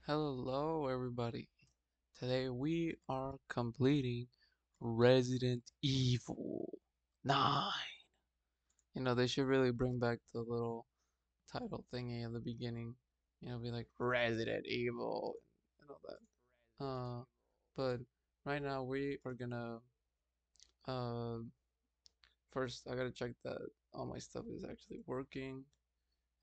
Hello, everybody. Today we are completing Resident Evil 9. They should really bring back the little title thingy at the beginning. Be like Resident Evil and all that. But right now we are gonna, uh, first I gotta check that all my stuff is actually working.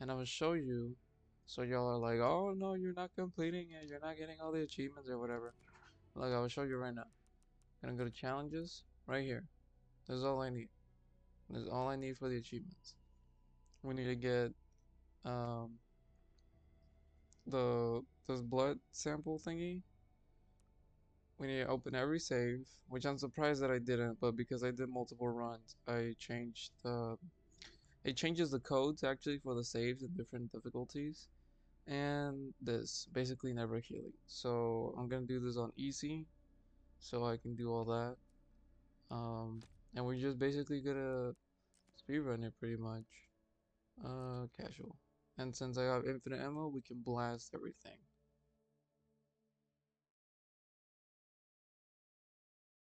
And I'm gonna show you so y'all are like, oh no, you're not completing it, you're not getting all the achievements or whatever. Like, I will show you right now. Gonna go to challenges right here. This is all I need. This is all I need for the achievements. We need to get um this blood sample thingy. We need to open every save, which I'm surprised that I didn't, but because I did multiple runs, I changed it changes the codes actually for the saves in different difficulties. And this basically never healing. So I'm gonna do this on easy so I can do all that. Um and we're just basically gonna speedrun it pretty much. Casual. And since I have infinite ammo, we can blast everything.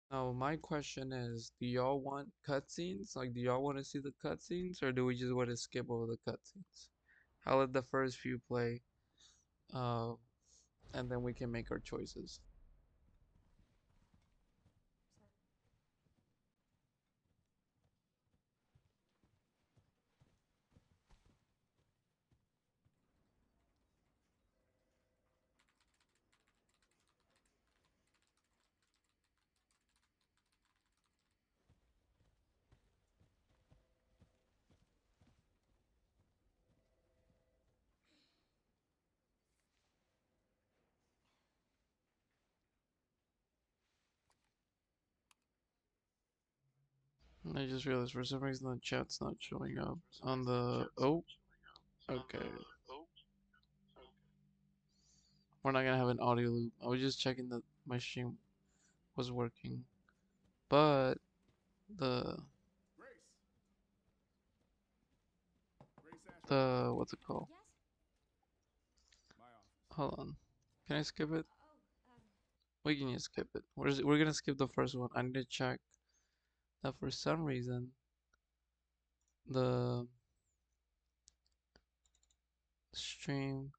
Now, my question is, do y'all want cutscenes? Like, do y'all want to see the cutscenes, or do we just want to skip over the cutscenes? I'll let the first few play, uh, and then we can make our choices. I just realized for some reason the chat's not showing up on the. Oh, okay. We're not gonna have an audio loop. I was just checking that my stream was working, but the what's it called? Hold on. Can I skip it? We can just skip it. We're gonna skip the first one. I need to check that for some reason the stream.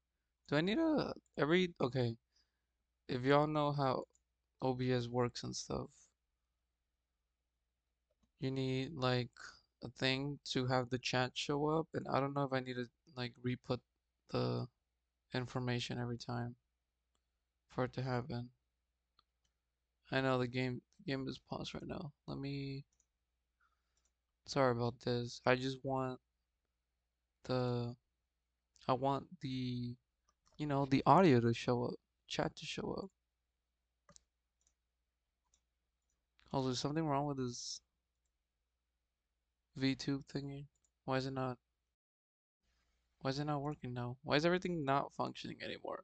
Do I need a every okay? If y'all know how OBS works and stuff, you need like a thing to have the chat show up, and I don't know if I need to like re-put the information every time for it to happen. I know the game is paused right now. Let me. Sorry about this. I just want the I want the audio to show up, chat to show up. Oh, there's something wrong with this VTube thingy. Why is it not? Why is it not working now? Why is everything not functioning anymore?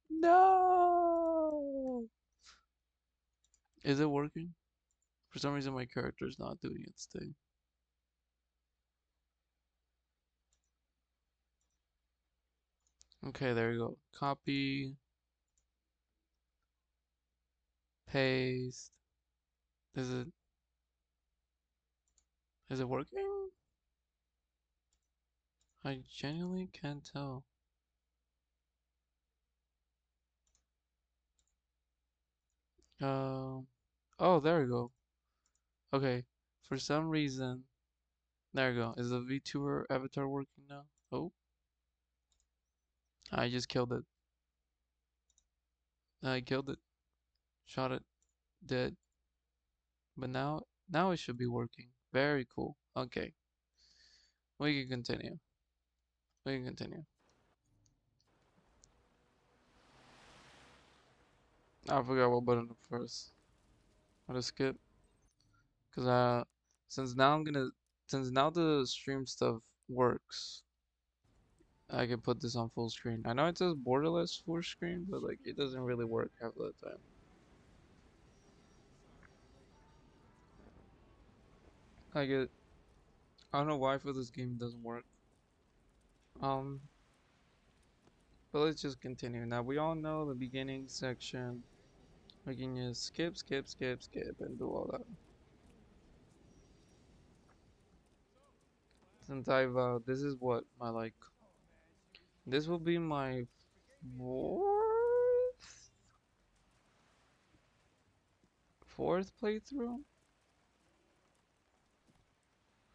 No. Is it working? For some reason, my character is not doing its thing. Okay, there you go. Copy, paste. Is it is it working? I genuinely can't tell. Um. Oh, there we go. Okay. For some reason, there we go. Is the VTuber avatar working now? Oh, I just killed it. I killed it. Shot it. Dead. But now it should be working. Very cool. Okay. We can continue. We can continue. I forgot what button to press. How to skip? Cause since now I'm gonna since now the stream stuff works, I can put this on full screen. I know it says borderless full screen, but like it doesn't really work half the time. I get I don't know why for this game it doesn't work. Um But let's just continue. Now we all know the beginning section. We can just skip, skip, skip, skip, and do all that. Since this is what my like, this will be my fourth, fourth playthrough.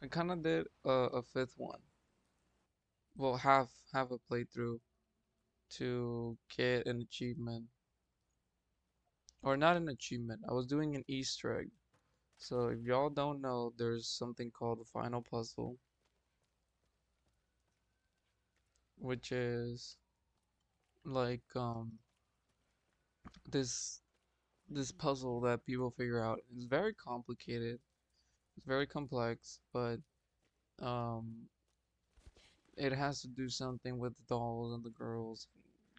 I kind of did a fifth one. Well, half a playthrough to get an achievement, or not an achievement. I was doing an Easter egg. So if y'all don't know, there's something called the final puzzle, which is like this this puzzle that people figure out. It's very complicated. It's very complex, but um it has to do something with the dolls and the girls,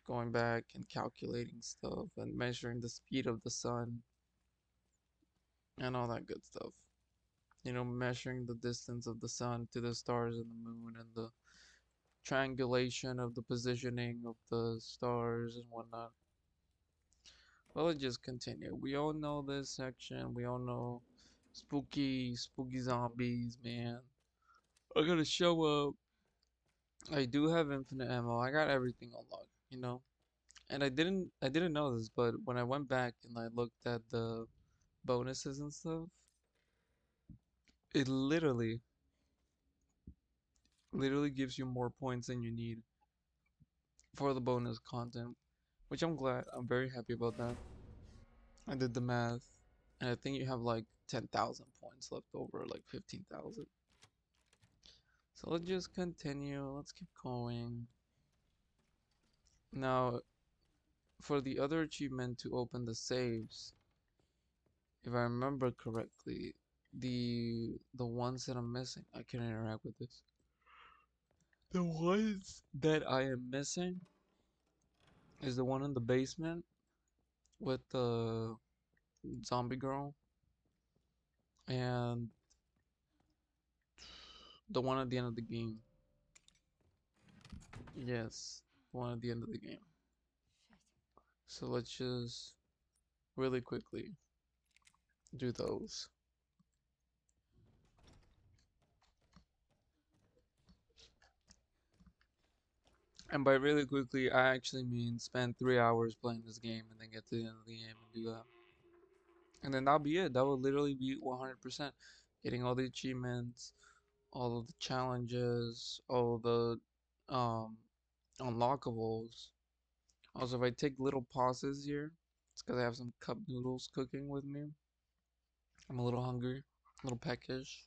going back and calculating stuff and measuring the speed of the sun and all that good stuff. You know, measuring the distance of the sun to the stars and the moon and the triangulation of the positioning of the stars and whatnot. Well, let's just continue. We all know this section. We all know spooky zombies, man. I gotta show up. I do have infinite ammo. I got everything unlocked, you know. And I didn't know this, but when I went back and I looked at the bonuses and stuff, it literally gives you more points than you need for the bonus content, which I'm glad. I'm very happy about that. I did the math, and I think you have like 10,000 points left over, like 15,000. So let's just continue. Let's keep going. Now, for the other achievement to open the saves, if I remember correctly, the ones that I'm missing, I can interact with this. The ones that I am missing is the one in the basement with the zombie girl and the one at the end of the game. Yes, the one at the end of the game. So let's just really quickly do those. And by really quickly, I actually mean spend 3 hours playing this game and then get to the end of the game and do that. And then that'll be it. That will literally be 100%. Getting all the achievements, all of the challenges, all the um, unlockables. Also, if I take little pauses here, it's because I have some cup noodles cooking with me. I'm a little hungry, a little peckish.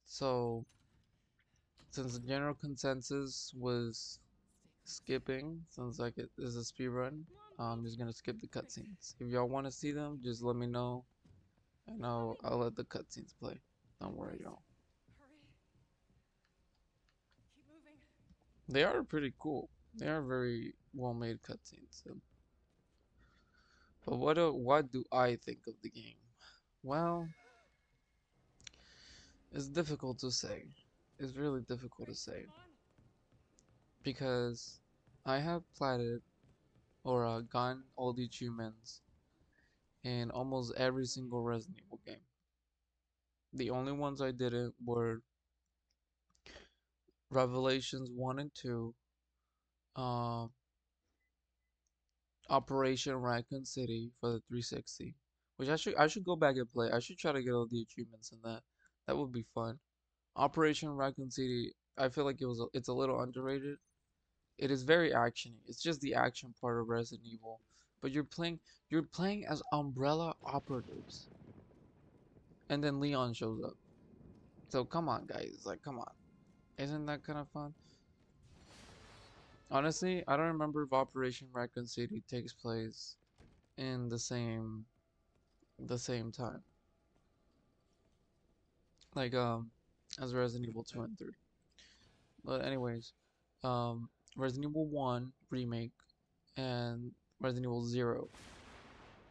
So, since the general consensus was skipping, since like it is a speed run, I'm just gonna skip the cutscenes. If y'all want to see them, just let me know, and I'll let the cutscenes play. Don't worry, y'all. They are pretty cool. They are very well made cutscenes. So. But what do I think of the game? Well, it's difficult to say. It's really difficult to say because I have platted or gotten all the achievements in almost every single Resident Evil game. The only ones I didn't were Revelations 1 and 2, uh, Operation Raccoon City for the 360, which I should go back and play. I should try to get all the achievements in that. That would be fun. Operation Raccoon City, I feel like it's a little underrated. It is very actiony. It's just the action part of Resident Evil, but you're playing as Umbrella operatives, and then Leon shows up. So come on, guys, like come on, isn't that kind of fun? Honestly, I don't remember if Operation Raccoon City takes place in the same time, like as Resident Evil 2 and 3. But anyways, um, Resident Evil 1 remake and Resident Evil 0,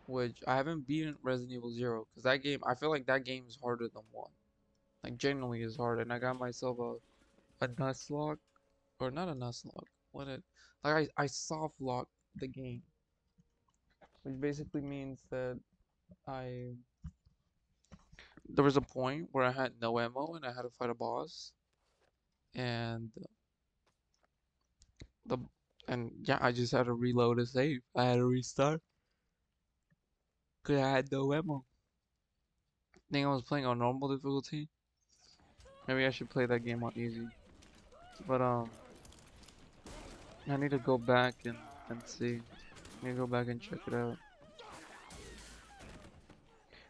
which I haven't beaten Resident Evil 0 because that game, I feel like that game is harder than 1. Like, genuinely is hard. And I got myself a Nuzlocke, or not a Nuzlocke. what it like I soft locked the game, which basically means that I there was a point where I had no ammo and I had to fight a boss, and the and yeah, I just had to reload a save. I had to restart because I had no ammo. I think I was playing on normal difficulty. Maybe I should play that game on easy. But I need to go back and see. I need to go back and check it out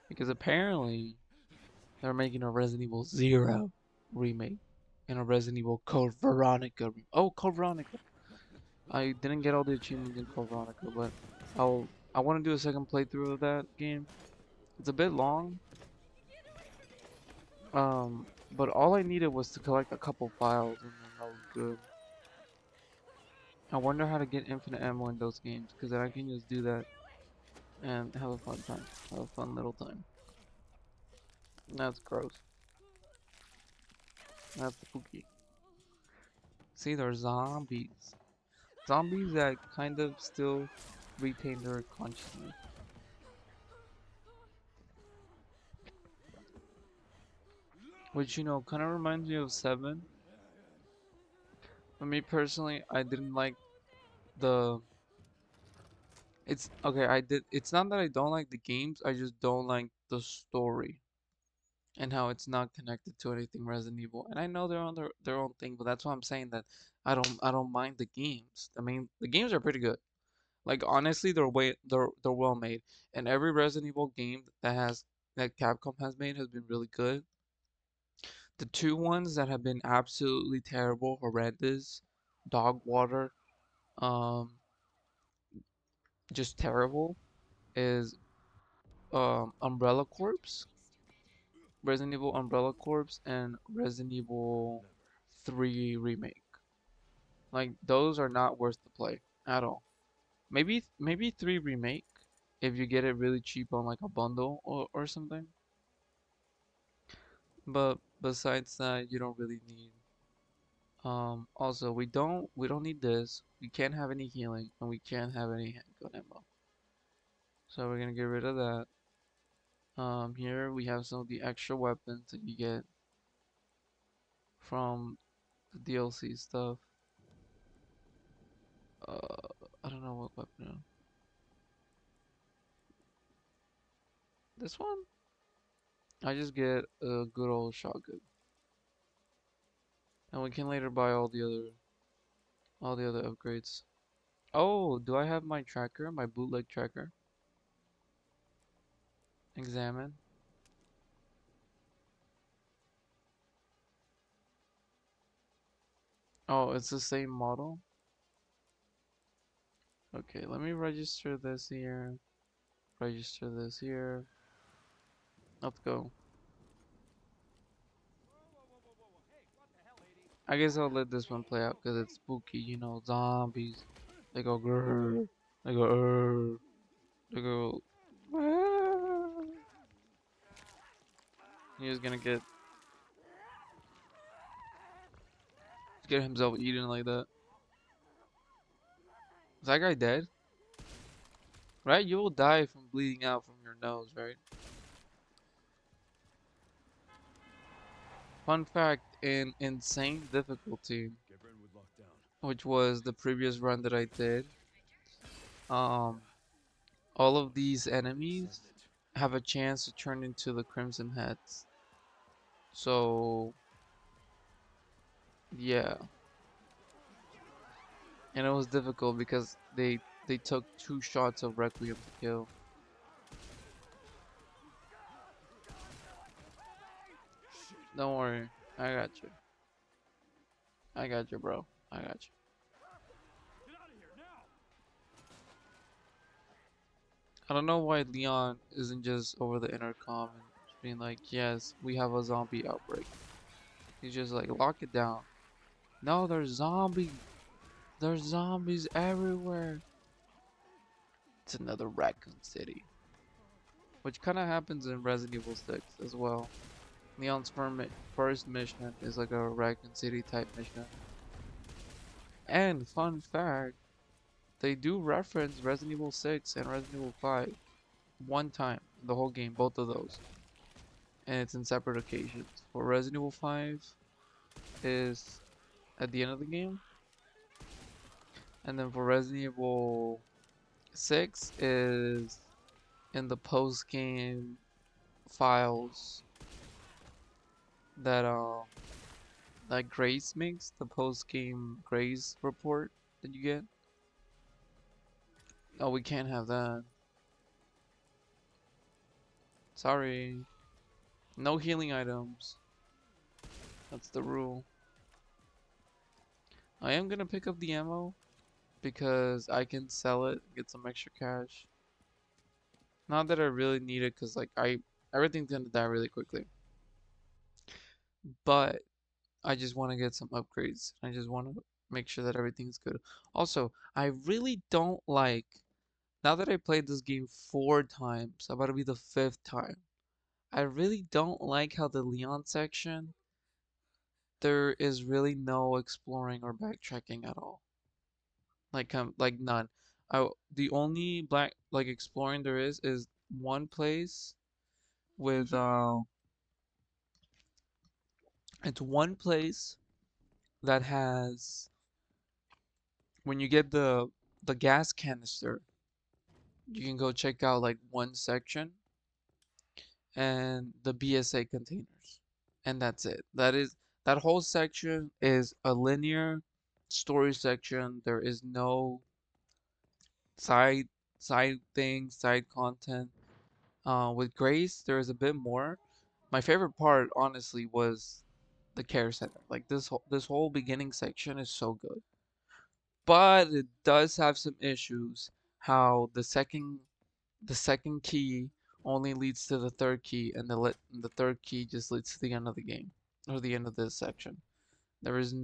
because apparently they're making a Resident Evil Zero remake and a Resident Evil Code Veronica. Oh, Code Veronica. I didn't get all the achievements in Code Veronica, but I want to do a second playthrough of that game. It's a bit long. But all I needed was to collect a couple files and then that was good. I wonder how to get infinite ammo in those games, because then I can just do that and have a fun time. Have a fun little time. That's gross. That's spooky. See, they're zombies. Zombies that kind of still retain their consciousness. Which, you know, kind of reminds me of 7. For me personally, I didn't like the... It's, okay, it's not that I don't like the games, I just don't like the story. And how it's not connected to anything Resident Evil. And I know they're on their own thing, but that's why I'm saying that I don't mind the games. I mean, the games are pretty good. Like honestly, they're well made. And every Resident Evil game that Capcom has made has been really good. The two ones that have been absolutely terrible, horrendous, dog water, um, just terrible, is Umbrella Corps, Resident Evil Umbrella Corps, and Resident Evil 3 Remake. Like those are not worth the play at all. Maybe 3 Remake if you get it really cheap on like a bundle or something. But besides that, you don't really need. Also, we don't need this. We can't have any healing, and we can't have any handgun ammo. So we're gonna get rid of that. Here we have some of the extra weapons that you get from the DLC stuff. I don't know what weapon. This one? I just get a good old shotgun, and we can later buy all the other upgrades. Oh, do I have my tracker, my bootleg tracker? Examine. Oh, it's the same model. Okay, let me register this here. Register this here. Let's go. I guess I'll let this one play out because it's spooky, you know, zombies. They go grrr. They go grrr. They go. "Ah." He's gonna get himself eaten like that. Is that guy dead? Right? You will die from bleeding out from your nose, right? Fun fact, in insane difficulty, which was the previous run that I did, um, all of these enemies have a chance to turn into the Crimson Heads. So, yeah. And it was difficult because they took 2 shots of Requiem to kill. Don't worry, I got you. I got you, bro. I got you. I don't know why Leon isn't just over the intercom and just being like, yes, we have a zombie outbreak. He's just like, lock it down. No, there's zombies. There's zombies everywhere. It's another Raccoon City. Which kind of happens in Resident Evil 6 as well. Leon's first mission is like a Raccoon City type mission. And fun fact, they do reference Resident Evil 6 and Resident Evil 5 one time in the whole game, both of those. And it's in separate occasions. For Resident Evil 5 is at the end of the game, and then for Resident Evil 6 is in the post-game files that that Grace makes, the post-game Grace report that you get. Oh, we can't have that. Sorry. No healing items. That's the rule. I am gonna pick up the ammo because I can sell it, get some extra cash. Not that I really need it because like everything's gonna die really quickly. But I just want to get some upgrades. I just want to make sure that everything's good. Also, I really don't like, now that I played this game 4 times, about to be the 5th time. I really don't like how the Leon section, there is really no exploring or backtracking at all. Like none. The only black like exploring there is one place with it's one place that has, when you get the gas canister, you can go check out like one section and the BSA containers. And that's it. That whole section is a linear story section. There is no side side things, side content. With Grace, there is a bit more. My favorite part, honestly, was the care center. Like this whole beginning section is so good. But it does have some issues. How the second key only leads to the third key, and the third key just leads to the end of the game or the end of this section. There is there's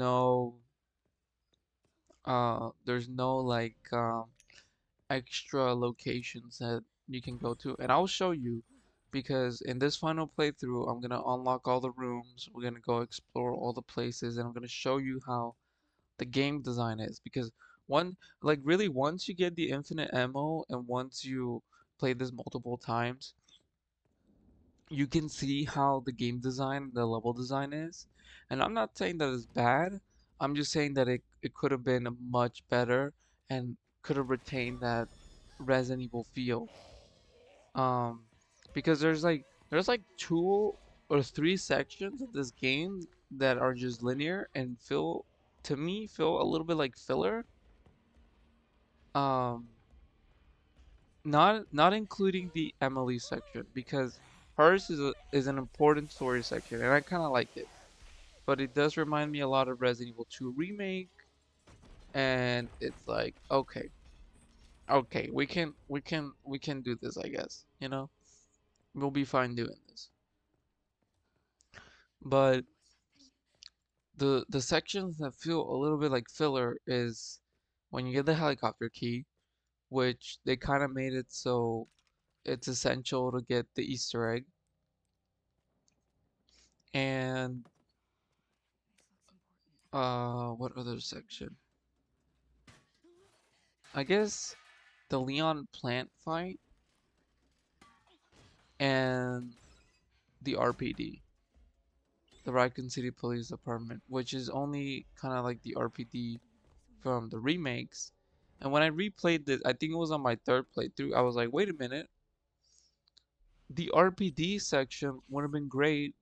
no like extra locations that you can go to, and I'll show you because in this final playthrough, I'm gonna unlock all the rooms. We're gonna go explore all the places, and I'm gonna show you how the game design is because like really once you get the infinite ammo and once you play this multiple times, you can see how the game design, the level design is. And I'm not saying that it's bad. I'm just saying that it could have been much better and could have retained that Resident Evil feel. Um, because there's like 2 or 3 sections of this game that are just linear and feel a little bit like filler. Um, not including the Emily section because hers is an important story section and I kind of like it. But it does remind me a lot of Resident Evil 2 remake, and it's like okay, we can do this, I guess, you know? We'll be fine doing this. But the sections that feel a little bit like filler is when you get the helicopter key, which they kind of made it so it's essential to get the Easter egg. And what other section? I guess the Leon plant fight and the RPD, the Raccoon City Police Department, which is only kind of like the RPD from the remakes. And when I replayed this, I think it was on my 3rd playthrough, I was like, wait a minute, the RPD section would have been great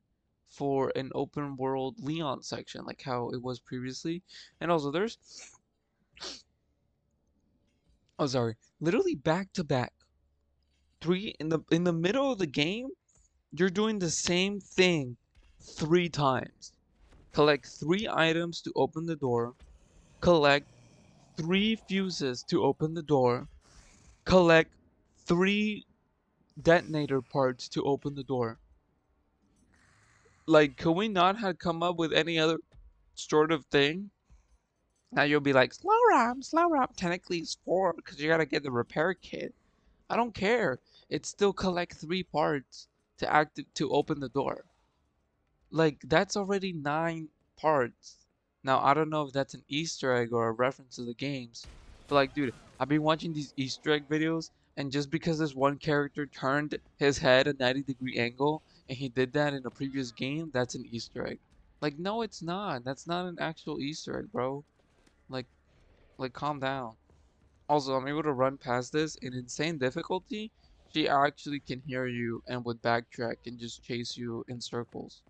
for an open world Leon section, like how it was previously. And also, oh sorry, literally back to back, three in the middle of the game, you're doing the same thing 3 times. Collect 3 items to open the door. Collect 3 fuses to open the door. Collect 3 detonator parts to open the door. Like, could we not have come up with any other sort of thing? Now you'll be like, slow ram, slow ram. Technically it's 4 because you gotta get the repair kit. I don't care. It's still collect 3 parts to open the door. Like that's already 9 parts. Now, I don't know if that's an Easter egg or a reference to the games, but like, dude, I've been watching these Easter egg videos, and just because this one character turned his head a 90-degree angle, and he did that in a previous game, that's an Easter egg. Like, no, it's not. That's not an actual Easter egg, bro. Like, calm down. Also, I'm able to run past this in insane difficulty. She actually can hear you and would backtrack and just chase you in circles.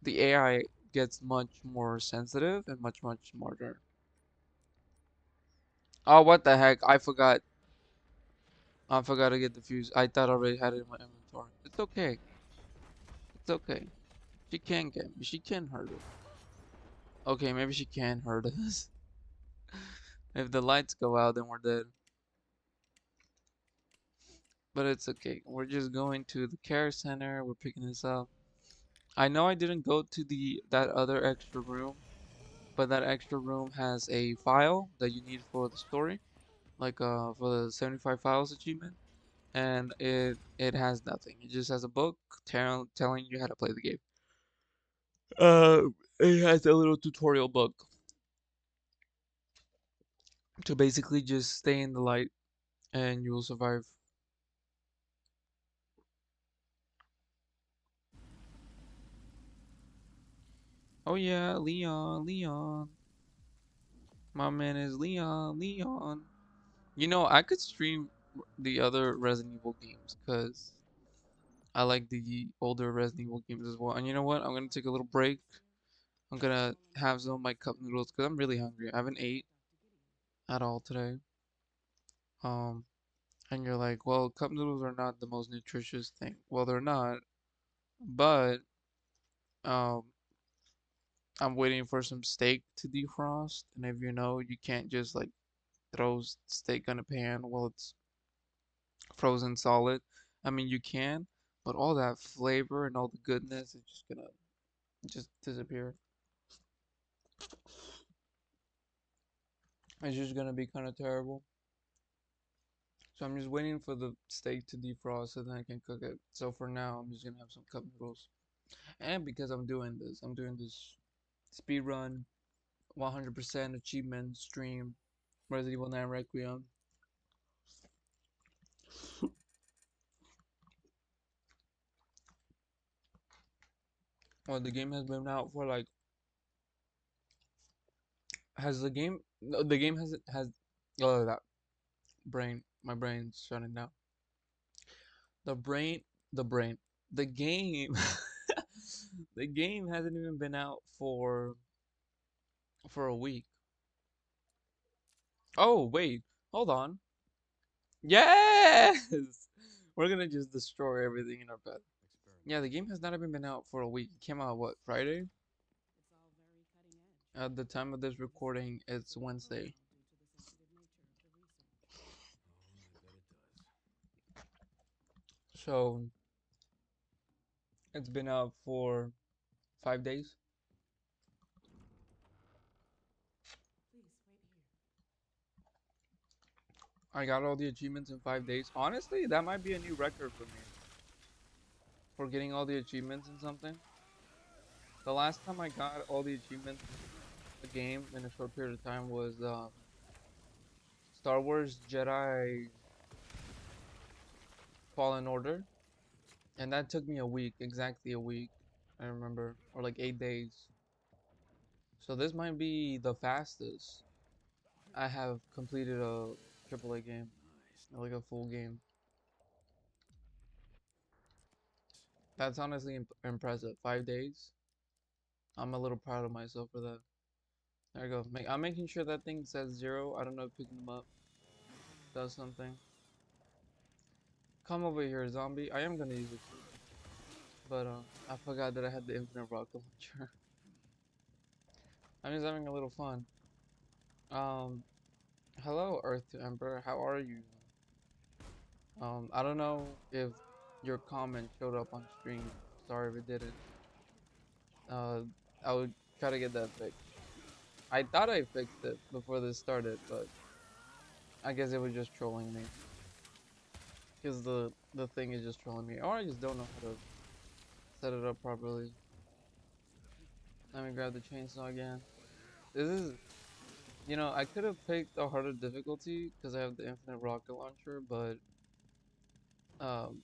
The AI gets much more sensitive and much smarter. Oh, what the heck? I forgot to get the fuse. I thought I already had it in my inventory. It's okay. It's okay. She can get me. She can hurt us. Okay, maybe she can hurt us. If the lights go out, then we're dead. But it's okay. We're just going to the care center. We're picking this up. I know I didn't go to that other extra room, but that extra room has a file that you need for the story, like for the 75 files achievement, and it has nothing. It just has a book telling you how to play the game. Uh, it has a little tutorial book to basically just stay in the light and you will survive. Oh yeah, Leon, Leon. My man is Leon, Leon. You know, I could stream the other Resident Evil games because I like the older Resident Evil games as well. And you know what? I'm gonna take a little break. I'm gonna have some of my cup noodles because I'm really hungry. I haven't ate at all today. Um, and you're like, well, cup noodles are not the most nutritious thing. Well, they're not, but um, I'm waiting for some steak to defrost. And if you know, you can't just like throw steak on a pan while it's frozen solid. I mean, you can, but all that flavor and all the goodness is just gonna just disappear. It's just gonna be kind of terrible. So I'm just waiting for the steak to defrost so then I can cook it. So for now, I'm just gonna have some cup noodles. And because I'm doing this speed run, 100% achievement stream, Resident Evil 9 Requiem. Well, the game has been out for like, has the game, no, the game has, oh, that my brain's shutting down. The brain, the brain, the game, the game hasn't even been out for a week. Oh, wait, hold on. Yes! We're gonna just destroy everything in our bed. Yeah, the game has not even been out for a week. It came out, what, Friday? At the time of this recording, it's Wednesday. So, it's been out for 5 days. I got all the achievements in 5 days. Honestly, that might be a new record for me. For getting all the achievements in something. The last time I got all the achievements in a game in a short period of time was Star Wars Jedi Fallen Order. And that took me a week, exactly a week, I remember, or like 8 days. So this might be the fastest I have completed a AAA game, like a full game. That's honestly impressive. 5 days. I'm a little proud of myself for that. There you go. I'm making sure that thing says 0. I don't know if picking them up does something. Come over here, zombie. I am gonna use it too. But I forgot that I had the infinite rocket launcher. I'm just having a little fun. Um, hello, Earth to Ember. How are you? I don't know if your comment showed up on stream. Sorry if it didn't. Uh, I would try to get that fixed. I thought I fixed it before this started, but I guess it was just trolling me. Because the thing is just trolling me. Or I just don't know how to set it up properly. Let me grab the chainsaw again. This is, I could have picked a harder difficulty because I have the infinite rocket launcher, but um,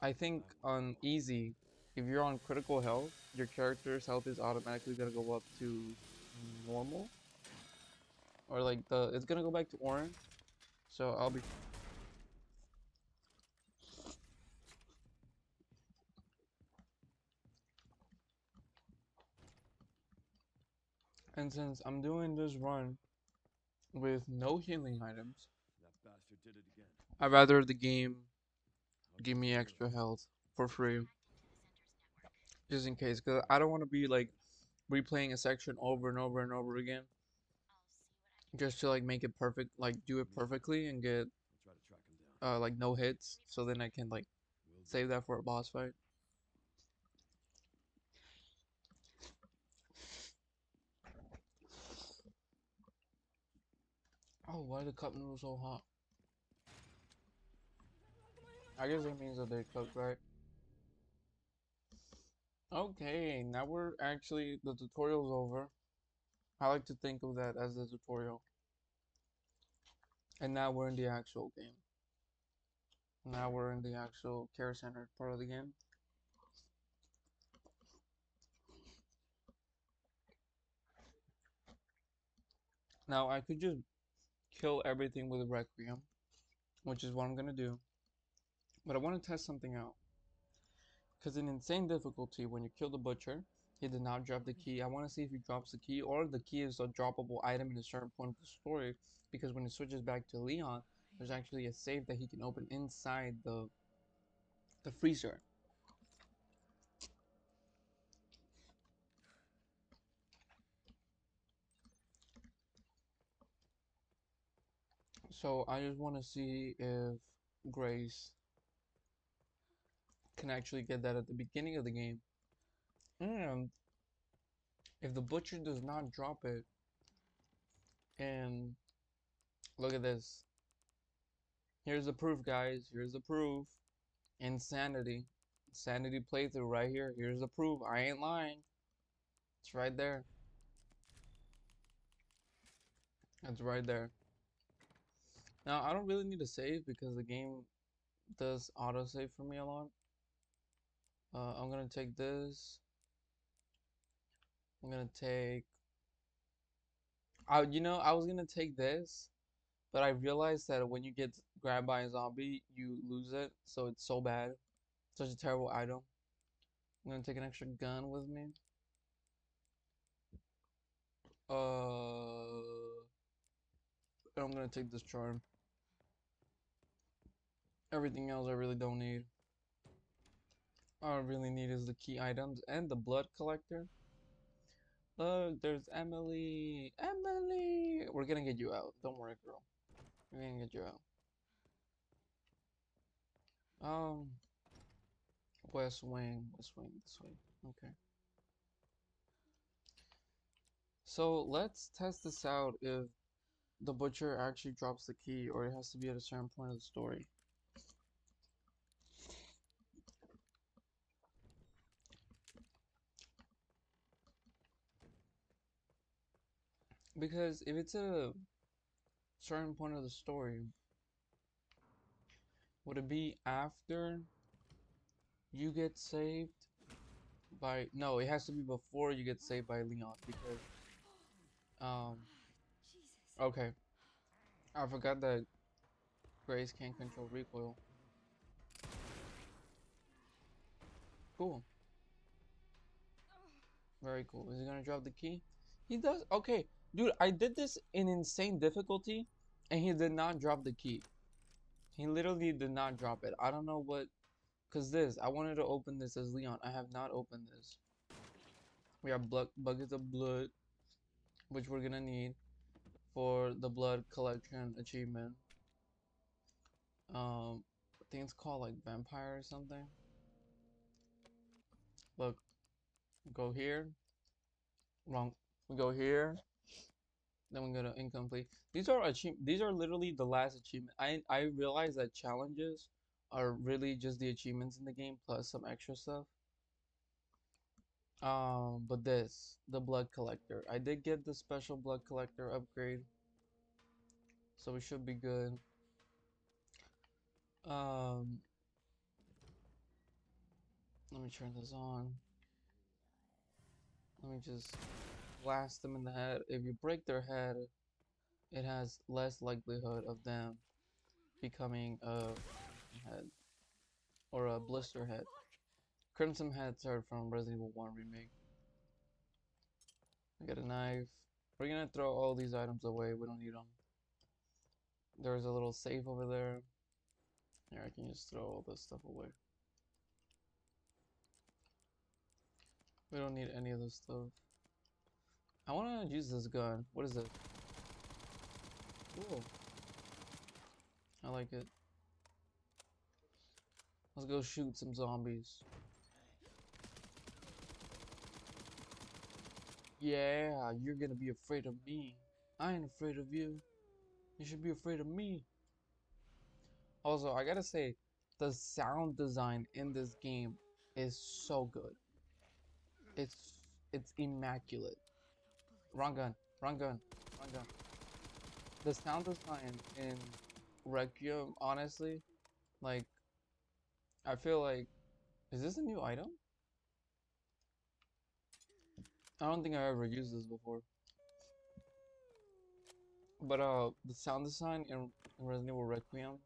I think on easy, if you're on critical health, your character's health is automatically gonna go up to normal, or like it's gonna go back to orange. So I'll be, and since I'm doing this run with no healing items, I'd rather the game give me extra health for free, just in case, because I don't want to be like replaying a section over and over and over again just to like make it perfect, like do it perfectly and get like no hits, so then I can like save that for a boss fight. Oh, why the cup noodles so hot? I guess that means that they're cooked, right? Okay, now we're actually, the tutorial's over. I like to think of that as the tutorial. And now we're in the actual game. Now we're in the actual care center part of the game. Now I could just kill everything with a Requiem, which is what I'm gonna do. But I want to test something out. Because in insane difficulty, when you kill the butcher, he did not drop the key. I want to see if he drops the key, or the key is a droppable item in a certain point of the story. Because when it switches back to Leon, there's actually a safe that he can open inside the freezer. So I just want to see if Grace can actually get that at the beginning of the game. And if the butcher does not drop it, and look at this. Here's the proof, guys. Here's the proof. Insanity. Insanity playthrough right here. Here's the proof. I ain't lying. It's right there. It's right there. Now, I don't really need to save because the game does autosave for me a lot. I'm gonna take this. I'm gonna take... I was gonna take this, but I realized that when you get grabbed by a zombie, you lose it. So it's so bad. Such a terrible item. I'm gonna take an extra gun with me. And I'm gonna take this charm. Everything else I really don't need. All I really need is the key items and the blood collector. Look, there's Emily. Emily! We're gonna get you out. Don't worry, girl. We're gonna get you out. Um, West Wing. West Wing. This way. Okay. So let's test this out if the butcher actually drops the key or it has to be at a certain point of the story. Because if it's a certain point of the story, would it be after you get saved by... No, it has to be before you get saved by Leon because um okay. I forgot that Grace can't control recoil. Cool. Very cool. Is he gonna drop the key? He does. Okay, dude, I did this in insane difficulty and he did not drop the key. He literally did not drop it. I don't know what... Cause I wanted to open this as Leon. I have not opened this. We have buckets of blood, which we're gonna need for the blood collection achievement. I think it's called like vampire or something. Look, go here. Wrong. We go here. Then we go to incomplete. These are literally the last achievement. I realize that challenges are really just the achievements in the game plus some extra stuff. But the blood collector. I did get the special blood collector upgrade, so we should be good. Um, Let me turn this on. Let me just blast them in the head. If you break their head, it has less likelihood of them becoming a head or a blister head. Crimson heads are from Resident Evil 1 remake. I got a knife. We're gonna throw all these items away. We don't need them. There's a little safe over there. Here, I can just throw all this stuff away. We don't need any of this stuff. I wanna use this gun. What is it? Cool. I like it. Let's go shoot some zombies. Yeah, you're gonna be afraid of me. I ain't afraid of you. You should be afraid of me. Also, I gotta say, the sound design in this game is so good. It's it's immaculate. Wrong gun, wrong gun, wrong gun. The sound design in Requiem, honestly, like I feel like, is this a new item? I don't think I've ever used this before. But the sound design in Resident Evil Requiem,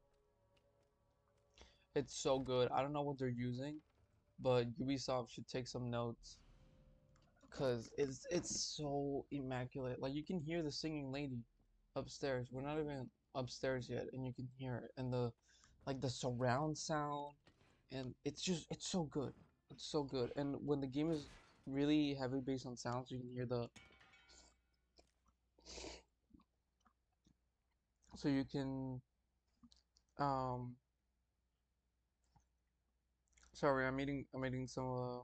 it's so good. I don't know what they're using, but Ubisoft should take some notes because it's so immaculate. Like you can hear the singing lady upstairs. We're not even upstairs yet, and you can hear it. And the like the surround sound, and it's so good. It's so good. And when the game is really heavily based on sounds, you can hear the so you can um sorry, I'm eating some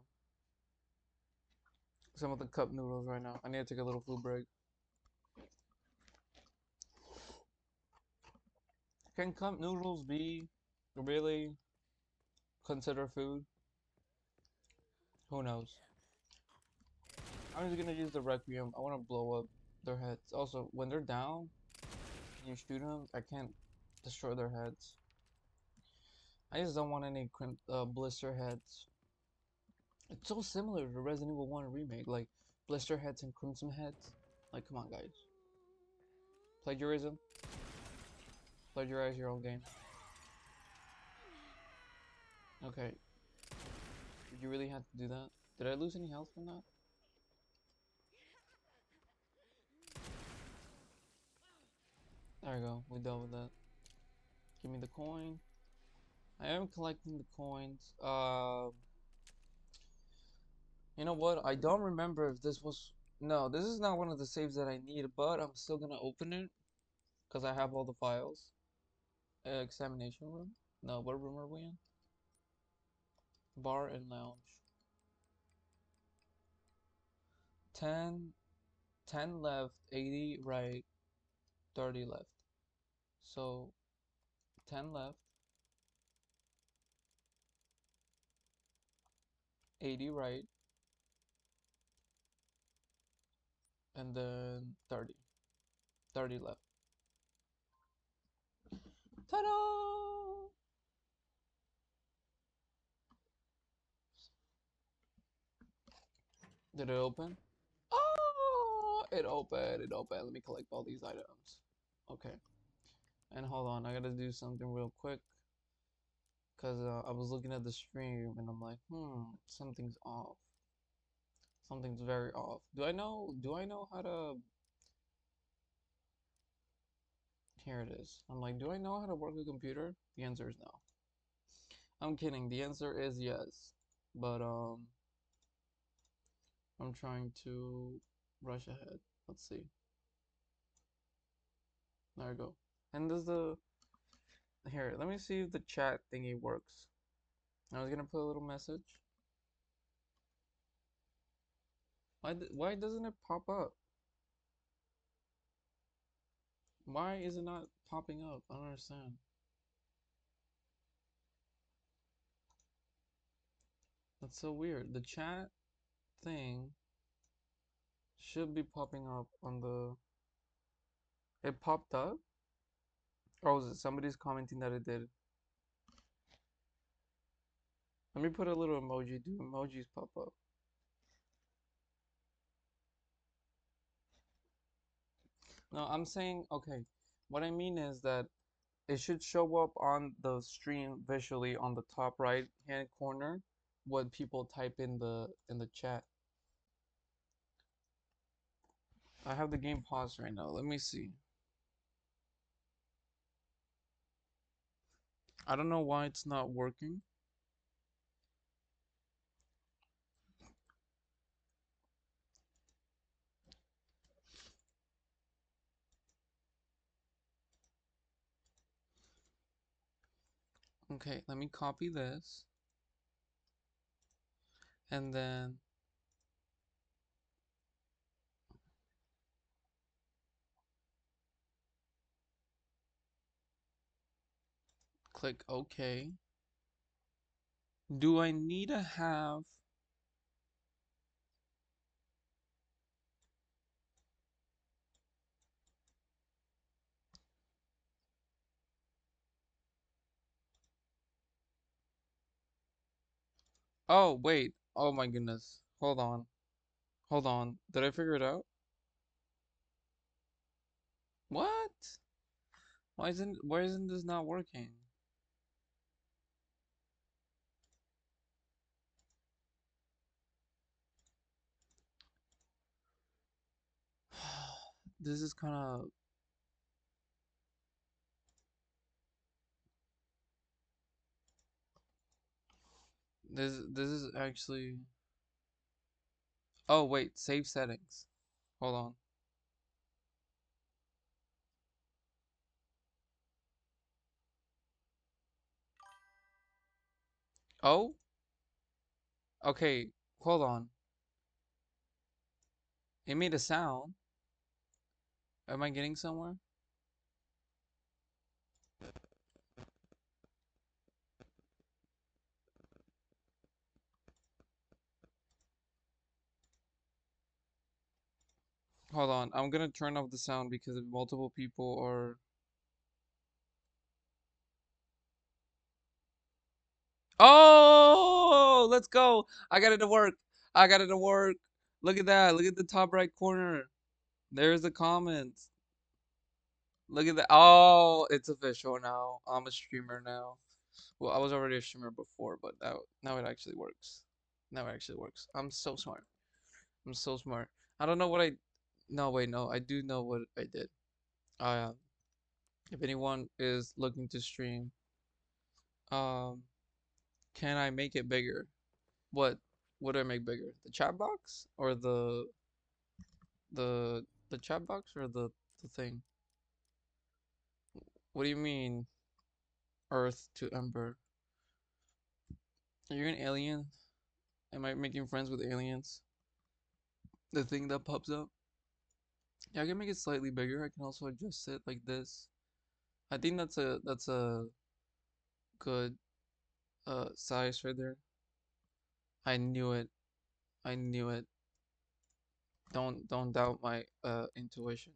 of the cup noodles right now. I need to take a little food break. Can cup noodles be really considered food? Who knows? I'm just gonna use the Requiem. I want to blow up their heads. Also, when they're down and you shoot them, I can't destroy their heads. I just don't want any blister heads. It's so similar to Resident Evil 1 remake, like blister heads and crimson heads. Like, come on, guys. Plagiarism. Plagiarize your own game. Okay. Did you really have to do that? Did I lose any health from that? There we go. We dealt with that. Give me the coin. I am collecting the coins. You know what? I don't remember if this was... No, this is not one of the saves that I need, but I'm still gonna open it because I have all the files. Examination room? No, what room are we in? Bar and lounge. 10, 10 left, 80 right, 30 left. So 10 left, 80 right, and then 30. 30 left. Ta-da! Did it open? Oh, it opened, it opened. Let me collect all these items. Okay. And hold on, I gotta do something real quick. Because I was looking at the stream and I'm like, something's off. Something's very off. Do I know how to, here it is. I'm like, do I know how to work a computer? The answer is no. I'm kidding. The answer is yes. But I'm trying to rush ahead. Let's see. There we go. And there's the, here, let me see if the chat thingy works. I was gonna put a little message. Why doesn't it pop up? Why is it not popping up? I don't understand. That's so weird. The chat thing should be popping up on the. It popped up? Oh, is it somebody's commenting that it did? Let me put a little emoji. Do emojis pop up? No, I'm saying, okay. What I mean is that it should show up on the stream visually on the top right hand corner what people type in the chat. I have the game paused right now. Let me see. I don't know why it's not working. Okay, let me copy this and then click OK. Do I need to have Oh, wait. Oh my goodness. Hold on. Hold on. Did I figure it out? What? Why isn't this not working? This is kind of this is actually Oh, wait, save settings. Hold on. Oh? Okay, hold on. It made a sound. Am I getting somewhere? Hold on. I'm gonna turn off the sound because if multiple people are Oh, let's go. I got it to work. I got it to work. Look at that. Look at the top right corner. There's the comments. Look at that. Oh, it's official now. I'm a streamer now. Well, I was already a streamer before, but now it actually works. Now it actually works. I'm so smart. I'm so smart. I don't know what I. No, wait, no. I do know what I did. Uh, if anyone is looking to stream, um, can I make it bigger? What? What do I make bigger? The chat box or the chat box or the thing? What do you mean, Earth to Ember? Are you an alien? Am I making friends with aliens? The thing that pops up? Yeah, I can make it slightly bigger. I can also adjust it like this. I think that's a good size right there. I knew it. I knew it. Don't doubt my intuition.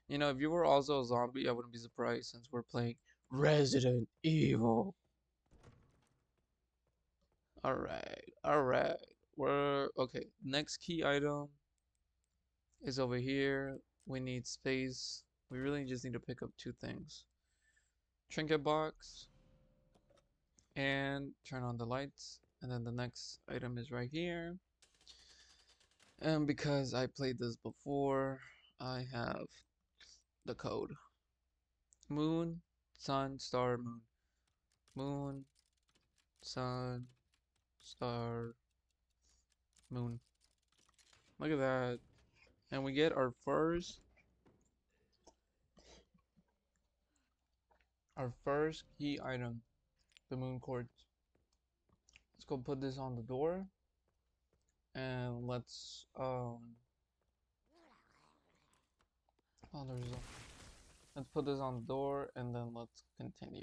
You know, if you were also a zombie, I wouldn't be surprised since we're playing Resident Evil. Alright, alright. We're okay. Next key item is over here. We need space. We really just need to pick up two things. Trinket box and turn on the lights. And then the next item is right here. And because I played this before, I have the code. Moon, sun, star, moon. Moon, sun, star, moon. Look at that. And we get our first key item, the moon quartz. Let's go put this on the door and oh let's put this on the door and then let's continue.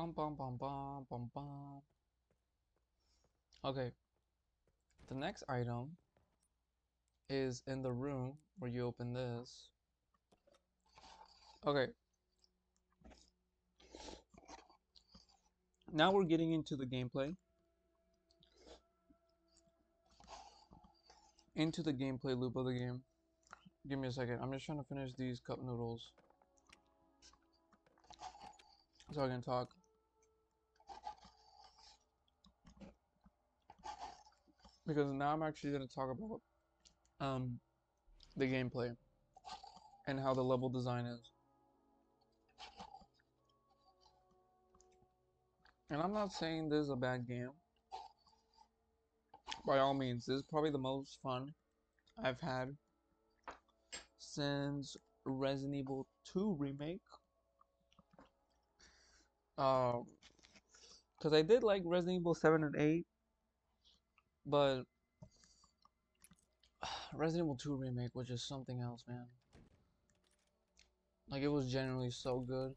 Bum bum bum bum bum bum. Okay, the next item is in the room where you open this. Okay, now we're getting into the gameplay. Into the gameplay loop of the game. Give me a second. I'm just trying to finish these cup noodles so I can talk. Because now I'm actually going to talk about the gameplay and how the level design is. And I'm not saying this is a bad game. By all means, this is probably the most fun I've had since Resident Evil 2 remake. Because I did like Resident Evil 7 and 8, but Resident Evil 2 remake was just something else, man. Like, it was genuinely so good.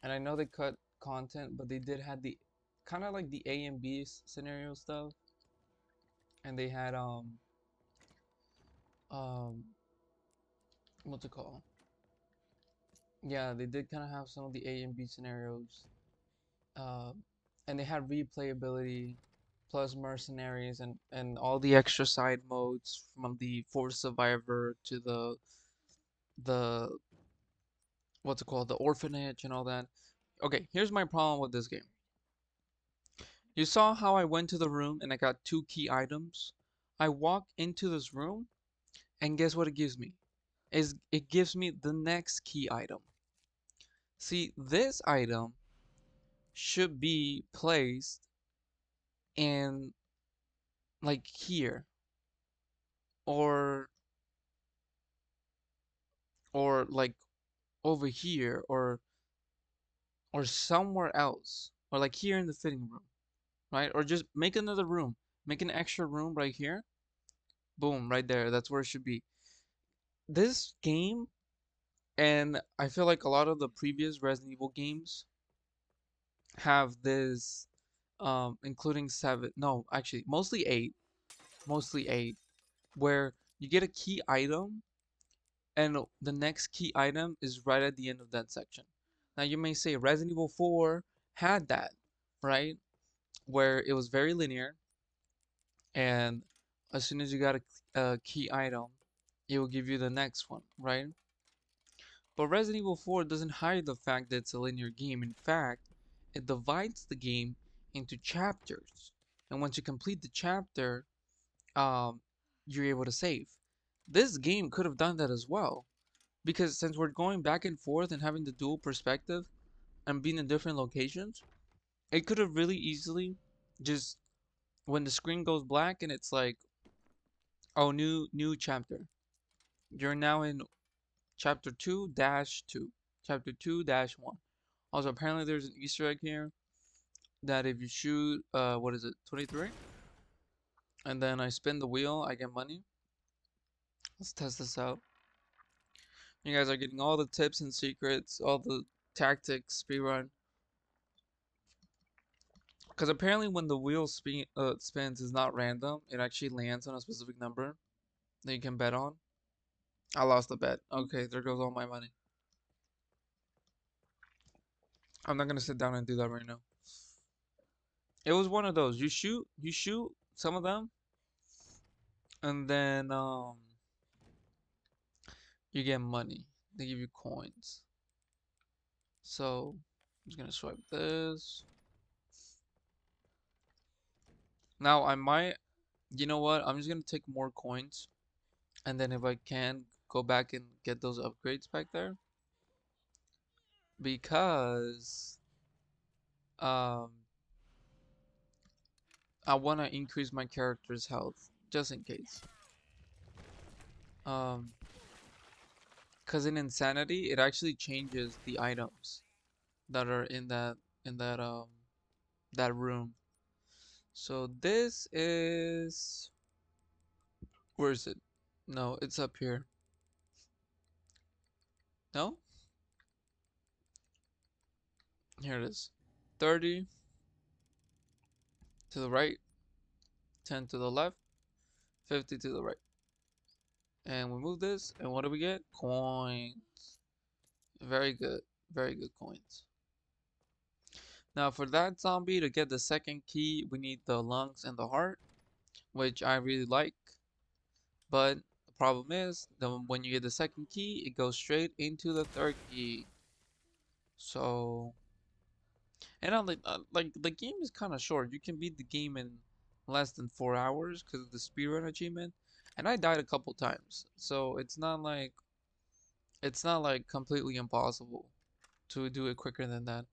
And I know they cut content, but they did have the kind of like the A and B scenario stuff. And they had um what's it called? Yeah, they did kind of have some of the A and B scenarios. Uh, and they had replayability plus mercenaries and all the extra side modes from the Force Survivor to the what's it called, the orphanage and all that. Okay, here's my problem with this game. You saw how I went to the room and I got 2 key items. I walk into this room and guess what it gives me? Is it gives me the next key item. See, this item should be placed in like here or like over here or somewhere else or like here in the fitting room, right? Or just make another room, make an extra room right here. Boom, right there. That's where it should be. This game, and I feel like a lot of the previous Resident Evil games have this, including 7, no, actually, mostly 8, where you get a key item and the next key item is right at the end of that section. Now you may say Resident Evil 4 had that, right? Where it was very linear, and as soon as you got a key item, it will give you the next one, right? But Resident Evil 4 doesn't hide the fact that it's a linear game. In fact, it divides the game into chapters. And once you complete the chapter, um, you're able to save. This game could have done that as well. Because since we're going back and forth and having the dual perspective and being in different locations, it could have really easily just when the screen goes black and it's like, oh, new chapter. You're now in chapter 2-2, chapter 2-1. Also, apparently there's an Easter egg here that if you shoot, what is it, 23? And then I spin the wheel, I get money. Let's test this out. You guys are getting all the tips and secrets, all the tactics, speedrun. Because apparently when the wheel spins is not random, it actually lands on a specific number that you can bet on. I lost the bet. Okay, there goes all my money. I'm not gonna sit down and do that right now. It was one of those. You shoot some of them, and then you get money. They give you coins. So I'm just gonna swipe this. Now I might, you know what? I'm just gonna take more coins, and then if I can go back and get those upgrades back there, because um I wanna increase my character's health just in case. Um, cause in Insanity it actually changes the items that are in that room. So this is, where is it? No, it's up here. No? Here it is. 30 to the right, 10 to the left, 50 to the right. And we move this, and what do we get? Coins. Very good. Very good coins. Now for that zombie to get the second key, we need the lungs and the heart, which I really like. But the problem is, when you get the second key, it goes straight into the third key. So, and I'm like the game is kind of short. You can beat the game in less than 4 hours because of the speedrun achievement. And I died a couple times, so it's not like completely impossible to do it quicker than that.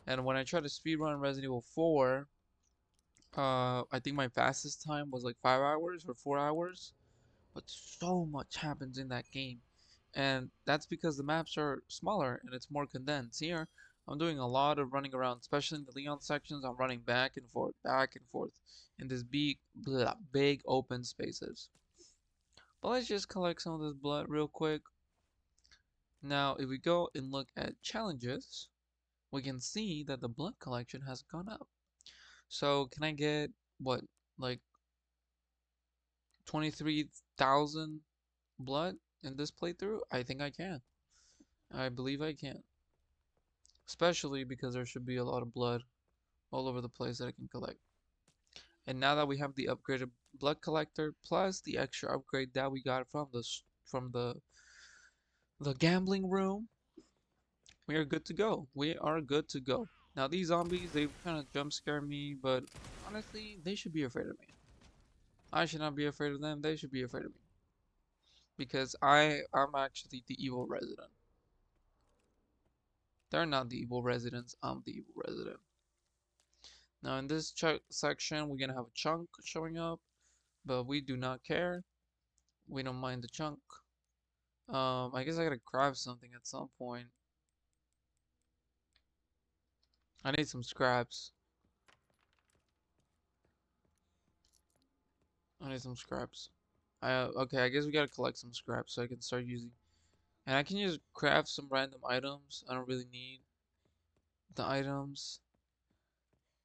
And when I tried to speedrun Resident Evil 4, I think my fastest time was like 5 hours or 4 hours. But so much happens in that game, and that's because the maps are smaller and it's more condensed. Here, I'm doing a lot of running around, especially in the Leon sections. I'm running back and forth in this big open spaces. But let's just collect some of this blood real quick. Now, if we go and look at challenges, we can see that the blood collection has gone up. So, can I get what, like 23,000 blood in this playthrough? I think I can. I believe I can. Especially because there should be a lot of blood all over the place that I can collect. And now that we have the upgraded blood collector plus the extra upgrade that we got from the gambling room, we are good to go. We are good to go. Now these zombies, they kind of jump scare me, but honestly, they should be afraid of me. I should not be afraid of them. They should be afraid of me because I'm actually the evil resident. They're not the evil residents. I'm the evil resident. Now in this section, we're gonna have a chunk showing up, but we do not care. We don't mind the chunk. I guess I gotta craft something at some point. I need some scraps. I need some scraps. Okay, I guess we gotta collect some scraps so I can start using. And I can just craft some random items. I don't really need the items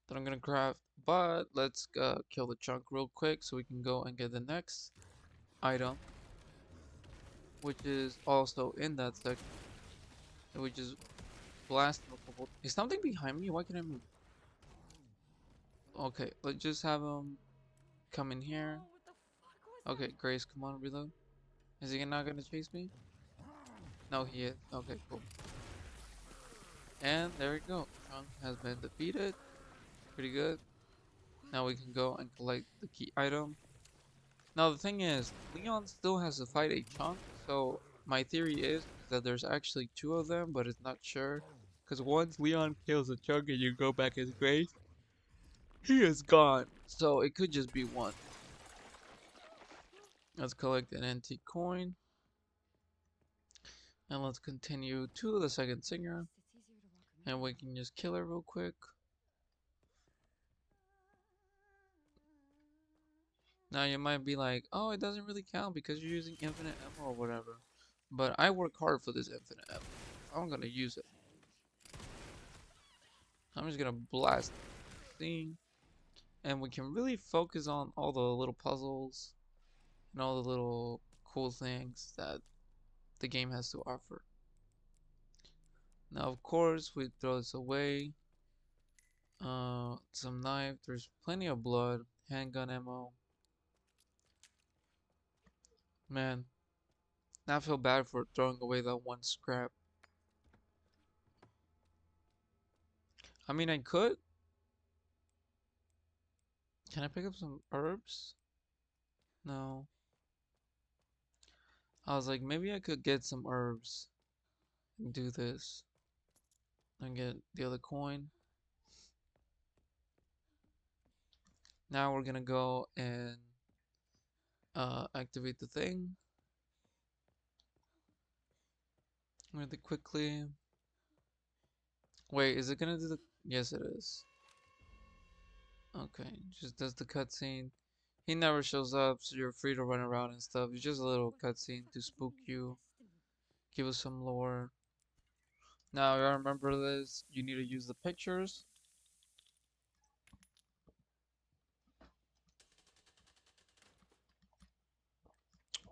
that I'm gonna craft. But let's kill the chunk real quick so we can go and get the next item, which is also in that section. And we just blast him a couple. Is something behind me? Why can't I move? Okay, let's just have him come in here. Okay, Grace, come on, reload. Is he not gonna chase me? No, he is. Okay, cool. And there we go. Chunk has been defeated. Pretty good. Now we can go and collect the key item. Now the thing is, Leon still has to fight a Chunk, so my theory is that there's actually two of them, but it's not sure. Because once Leon kills a Chunk and you go back as Grace, he is gone. So it could just be one. Let's collect an antique coin. And let's continue to the second singer. And we can just kill her real quick. Now you might be like, oh, it doesn't really count because you're using infinite ammo or whatever. But I work hard for this infinite ammo. I'm gonna use it. I'm just gonna blast the scene. And we can really focus on all the little puzzles and all the little cool things that the game has to offer. Now, of course, we throw this away. Some knife. There's plenty of blood. Handgun ammo. Man, I feel bad for throwing away that one scrap. I mean, I could. Can I pick up some herbs? No. I was like, maybe I could get some herbs and do this. And get the other coin. Now we're gonna go and activate the thing really quickly. Wait, is it gonna do the? Yes, it is. Okay, just does the cutscene. He never shows up, so you're free to run around and stuff. It's just a little cutscene to spook you, give us some lore. Now, you remember this? You need to use the pictures.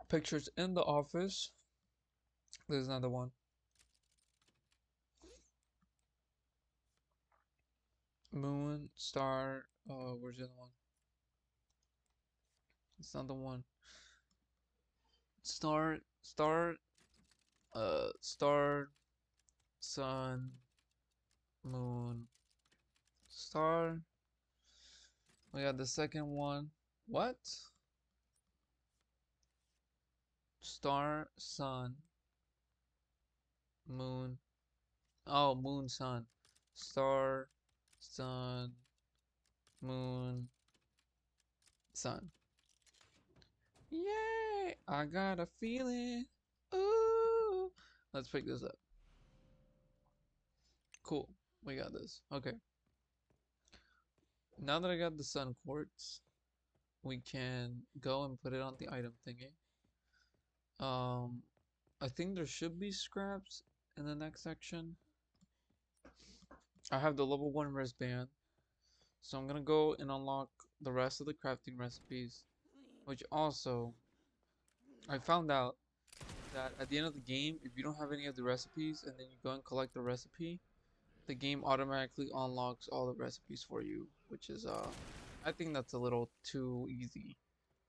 Pictures in the office. There's another one. Moon, star. Where's the other one? It's not the one. Star, star, sun, moon, star. We got the second one. What? Star, sun, moon. Oh, moon, sun. Star, sun, moon, sun. Yay! I got a feeling. Ooh. Let's pick this up. Cool. We got this. Okay. Now that I got the sun quartz, we can go and put it on the item thingy. Um, I think there should be scraps in the next section. I have the level 1 wristband, so I'm gonna go and unlock the rest of the crafting recipes, which also, I found out that at the end of the game, if you don't have any of the recipes and then you go and collect the recipe, the game automatically unlocks all the recipes for you, which is, I think that's a little too easy.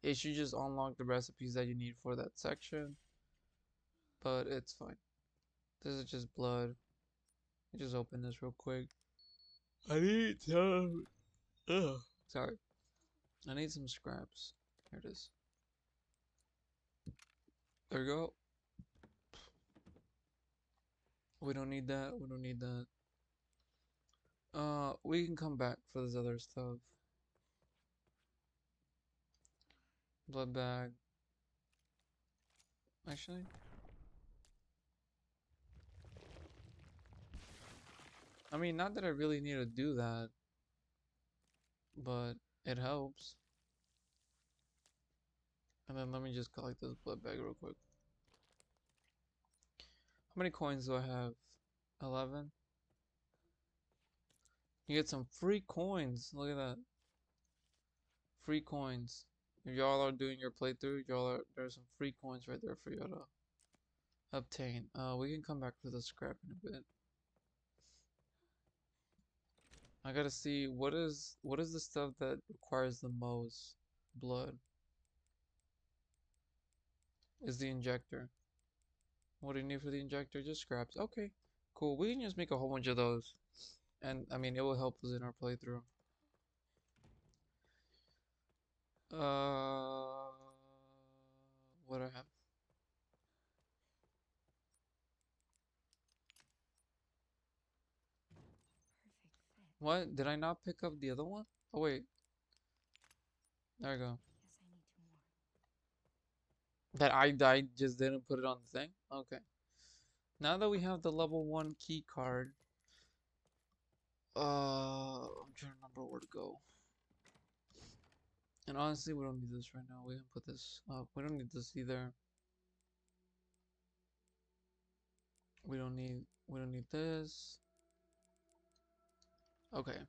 It should just unlock the recipes that you need for that section, but it's fine. This is just blood. Let me just open this real quick. I need some. Ugh. Sorry. I need some scraps. Here it is. There we go. We don't need that. We don't need that. We can come back for this other stuff. Blood bag. Actually. I mean, not that I really need to do that, but it helps. And then let me just collect this blood bag real quick. How many coins do I have? 11? You get some free coins. Look at that. Free coins. If y'all are doing your playthrough, there's some free coins right there for you to obtain. We can come back for the scrap in a bit. I gotta see what is the stuff that requires the most blood. Is the injector. What do you need for the injector? Just scraps. Okay, cool. We can just make a whole bunch of those. And I mean, it will help us in our playthrough. What do I have? What? Did I not pick up the other one? Oh wait, there we go. That I just didn't put it on the thing? Okay. Now that we have the level 1 key card, I'm trying to remember where to go. And honestly, we don't need this right now. We can put this up. We don't need this either. We don't need this. Okay.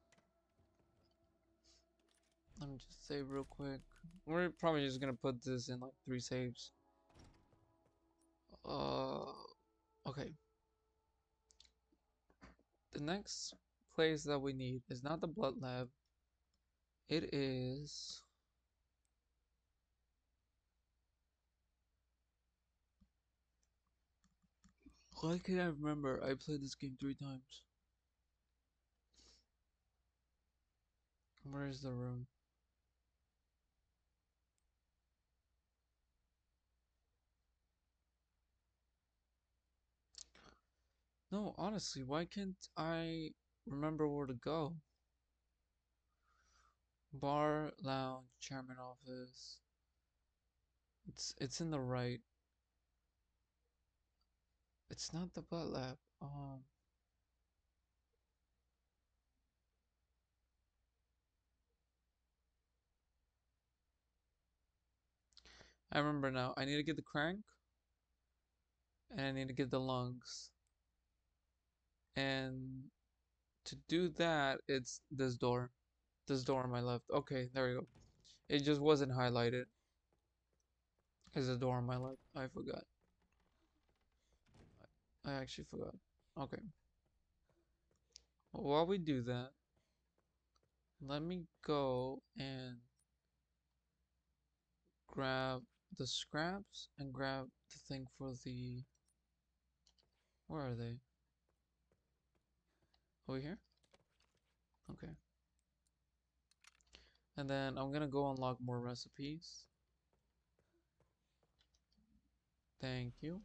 Let me just save real quick. We're probably just gonna put this in like 3 saves. Okay. The next place that we need is not the blood lab. It is why can't I remember? I played this game 3 times. Where is the room? No, honestly, why can't I remember where to go? Bar, lounge, chairman office. It's in the right. It's not the butt lab. I remember now. I need to get the crank and I need to get the lungs. And to do that, it's this door. This door on my left. Okay, there we go. It just wasn't highlighted. Is a door on my left. I forgot. I actually forgot. Okay. Well, while we do that, let me go and grab the scraps and grab the thing for the. Where are they? Over here? Okay. And then I'm gonna go unlock more recipes. Thank you.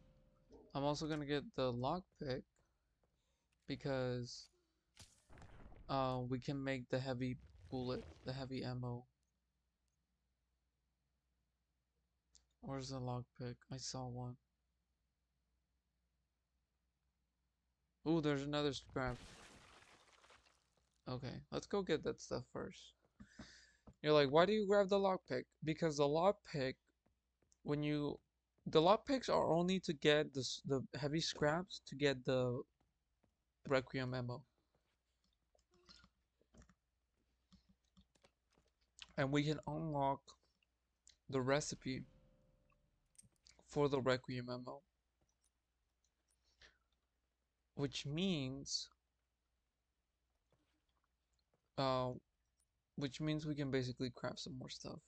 I'm also gonna get the lockpick because we can make the heavy bullet, the heavy ammo. Where's the lockpick? I saw one. Ooh, there's another scrap. Okay, let's go get that stuff first. You're like, why do you grab the lockpick? Because the lockpick, when you, the lockpicks are only to get the heavy scraps to get the Requiem ammo, and we can unlock the recipe for the Requiem ammo, which means, uh, which means we can basically craft some more stuff.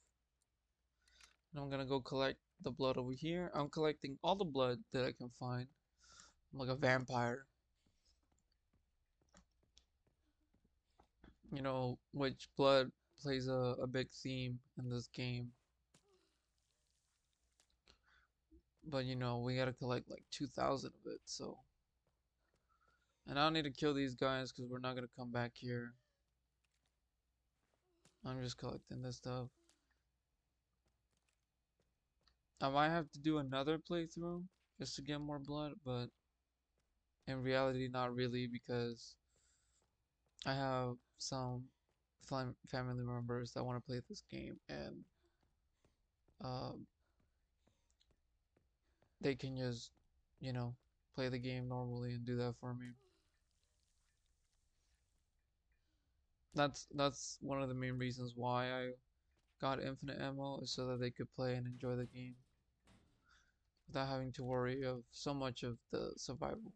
And I'm gonna go collect the blood over here. I'm collecting all the blood that I can find. I'm like a vampire. You know, which blood plays a big theme in this game. But you know, we gotta collect like 2,000 of it, so. And I don't need to kill these guys because we're not gonna come back here. I'm just collecting this stuff. I might have to do another playthrough just to get more blood, but in reality, not really because I have some family members that want to play this game and um, they can just, you know, play the game normally and do that for me. That's one of the main reasons why I got infinite ammo is so that they could play and enjoy the game without having to worry of so much of the survival.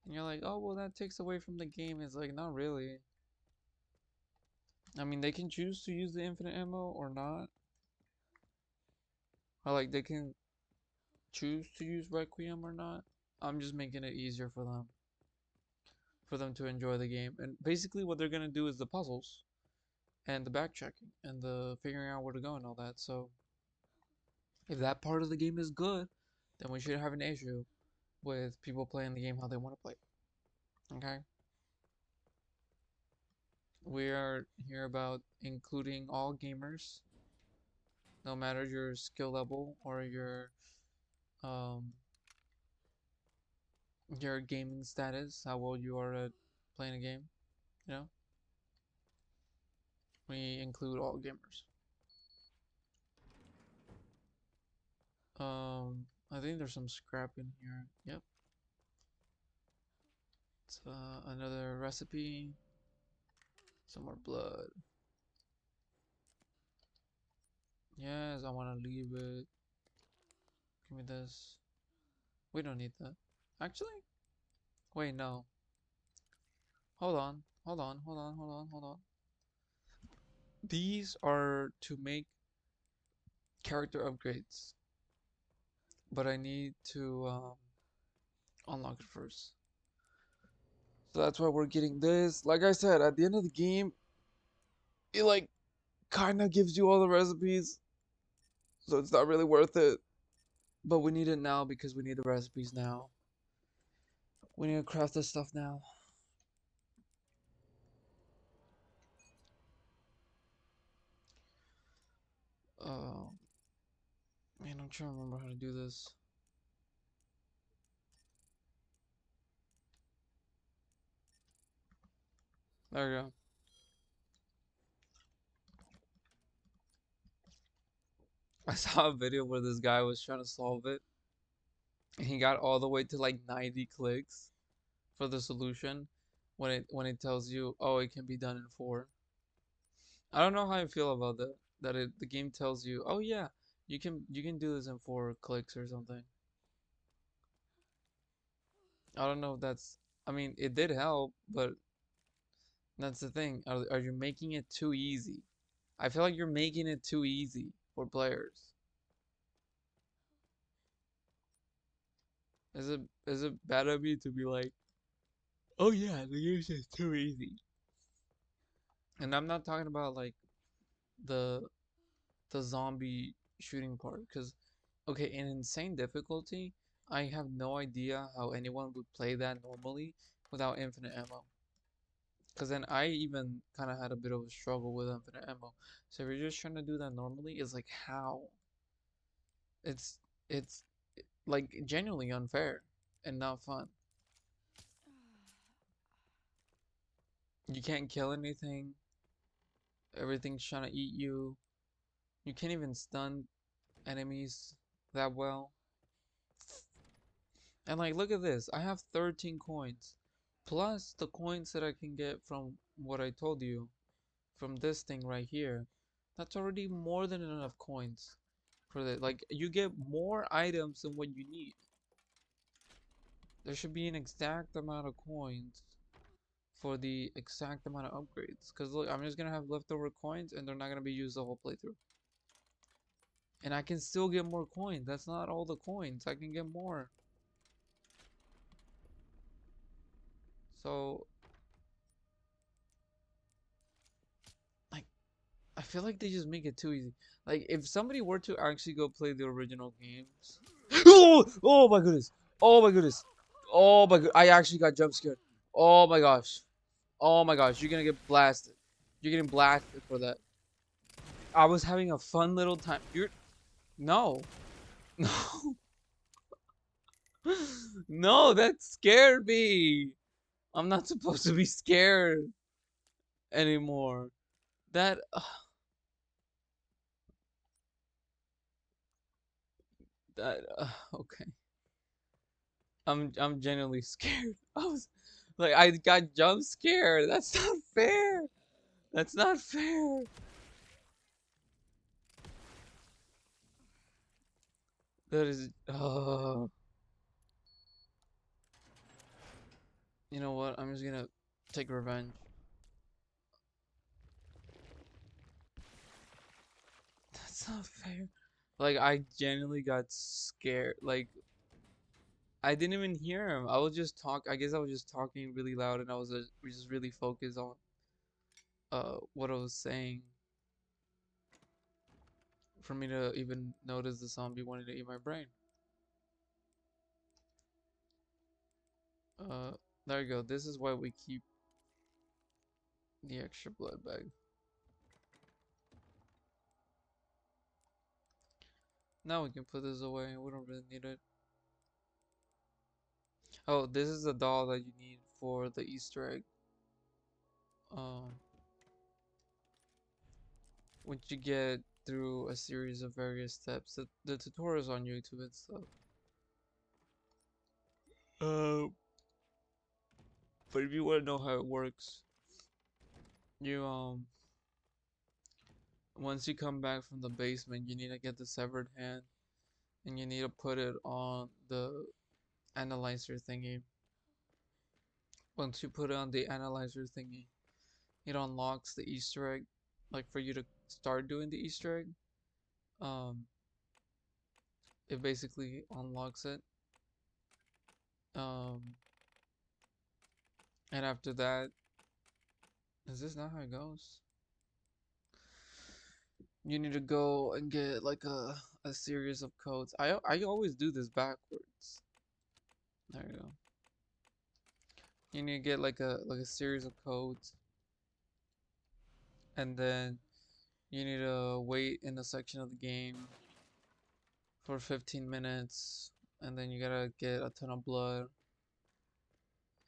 And you're like, oh well, that takes away from the game. It's like not really. I mean, they can choose to use the infinite ammo or not, or like they can choose to use Requiem or not. I'm just making it easier for them to enjoy the game. And basically, what they're gonna do is the puzzles and the backtracking and the figuring out where to go and all that. So if that part of the game is good, then we shouldn't have an issue with people playing the game how they want to play. Okay? We are here about including all gamers, no matter your skill level or um your gaming status, how well you are at playing a game. You know, we include all gamers. I think there's some scrap in here. Yep, it's another recipe. Some more blood. Yes, I want to leave it. Give me this. We don't need that. Actually, wait, no. Hold on. Hold on. Hold on. Hold on. Hold on. These are to make character upgrades, but I need to unlock it first. So that's why we're getting this. Like I said, at the end of the game, it like kind of gives you all the recipes, so it's not really worth it. But we need it now because we need the recipes now. We need to craft this stuff now. Oh, man, I'm trying to remember how to do this. There we go. I saw a video where this guy was trying to solve it, and he got all the way to like 90 clicks for the solution when it tells you, oh, it can be done in 4. I don't know how I feel about that. That the game tells you, oh yeah, You can do this in 4 clicks or something. I don't know if that's. I mean, it did help, but that's the thing. Are you making it too easy? I feel like you're making it too easy for players. Is it bad of me to be like, oh yeah, the game's just too easy? And I'm not talking about like the the zombie shooting part, because okay, in insane difficulty, I have no idea how anyone would play that normally without infinite ammo. Because then I even kind of had a bit of a struggle with infinite ammo. So if you're just trying to do that normally, it's like how? It's it's like genuinely unfair and not fun. You can't kill anything. Everything's trying to eat you. You can't even stun enemies that well. And like, look at this. I have 13 coins. Plus the coins that I can get from what I told you. From this thing right here. That's already more than enough coins for that. Like, you get more items than what you need. There should be an exact amount of coins for the exact amount of upgrades. Because look, I'm just gonna have leftover coins and they're not gonna be used the whole playthrough. And I can still get more coins. That's not all the coins. I can get more. So, like, I feel like they just make it too easy. Like, if somebody were to actually go play the original games. Oh my goodness. Oh my goodness. Oh my god. I actually got jump scared. Oh my gosh. Oh my gosh. You're gonna get blasted. You're getting blasted for that. I was having a fun little time. You're. No. No. No, that scared me. I'm not supposed to be scared anymore. That. That. Okay. I'm genuinely scared. I was like, I got jump scared. That's not fair. That's not fair. That is. You know what? I'm just gonna take revenge. That's not fair. Like, I genuinely got scared. Like, I didn't even hear him. I was just talk. I guess I was just talking really loud, and I was just really focused on what I was saying for me to even notice the zombie wanted to eat my brain. Uh, there you go. This is why we keep the extra blood bag. Now we can put this away. We don't really need it. Oh, this is the doll that you need for the Easter egg. Um, which you get through a series of various steps. The tutorials on YouTube and stuff. Uh, but if you want to know how it works, you once you come back from the basement, you need to get the severed hand, and you need to put it on the analyzer thingy. Once you put it on the analyzer thingy, it unlocks the Easter egg, like for you to start doing the Easter egg. Um, it basically unlocks it. Um, and after that, is this not how it goes? You need to go and get like a series of codes. I always do this backwards. There you go. You need to get like a series of codes, and then you need to wait in a section of the game for 15 minutes, and then you gotta get a ton of blood,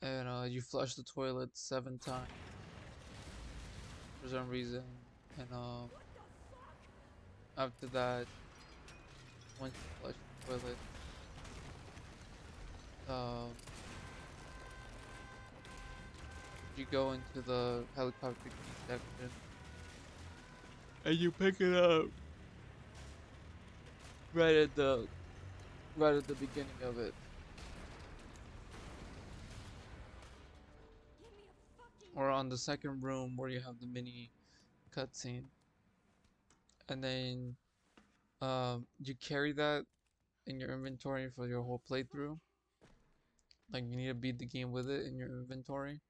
and you flush the toilet 7 times for some reason, and after that, once you flush the toilet, um, you go into the helicopter key section, and you pick it up. right at the right at the beginning of it, or on the second room where you have the mini cutscene, and then you carry that in your inventory for your whole playthrough. Like you need to beat the game with it in your inventory.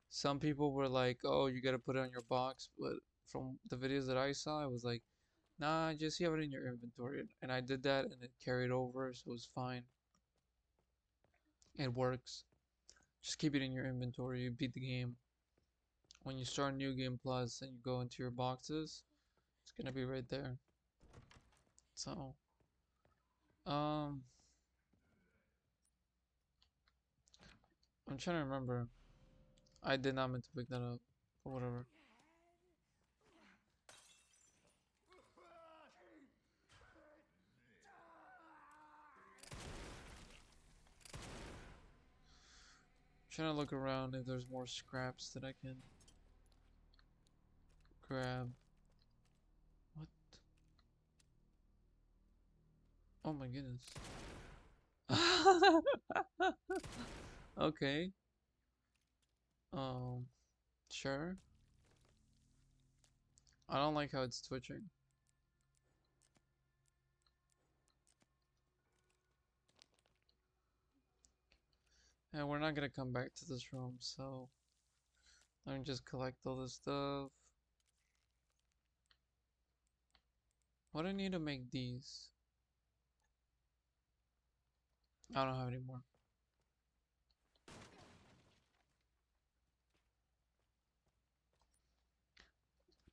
Some people were like, "Oh, you gotta put it on your box," but from the videos that I saw, it was like, "Nah, just have it in your inventory." And I did that, and it carried over, so it was fine. It works. Just keep it in your inventory. You beat the game. When you start New Game Plus and you go into your boxes, it's gonna be right there. So, um, I'm trying to remember. I did not meant to pick that up, or whatever. Trying to look around if there's more scraps that I can grab. What? Oh my goodness. Okay. Um, sure. I don't like how it's twitching. And we're not gonna come back to this room, so let me just collect all this stuff. What do I need to make these? I don't have any more.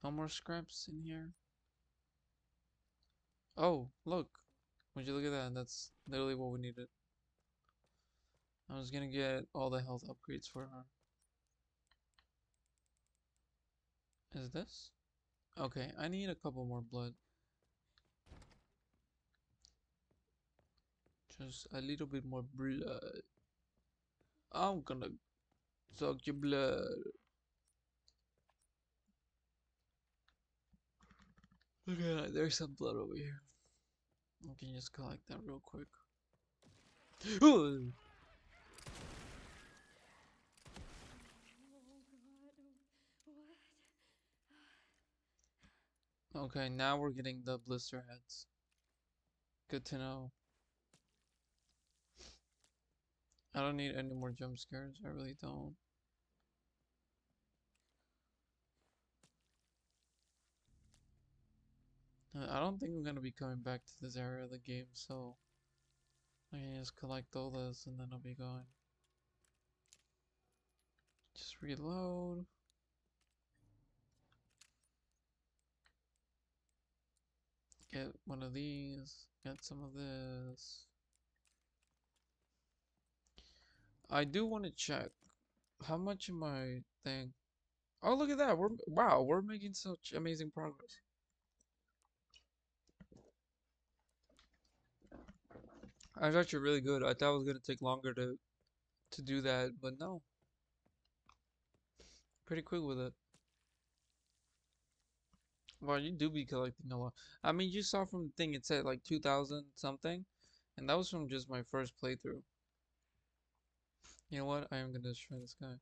No more scraps in here. Oh, look. Would you look at that? That's literally what we needed. I was gonna get all the health upgrades for her. Is this? Okay, I need a couple more blood. Just a little bit more blood. I'm gonna suck your blood. Look at that, there's some blood over here. I can just collect that real quick. Okay, now we're getting the blister heads. Good to know. I don't need any more jump scares. I really don't. I don't think I'm gonna be coming back to this area of the game, so I can just collect all this and then I'll be going. Just reload. Get one of these. Get some of this. I do want to check how much am I thing. Oh, look at that. We're making such amazing progress. I was actually really good. I thought it was gonna take longer to do that, but no, pretty quick with it. Well, you do be collecting a lot. I mean, you saw from the thing it said like 2,000 something, and that was from just my first playthrough. You know what? I am gonna destroy this guy.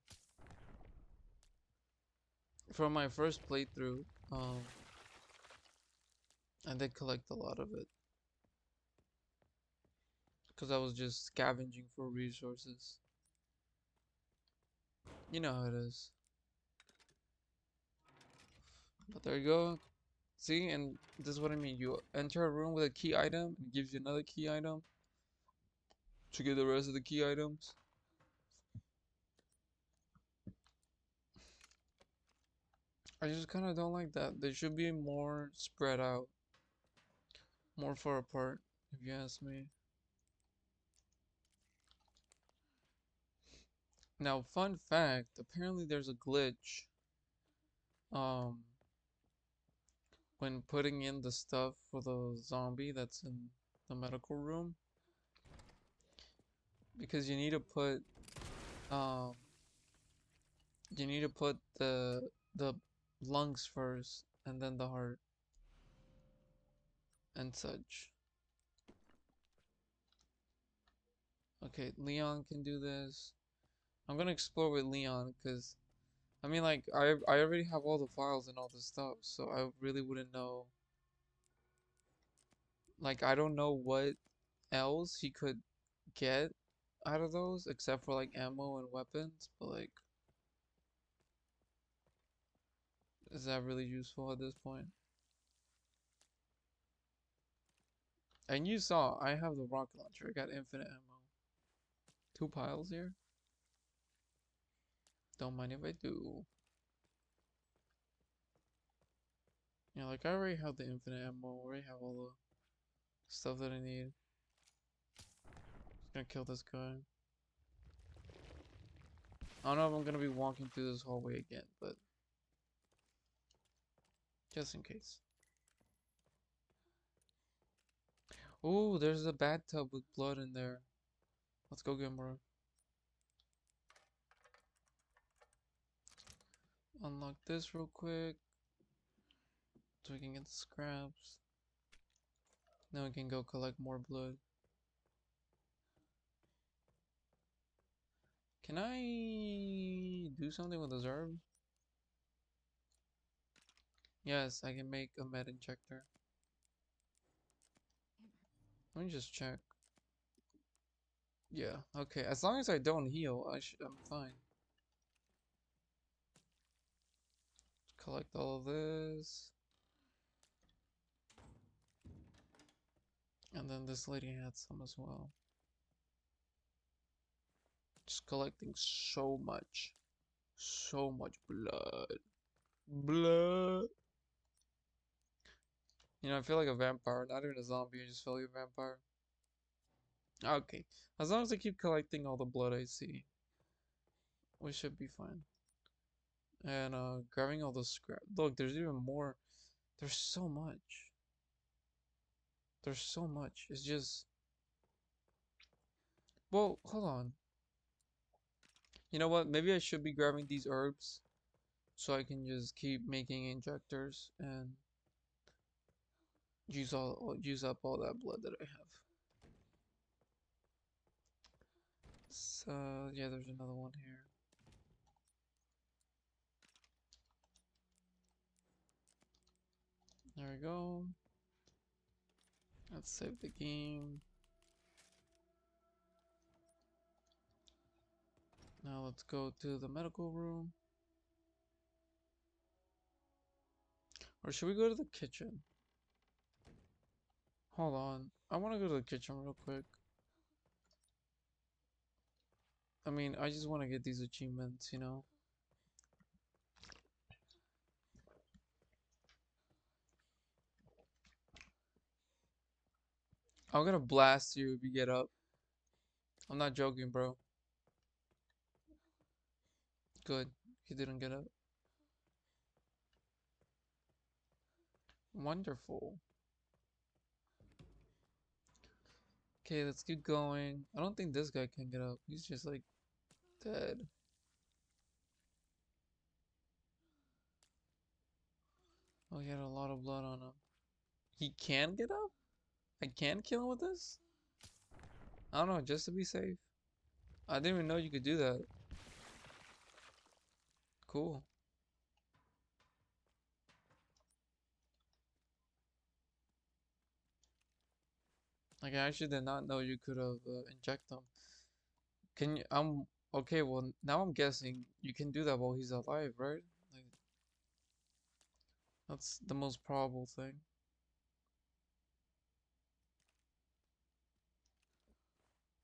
From my first playthrough, I did collect a lot of it because I was just scavenging for resources. You know how it is. But there you go. See, and this is what I mean. You enter a room with a key item, and it gives you another key item to get the rest of the key items. I just kind of don't like that. They should be more spread out, more far apart, if you ask me. Now, fun fact, apparently there's a glitch um when putting in the stuff for the zombie that's in the medical room, because um you need to put the lungs first and then the heart and such. Okay, Leon can do this. I'm gonna explore with Leon because I mean, like, I already have all the files and all this stuff, so I really wouldn't know. Like, I don't know what else he could get out of those except for like ammo and weapons, but like, is that really useful at this point? And you saw I have the rocket launcher. I got infinite ammo. Two piles here. Don't mind if I do. Yeah, like I already have the infinite ammo. I already have all the stuff that I need. Just gonna kill this guy. I don't know if I'm gonna be walking through this hallway again, but just in case. Oh, there's a bathtub with blood in there. Let's go get more. Unlock this real quick so we can get the scraps. Then we can go collect more blood. Can I do something with those herbs? Yes, I can make a med injector. Let me just check. Yeah, okay. As long as I don't heal, I'm fine. Collect all of this. And then this lady had some as well. Just collecting so much. So much blood. Blood. You know, I feel like a vampire. Not even a zombie, I just feel like a vampire. Okay. As long as I keep collecting all the blood I see, we should be fine. And grabbing all the scrap. Look, there's even more. There's so much. There's so much. It's just. Well, hold on. You know what? Maybe I should be grabbing these herbs so I can just keep making injectors and use up all that blood that I have. So yeah, there's another one here. There we go. Let's save the game. Now let's go to the medical room. Or should we go to the kitchen? Hold on. I want to go to the kitchen real quick. I mean, I just want to get these achievements, you know? I'm gonna blast you if you get up. I'm not joking, bro. Good. He didn't get up. Wonderful. Okay, let's keep going. I don't think this guy can get up. He's just like dead. Oh, he had a lot of blood on him. He can get up? I can kill him with this? I don't know, just to be safe. I didn't even know you could do that. Cool. Like, I actually did not know you could have inject them. Can you, okay, well, now I'm guessing you can do that while he's alive, right? Like, that's the most probable thing.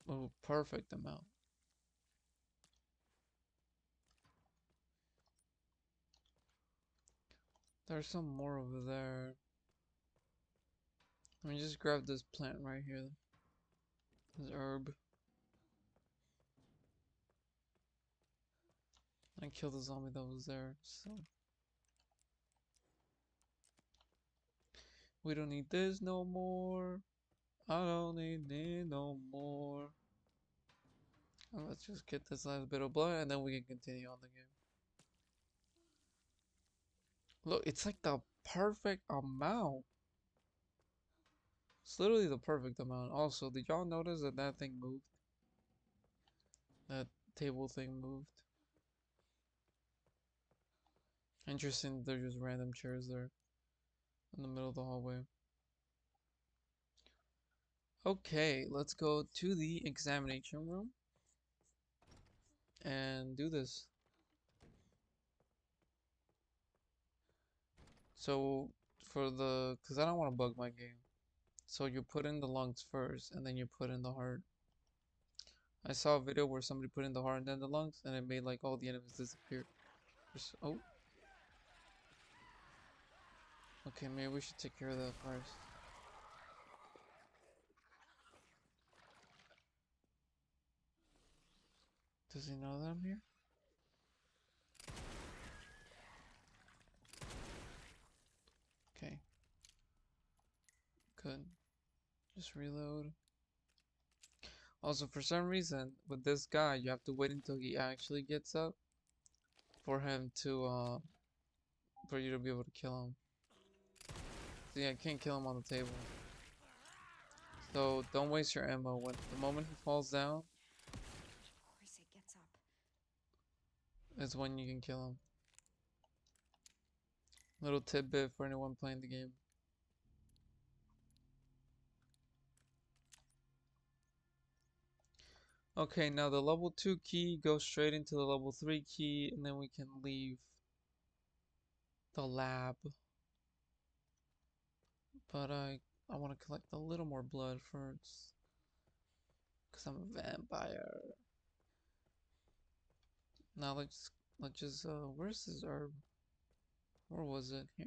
Oh, perfect amount. There's some more over there. Let me just grab this plant right here. This herb. I killed the zombie that was there, so. We don't need this no more. I don't need it no more. And let's just get this last bit of blood and then we can continue on the game. Look, it's like the perfect amount. It's literally the perfect amount. Also, did y'all notice that that thing moved? That table thing moved. Interesting, they're just random chairs there in the middle of the hallway. Okay, let's go to the examination room and do this. So because I don't want to bug my game. So you put in the lungs first and then you put in the heart. I saw a video where somebody put in the heart and then the lungs and it made like all the enemies disappear. Oh, okay, maybe we should take care of that first. Does he know that I'm here? Okay, good. Just reload. Also, for some reason, with this guy, you have to wait until he actually gets up for him to, for you to be able to kill him. See, I can't kill him on the table. So don't waste your ammo. When the moment he falls down Gets up. is when you can kill him. Little tidbit for anyone playing the game. Okay, now the level 2 key goes straight into the level 3 key, and then we can leave the lab. But I want to collect a little more blood first, because I'm a vampire. Now let's just where's this herb? Where was it? Here.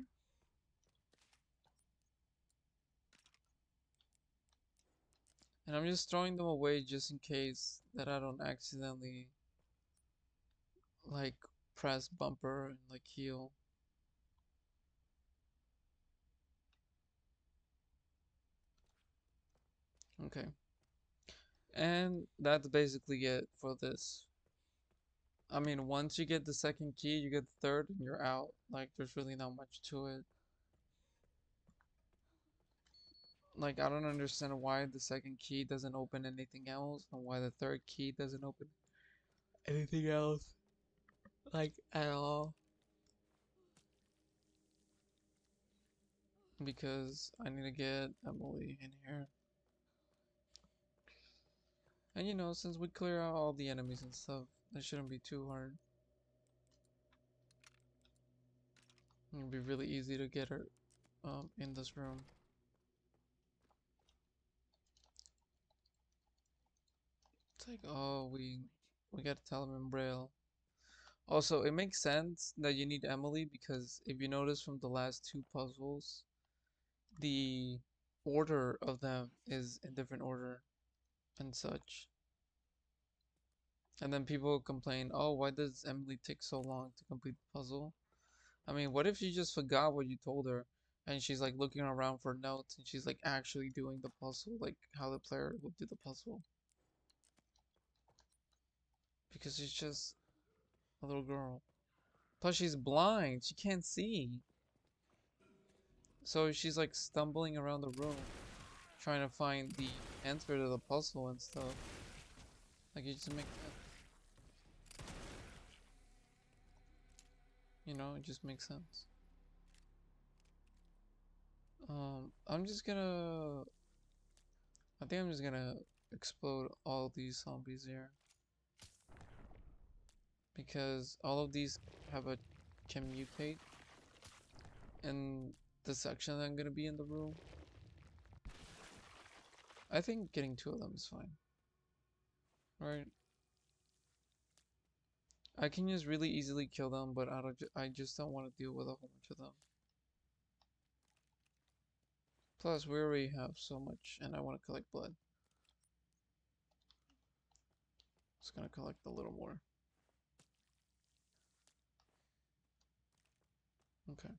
And I'm just throwing them away just in case that I don't accidentally like press bumper and like heal. Okay. And that's basically it for this. I mean, once you get the second key, you get the third, and you're out. Like, there's really not much to it. Like, I don't understand why the second key doesn't open anything else, and why the third key doesn't open anything else. Like, at all. Because I need to get Emily in here. And you know, since we clear out all the enemies and stuff, that shouldn't be too hard. It'll be really easy to get her in this room. It's like, oh, we gotta tell him in Braille. Also, it makes sense that you need Emily because if you notice from the last two puzzles, the order of them is in different order and such. And then people complain, oh, why does Emily take so long to complete the puzzle? I mean, what if she just forgot what you told her and she's like looking around for notes and she's like actually doing the puzzle, like how the player would do the puzzle? Because she's just a little girl. Plus, she's blind, she can't see. So she's like stumbling around the room trying to find the answer to the puzzle and stuff. Like, it just makes sense. You know, it just makes sense. I'm just gonna. I think I'm just gonna explode all these zombies here. Because all of these have a can mutate in the section that I'm gonna be in the room. I think getting two of them is fine. Right? I can just really easily kill them, but I just don't want to deal with a whole bunch of them. Plus, we already have so much, and I want to collect blood. Just gonna collect a little more. Okay.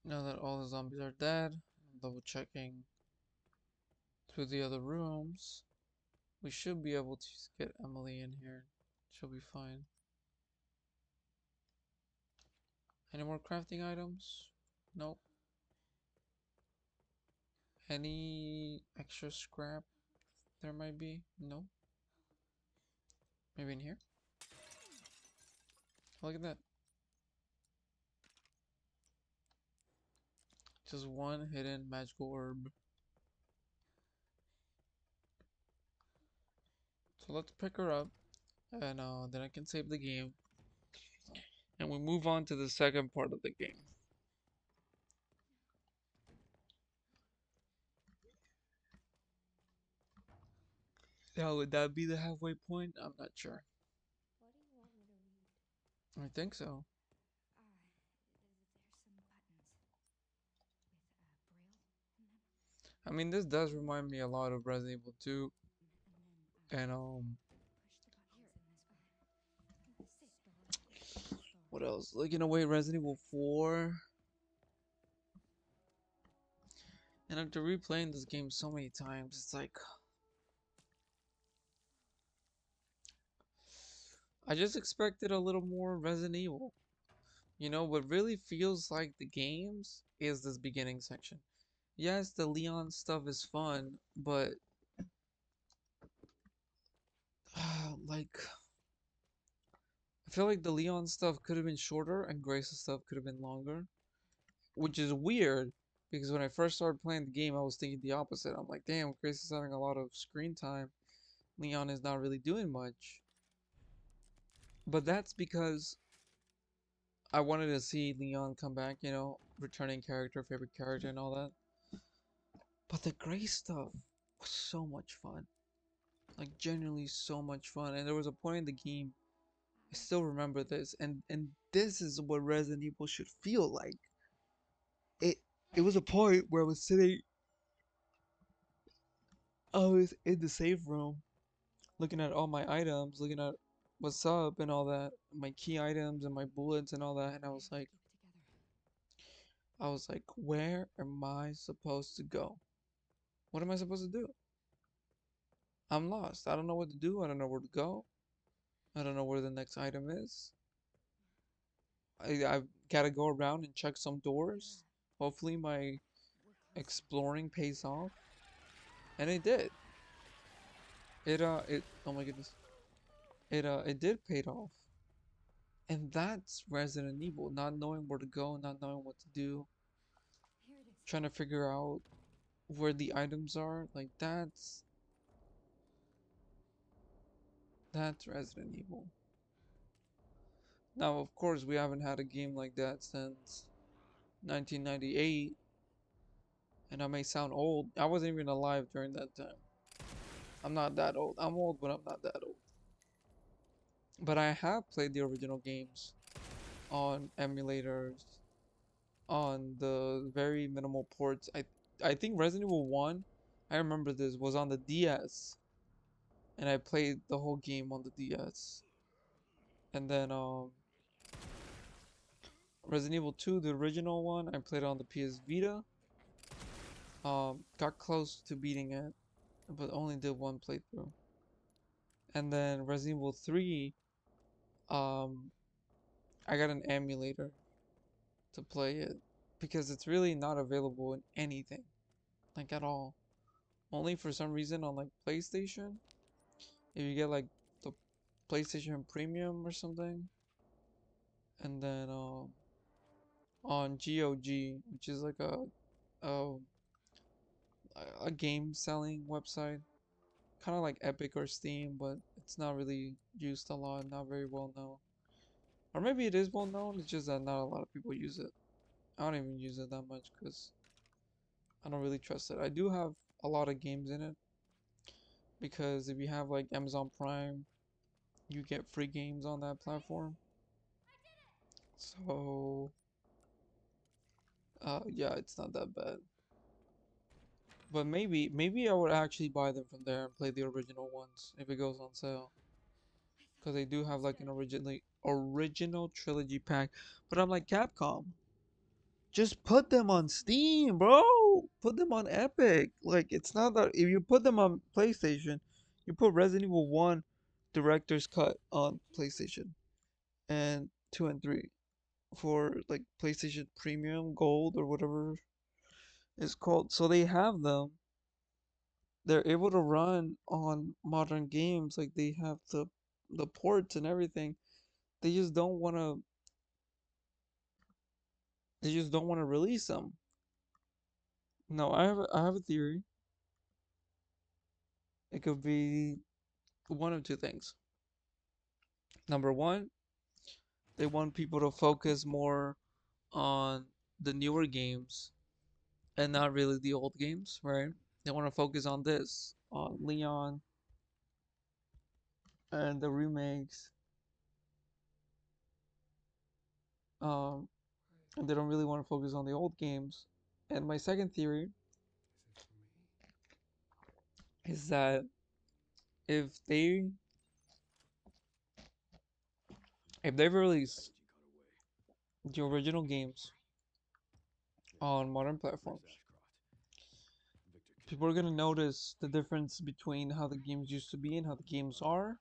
Now that all the zombies are dead, I'm double checking through the other rooms. We should be able to just get Emily in here. She'll be fine. Any more crafting items? Nope. Any extra scrap? There might be. No. Maybe in here. Look at that. Just one hidden magical orb. So let's pick her up, and then I can save the game, and we move on to the second part of the game. Now, would that be the halfway point? I'm not sure. What do you want me to read? I think so. There's some buttons with braille in them. I mean, this does remind me a lot of Resident Evil 2, And then and push the buttons in this one. Sit. what else? Like in a way, Resident Evil 4. And after replaying this game so many times, it's like I just expected a little more Resident Evil. You know, what really feels like the games is this beginning section. Yes, the Leon stuff is fun, but like I feel like the Leon stuff could have been shorter and Grace's stuff could have been longer, which is weird because when I first started playing the game, I was thinking the opposite. I'm like, damn, Grace is having a lot of screen time. Leon is not really doing much. But that's because I wanted to see Leon come back, you know, returning character, favorite character, and all that. But the Grace stuff was so much fun. Like, genuinely so much fun. And there was a point in the game, I still remember this, and this is what Resident Evil should feel like. It it was a point where I was in the safe room, looking at all my items, looking at what's up and all that, my key items and my bullets and all that, and I was like, where am I supposed to go? What am I supposed to do? I'm lost. I don't know what to do. I don't know where to go. I don't know where the next item is. I've got to go around and check some doors. Hopefully my We're close. exploring pays off. And it did. Oh my goodness. It did pay off. And that's Resident Evil, not knowing where to go, not knowing what to do, Here it is. trying to figure out where the items are. Like that's Resident Evil. Now, of course, we haven't had a game like that since 1998, and I may sound old. I wasn't even alive during that time. I'm not that old. I'm old, but I'm not that old. But I have played the original games on emulators, on the very minimal ports. I think Resident Evil 1, I remember this, was on the DS, and I played the whole game on the DS. And then Resident Evil 2, the original one, I played on the PS Vita. Got close to beating it, but only did one playthrough. And then Resident Evil 3, um, I got an emulator to play it because it's really not available in anything, like at all. Only for some reason on like PlayStation, if you get like the PlayStation Premium or something, and then on GOG, which is like a, a game selling website, kind of like Epic or Steam, but it's not really used a lot, not very well known. Or maybe it is well known, it's just that not a lot of people use it. I don't even use it that much because I don't really trust it. I do have a lot of games in it because if you have like Amazon Prime, you get free games on that platform. So, yeah, it's not that bad. But maybe I would actually buy them from there and play the original ones if it goes on sale. Because they do have like an original trilogy pack. But I'm like, Capcom, just put them on Steam, bro. Put them on Epic. Like, it's not that if you put them on PlayStation, you put Resident Evil 1 Director's Cut on PlayStation and 2 and 3 for like PlayStation Premium Gold or whatever it's called. So they have them. they're able to run on modern games. Like they have the ports and everything. They just don't want to. They just don't want to release them. No, I have a theory. It could be one of two things. Number one, they want people to focus more on the newer games and not really the old games, right? They want to focus on this, on Leon and the remakes. Um, and they don't really want to focus on the old games. And my second theory is that if they if they release the original games on modern platforms, people are gonna notice the difference between how the games used to be and how the games are,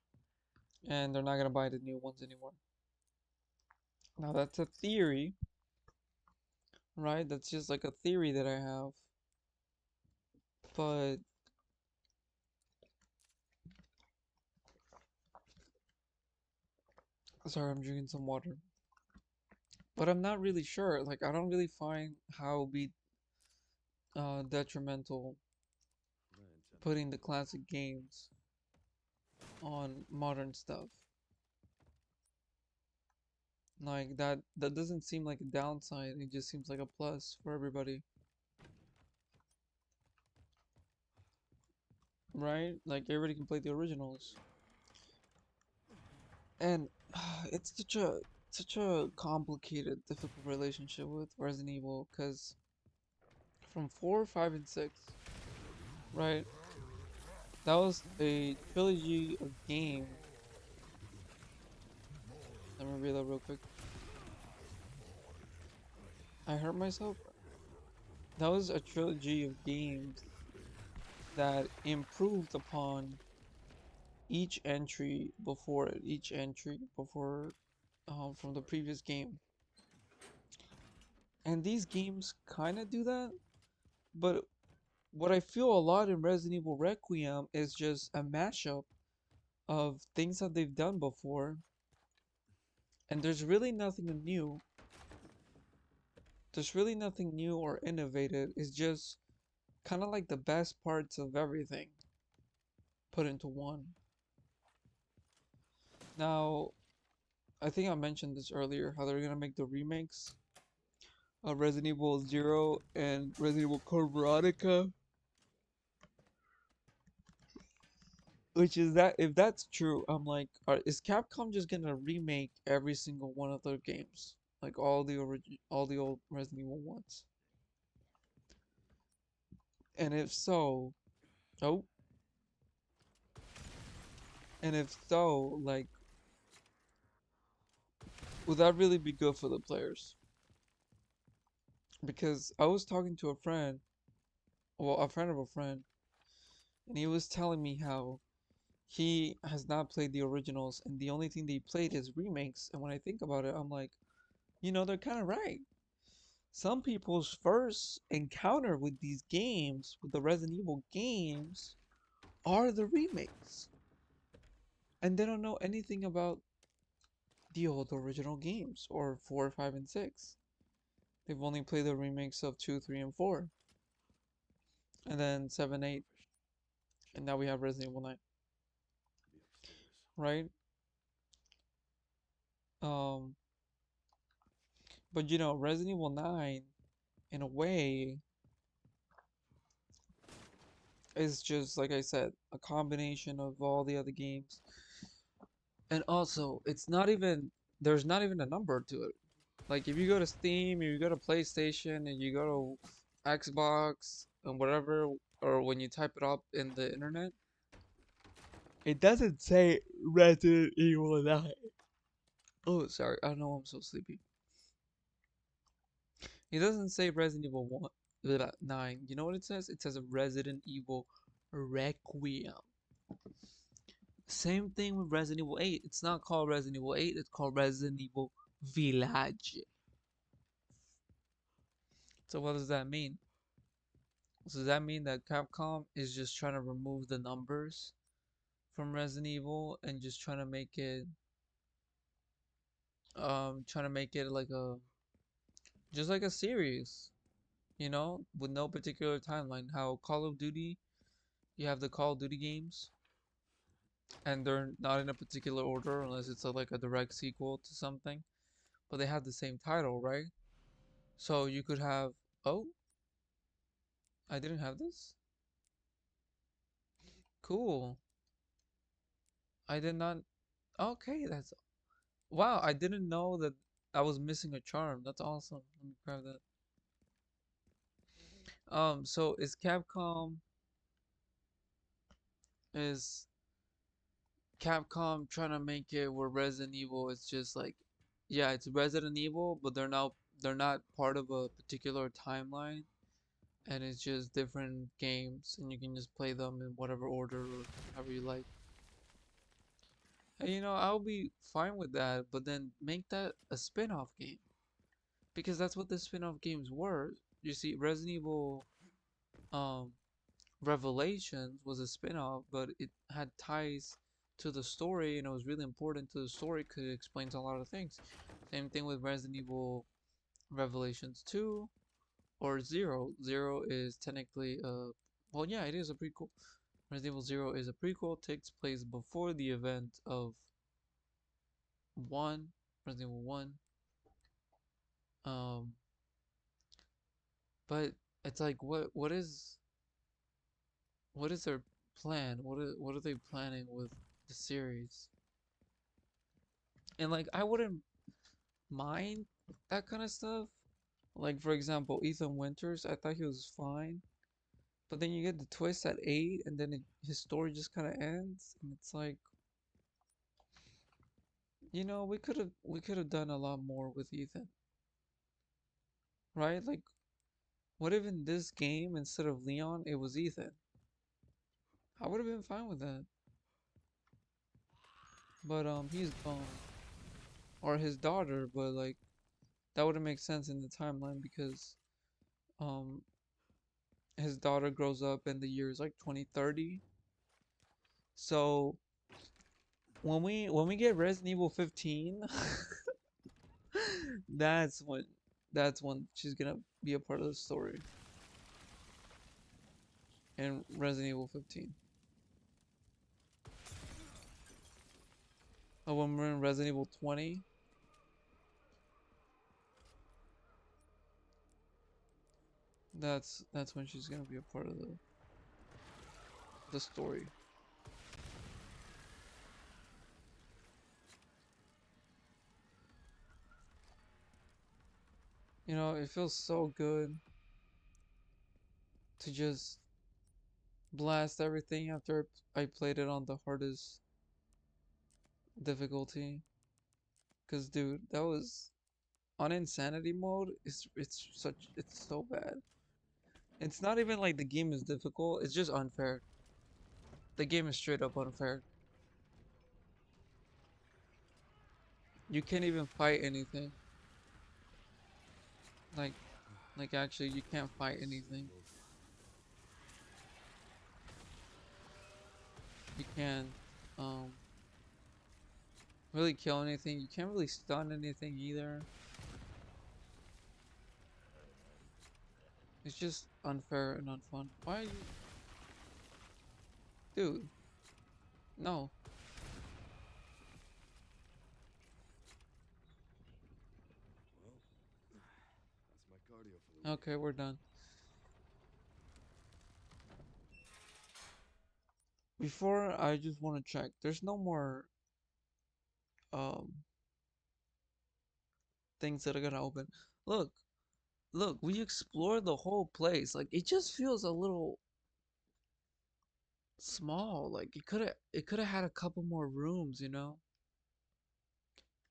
and they're not gonna buy the new ones anymore. Now that's a theory, right? That's just like a theory that I have. But sorry, I'm drinking some water. But I'm not really sure. Like I don't really find how it would be detrimental putting the classic games on modern stuff. Like that doesn't seem like a downside. It just seems like a plus for everybody, right? Like everybody can play the originals. And it's such a complicated, difficult relationship with Resident Evil because from 4, 5, and 6, right? That was a trilogy of games. Let me read that real quick. I hurt myself. That was a trilogy of games that improved upon each entry before from the previous game. And these games kind of do that, but what I feel a lot in Resident Evil Requiem is just a mashup of things that they've done before, and there's really nothing new. There's really nothing new or innovative. It's just kind of like the best parts of everything put into one. Now, I think I mentioned this earlier how they're gonna make the remakes of Resident Evil 0 and Resident Evil Code Veronica. Which is that if that's true, I'm like, is Capcom just gonna remake every single one of their games, like all the old Resident Evil ones? And if so, oh, and if so, like, would that really be good for the players? Because I was talking to a friend, well, a friend of a friend, and he was telling me how he has not played the originals, and the only thing they played is remakes. And when I think about it, I'm like, they're kind of right. Some people's first encounter with these games, with the Resident Evil games, are the remakes. And they don't know anything about the old original games, or 4, 5, and 6. They've only played the remakes of 2, 3, and 4. And then 7, 8. And now we have Resident Evil 9. Right? Um, but Resident Evil 9, in a way, is just, like I said, a combination of all the other games. And also, there's not even a number to it. Like if you go to Steam, or you go to PlayStation, and you go to Xbox and whatever, or when you type it up in the internet, it doesn't say Resident Evil 9. Oh, sorry, I know I'm so sleepy. It doesn't say Resident Evil 1, 9. You know what it says? It says Resident Evil Requiem. Same thing with Resident Evil 8. It's not called Resident Evil 8, it's called Resident Evil Village. So what does that mean? So does that mean that Capcom is just trying to remove the numbers from Resident Evil and just trying to make it like a just like a series, with no particular timeline. How Call of Duty, you have the Call of Duty games, and they're not in a particular order unless it's like a direct sequel to something, but they have the same title, right? So you could have, oh, I didn't have this? Cool. I did not, okay, that's, wow, I didn't know that I was missing a charm. That's awesome. Let me grab that. So is Capcom trying to make it where Resident Evil is just like, yeah, it's Resident Evil, but they're not part of a particular timeline, and it's just different games, and you can just play them in whatever order or however you like. And I'll be fine with that, but then make that a spin-off game because that's what the spin-off games were. You see, Resident Evil um Revelations was a spin-off, but it had ties to the story and it was really important to the story because it explains a lot of things. Same thing with Resident Evil Revelations 2 or 0. 0 is technically well, yeah, it is a prequel. Resident Evil 0 is a prequel, takes place before the event of 1, Resident Evil 1. Um but it's like what is their plan? What are they planning with the series? And like I wouldn't mind that kind of stuff. Like for example, Ethan Winters, I thought he was fine, but then you get the twist at 8, and then his story just kind of ends, and it's like, we could have done a lot more with Ethan, right? Like, what if in this game instead of Leon, it was Ethan? I would have been fine with that, but he's gone, or his daughter, but like that wouldn't make sense in the timeline because um his daughter grows up in the years like 2030. So when we get Resident Evil 15, that's when that's when she's gonna be a part of the story in Resident Evil 15. Or when we're in Resident Evil 20, that's when she's gonna be a part of the story. It feels so good to just blast everything after I played it on the hardest difficulty. Cause dude, that was on insanity mode. It's so bad. It's not even like the game is difficult. It's just unfair. The game is straight up unfair. You can't even fight anything. Like, like actually, you can't fight anything. You can't um really kill anything. You can't really stun anything either. It's just unfair and unfun. Why are you, dude? No. Well, that's my cardio for the week. Okay, we're done. Before I just want to check. There's no more um things that are gonna open. Look, look, we explored the whole place. Like it just feels a little small. Like it could have had a couple more rooms,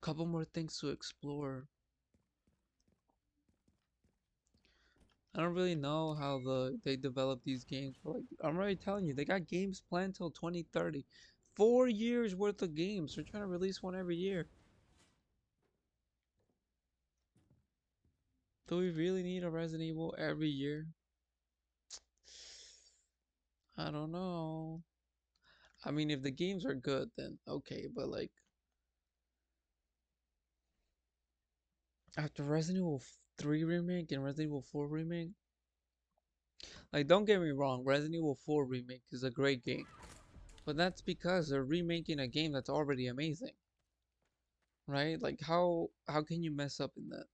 couple more things to explore. I don't really know how they develop these games, but like I'm already telling you, they got games planned till 2030. 4 years worth of games. They're trying to release one every year. Do we really need a Resident Evil every year? I don't know. I mean, if the games are good, then okay. But like after Resident Evil 3 remake and Resident Evil 4 remake, like don't get me wrong, Resident Evil 4 remake is a great game. But that's because they're remaking a game that's already amazing, right? Like how can you mess up in that?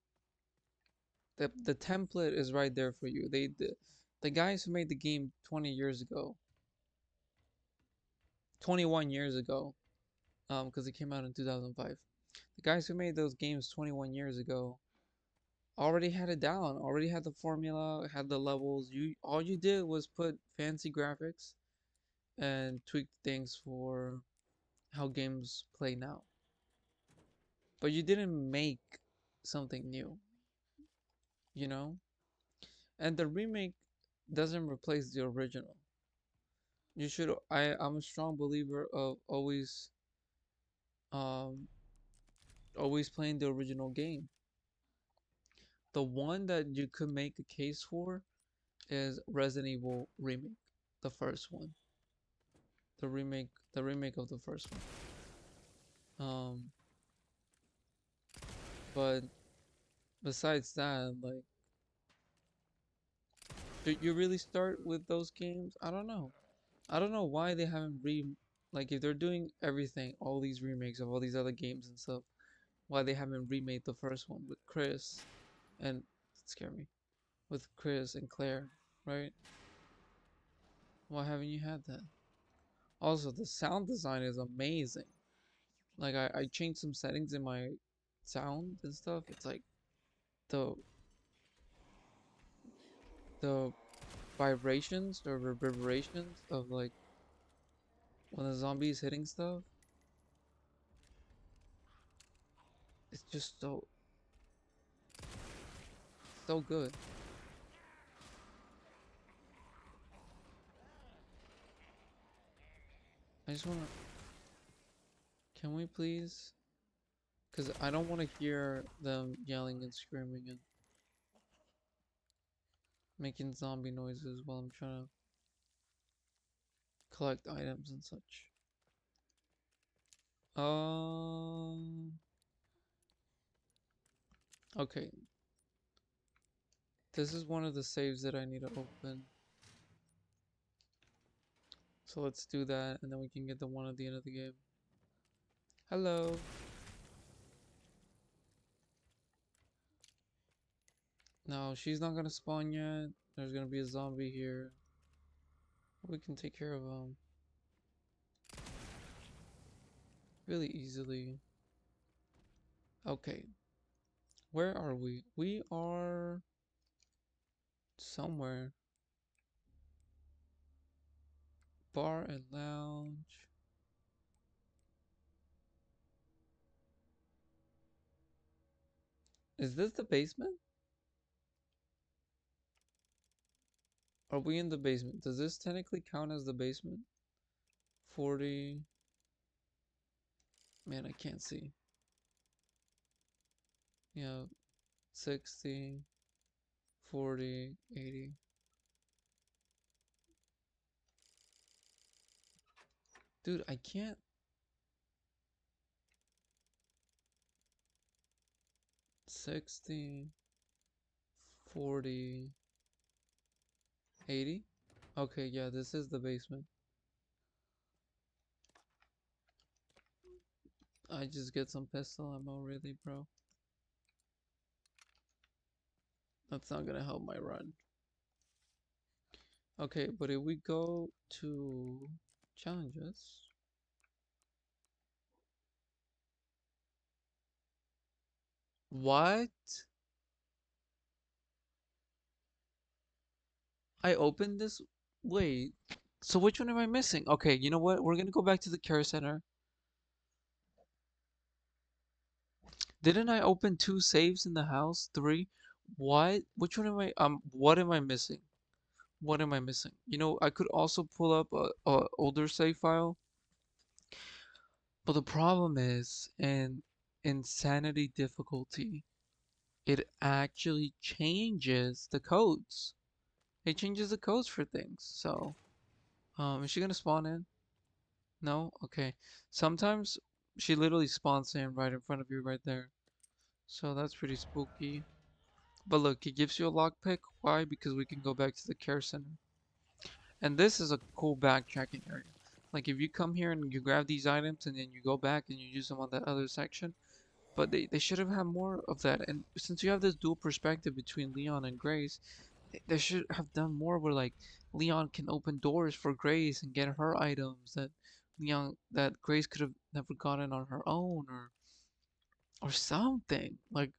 The template is right there for you. The guys who made the game 20 years ago, 21 years ago, because it came out in 2005. The guys who made those games 21 years ago already had it down, already had the formula, had the levels. You all you did was put fancy graphics and tweak things for how games play now. But you didn't make something new, you know? And the remake doesn't replace the original. You should I'm a strong believer of um always playing the original game. The one that you could make a case for is Resident Evil remake, the first one. The remake of the first one. But besides that, like, did you really start with those games? I don't know. I don't know why they haven't like if they're doing everything, all these remakes of all these other games and stuff, why they haven't remade the first one with Chris and it scared me with Chris and Claire, right? Why haven't you had that? Also, the sound design is amazing. Like I changed some settings in my sound and stuff. It's like the the vibrations or reverberations of like when the zombie is hitting stuff. It's just so good. I just wanna. Can we please? Because I don't want to hear them yelling and screaming and making zombie noises while I'm trying to collect items and such. Um. Okay. This is one of the saves that I need to open. So let's do that, and then we can get the one at the end of the game. Hello. No, she's not gonna spawn yet. There's gonna be a zombie here. We can take care of him really easily. Okay. Where are we? We are somewhere. Bar and lounge. Is this the basement? Are we in the basement? Does this technically count as the basement? 40. Man, I can't see. Yeah, 60, 40, 80. Dude, I can't. 60, 40, 80. Okay, yeah, this is the basement. I just get some pistol ammo, really, bro. That's not gonna help my run. Okay, but if we go to challenges, what? I opened this. Wait. So which one am I missing? Okay, you know what? We're gonna go back to the care center. Didn't I open two saves in the house? Three? What? Which one am I? What am I missing? What am I missing? You know, I could also pull up a older save file, but the problem is in insanity difficulty, it actually changes the codes. It changes the codes for things. So Is she gonna spawn in? No? Okay. Sometimes she literally spawns in right in front of you right there. So that's pretty spooky. But look, it gives you a lockpick. Why? Because we can go back to the care center. And this is a cool backtracking area. Like if you come here and you grab these items and then you go back and you use them on that other section. But they should have had more of that. And since you have this dual perspective between Leon and Grace, they should have done more where like Leon can open doors for Grace and get her items that Grace could have never gotten on her own or something. Like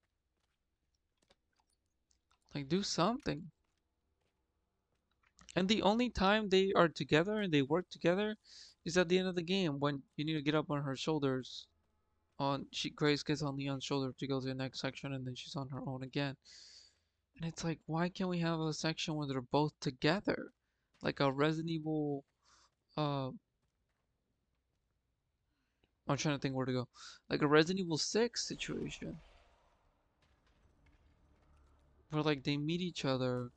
do something. And the only time they are together and they work together is at the end of the game when you need to get up on her shoulders. Grace gets on Leon's shoulder to go to the next section and then she's on her own again. And it's like, why can't we have a section where they're both together? Like a Resident Evil I'm trying to think where to go. Like a Resident Evil 6 situation. Where like they meet each other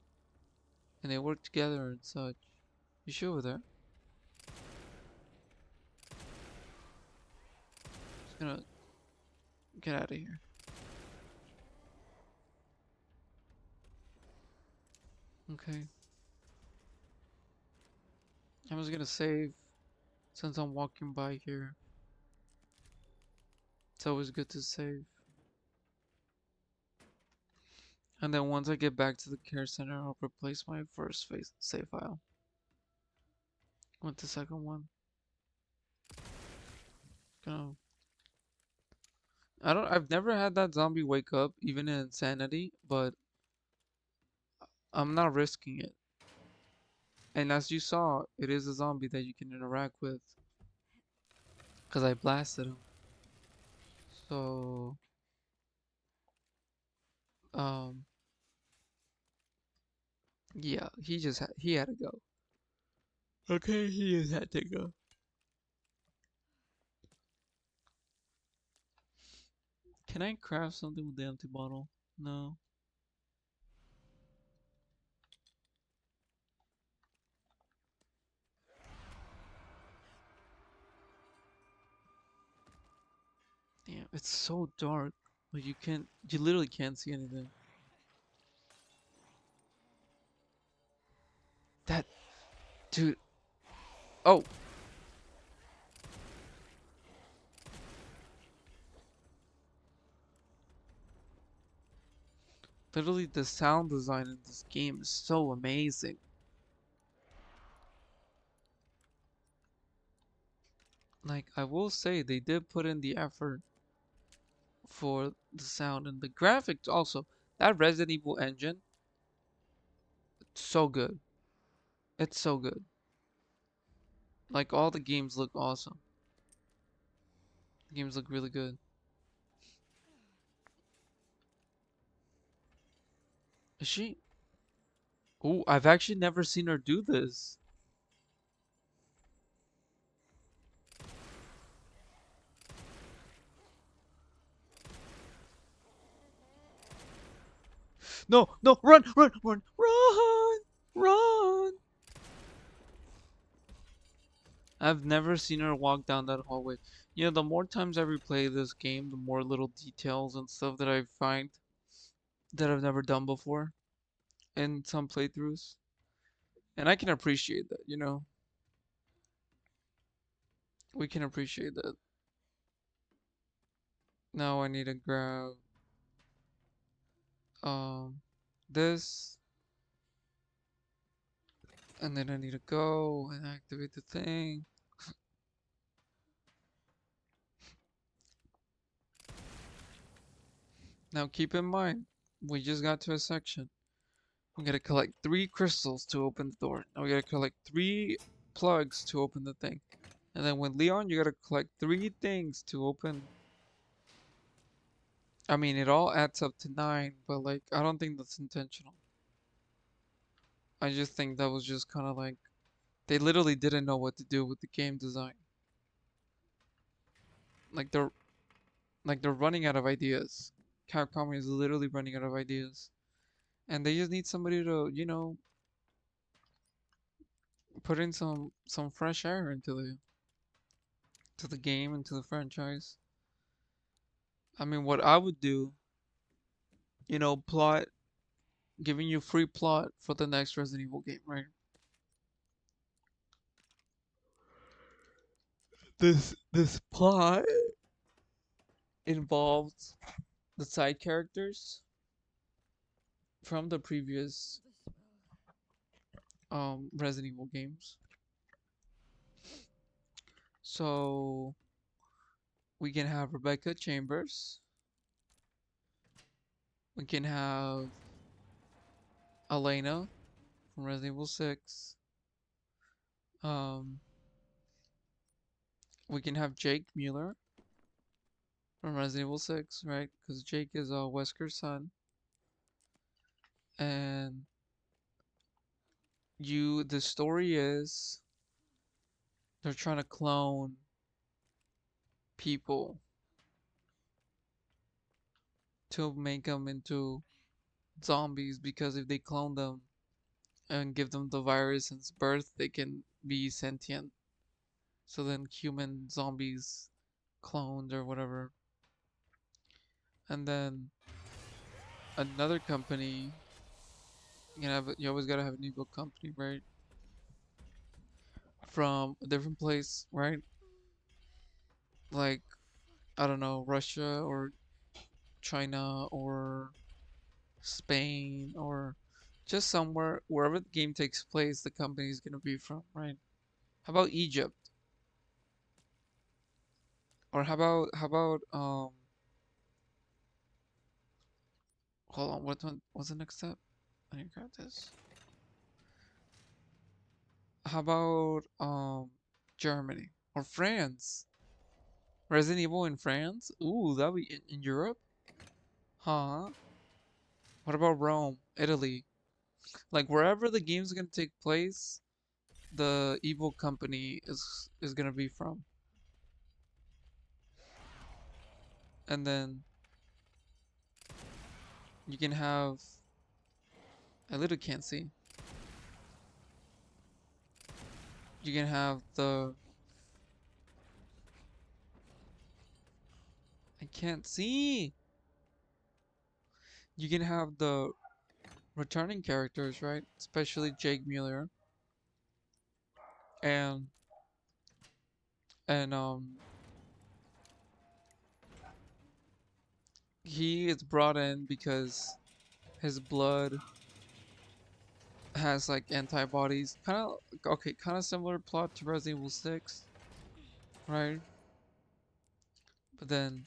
and they work together and such. You sure over there? Just gonna get out of here. Okay. I'm just gonna save since I'm walking by here. It's always good to save. And then once I get back to the care center, I'll replace my first save file with the second one. Gonna I've never had that zombie wake up, even in Insanity, but I'm not risking it. And as you saw, it is a zombie that you can interact with. Because I blasted him. So, um, yeah, he had to go. Okay, he just had to go. Can I craft something with the empty bottle? No. Damn, it's so dark. Like you literally can't see anything. That, dude. Oh, literally the sound design in this game is so amazing. Like, I will say they did put in the effort for the sound and the graphics also. That Resident Evil engine, so good. It's so good. Like all the games look awesome. The games look really good. Is she? Oh, I've actually never seen her do this. No, no, run, run, run, run, run. I've never seen her walk down that hallway. You know, the more times I replay this game, the more little details and stuff that I find that I've never done before in some playthroughs. And I can appreciate that, you know? We can appreciate that. Now I need to grab um this and then I need to go and activate the thing. Now keep in mind, we just got to a section. We gotta collect 3 crystals to open the door. Now we gotta collect 3 plugs to open the thing. And then with Leon, you gotta collect 3 things to open. I mean, it all adds up to 9, but like, I don't think that's intentional. I just think that was just kind of like, they literally didn't know what to do with the game design. Like they're running out of ideas. Capcom is literally running out of ideas. And they just need somebody to, putting some fresh air into the game, into the franchise. I mean, what I would do, plot, giving you free plot for the next Resident Evil game, right? This plot involves the side characters from the previous Resident Evil games. So we can have Rebecca Chambers. We can have Elena from Resident Evil 6. Um, we can have Jake Mueller from Resident Evil 6, right? Because Jake is Wesker's son. And the story is they're trying to clone people to make them into zombies because if they clone them and give them the virus since birth, they can be sentient. So then human zombies cloned or whatever. And then another company, you always gotta have an evil company, right? From a different place, right? Like, I don't know, Russia or China or Spain or just somewhere, wherever the game takes place, the company is gonna be from, right? How about Egypt? Or how about hold on, what's the next step? I need to grab this. How about Germany or France? Resident Evil in France? Ooh, that'd be in Europe? Huh? What about Rome, Italy? Like wherever the game's gonna take place, the evil company is gonna be from. And then you can have I literally can't see. You can have the I can't see. You can have the returning characters, right? Especially Jake Mueller and and he is brought in because his blood has like antibodies. Kind of okay, kind of similar plot to Resident Evil 6, right? But then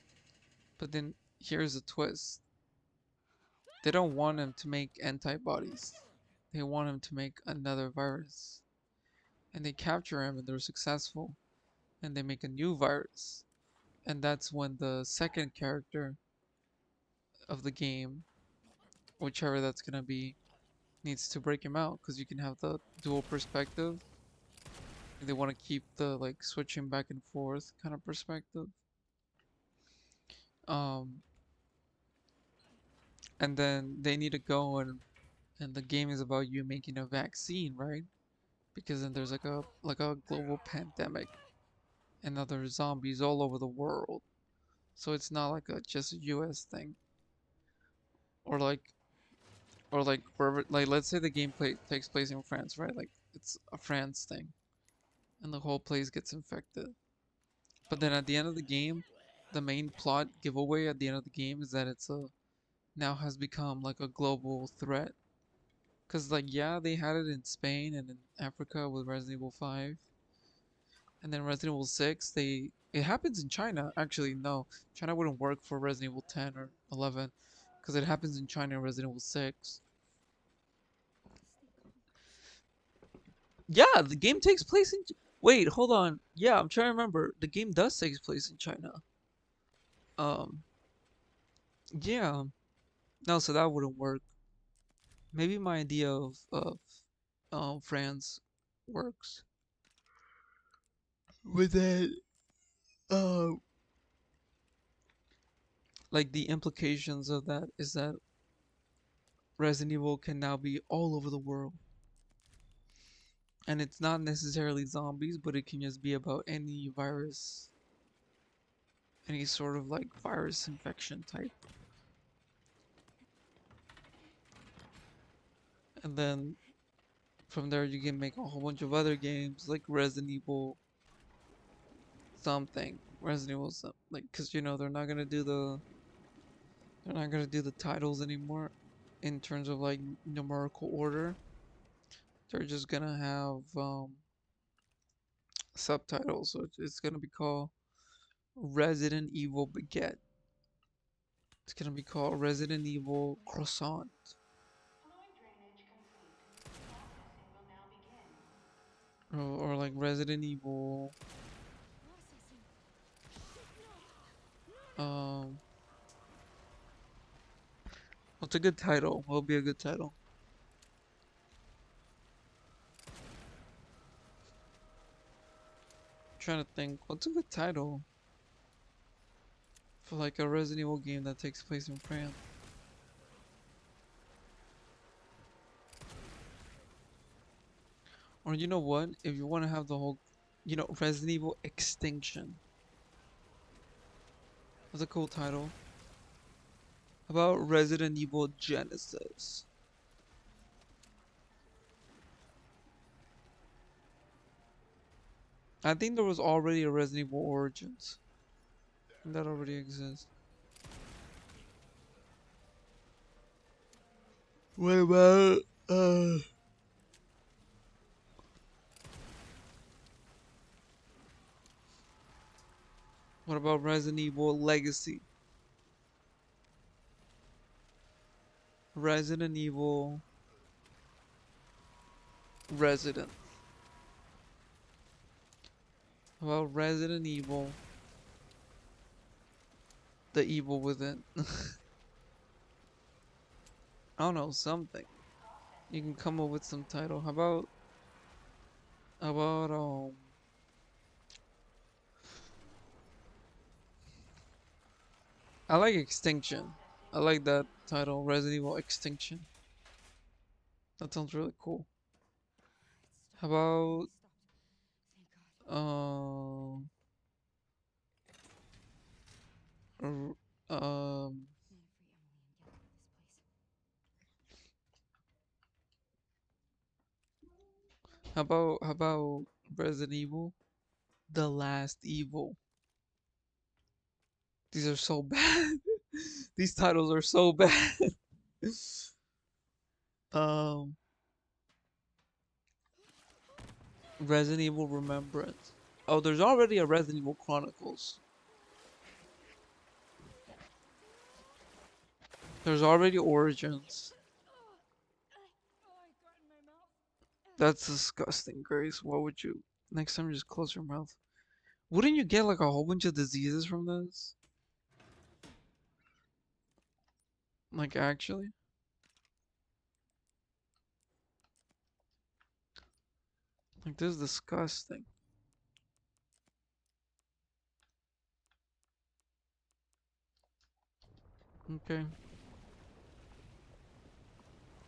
but then here's a twist. They don't want him to make antibodies. They want him to make another virus. And they capture him and they're successful. And they make a new virus. And that's when the second character of the game, whichever that's gonna be, needs to break him out because you can have the dual perspective. They want to keep the like switching back and forth kind of perspective. Um, and then they need to go and the game is about you making a vaccine, right? Because then there's like a global pandemic and other zombies all over the world. So it's not like a just a US thing. Or like wherever like let's say the gameplay takes place in France, right? Like it's a France thing. And the whole place gets infected. But then at the end of the game, the main plot giveaway at the end of the game is that it's a now has become like a global threat. Cause like yeah, they had it in Spain and in Africa with Resident Evil 5. And then Resident Evil 6, it happens in China. Actually, no. China wouldn't work for Resident Evil 10 or 11 because it happens in China in Resident Evil 6. Yeah, the game takes place in wait, hold on. Yeah, I'm trying to remember. The game does take place in China. Um, yeah. No, so that wouldn't work. Maybe my idea of France works. But then uh like the implications of that is that Resident Evil can now be all over the world. And it's not necessarily zombies, but it can just be about any virus, any sort of like virus infection type. And then from there you can make a whole bunch of other games like Resident Evil something. Resident Evil something, like, cause you know they're not gonna do the titles anymore in terms of like numerical order. They're just gonna have subtitles, so it's gonna be called Resident Evil Baguette. It's gonna be called Resident Evil Croissant, Fluid drainage complete. Processing will now begin. or like Resident Evil. Um, what's a good title? What'll be a good title? Trying to think. What's a good title for like a Resident Evil game that takes place in France? Or you know what? If you want to have the whole, Resident Evil Extinction. That's a cool title. How about Resident Evil Genesis? I think there was already a Resident Evil Origins. That already exists. What about what about Resident Evil Legacy? Resident Evil Resident. How about Resident Evil The Evil Within? I don't know, something. You can come up with some title. How about I like Extinction. I like that title, Resident Evil Extinction. That sounds really cool. How about Thank God. r- um I need to free Emily and get out of this place. how about Resident Evil The Last Evil? These are so bad. These titles are so bad. um Resident Evil Remembrance. Oh, there's already a Resident Evil Chronicles. There's already Origins. I got in my mouth. That's disgusting, Grace. Why would you? Next time, just close your mouth. Wouldn't you get like a whole bunch of diseases from this? Like, actually? Like, this is disgusting. Okay.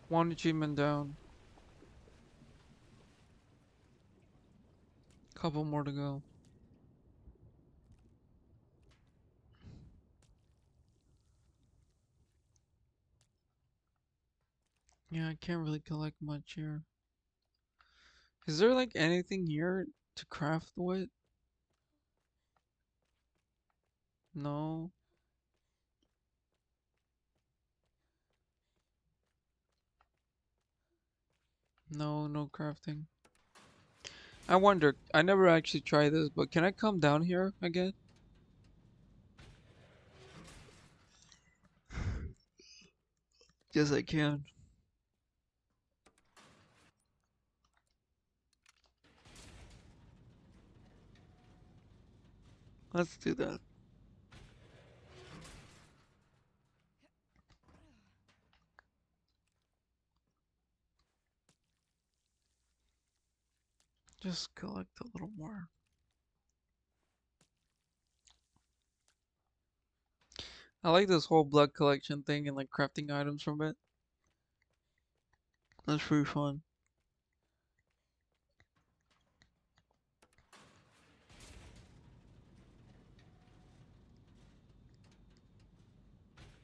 One achievement down. Couple more to go. Yeah, I can't really collect much here. Is there like anything here to craft with? No. No, no crafting. I wonder, I never actually tried this, but can I come down here again? Yes, I can. Let's do that. Just collect a little more. I like this whole blood collection thing and like crafting items from it. That's pretty fun.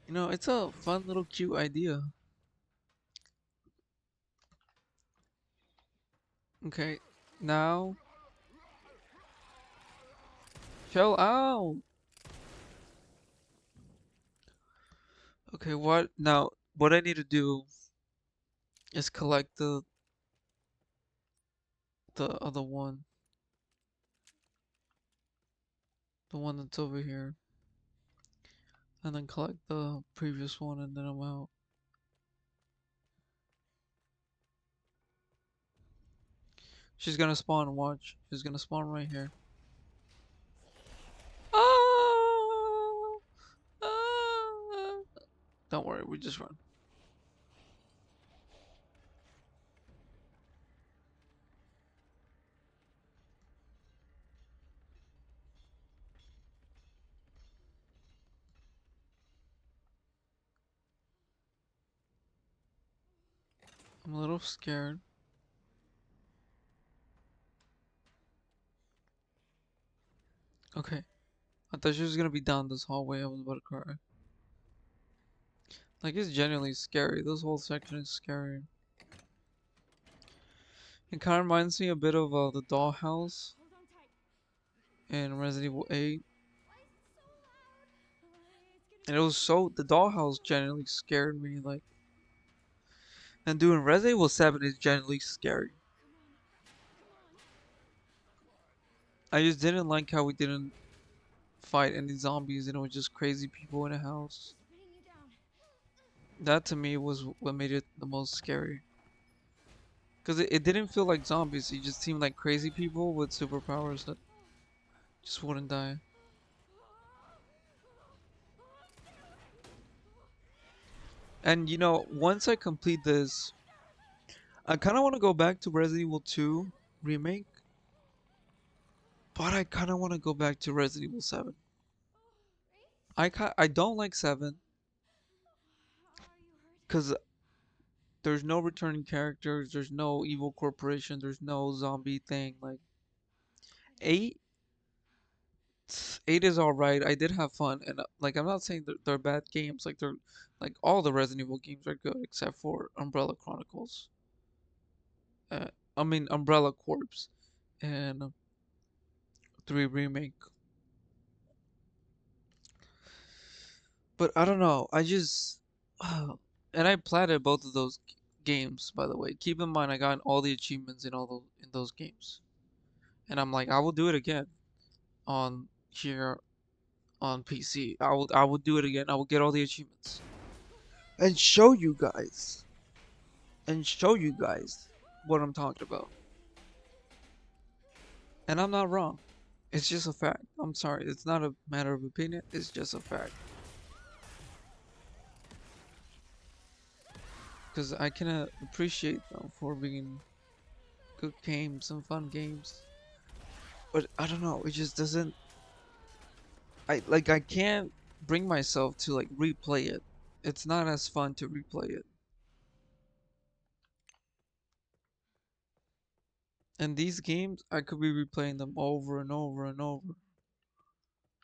You know, it's a fun little cute idea. Okay, now chill out. Okay, what now? What I need to do is collect the other one, the one that's over here, and then collect the previous one, and then I'm out. She's gonna spawn. Watch. She's gonna spawn right here. Ah! Ah! Don't worry, we just run. I'm a little scared. Okay. I thought she was gonna be down this hallway. I was about to cry. Like, it's genuinely scary. This whole section is scary. It kind of reminds me a bit of the dollhouse Hold on tight. in Resident Evil 8. Why is it so loud? It's And getting it was so, the dollhouse genuinely scared me. Like, and doing Resident Evil 7 is genuinely scary. Come on. Come I just didn't like how we didn't fight any zombies and it was just crazy people in a on. house. She's pinning you down. That to me was what made it the most scary. Because it didn't feel like zombies, it just seemed like crazy people with superpowers that just wouldn't die. And you know, once I complete this, I kind of want to go back to Resident Evil 2 remake, but I kind of want to go back to Resident Evil 7. I don't like 7 Are you hurt? because there's no returning characters, there's no evil corporation, there's no zombie thing. Like 8, 8 is all right. I did have fun, and like I'm not saying they're bad games. Like they're like all the Resident Evil games are good except for Umbrella Chronicles. Uh, I mean Umbrella Corps and 3 remake. But I don't know. I just and I platted both of those games, by the way. Keep in mind I got all the achievements in those games. And I'm like, I will do it again on here on PC. I will do it again. I will get all the achievements and show you guys what I'm talking about. And I'm not wrong. It's just a fact. I'm sorry. It's not a matter of opinion. It's just a fact. Because I can appreciate them for being good games and fun games. But I don't know. It just doesn't. I can't bring myself to like replay it. It's not as fun to replay it. And these games, I could be replaying them over and over and over,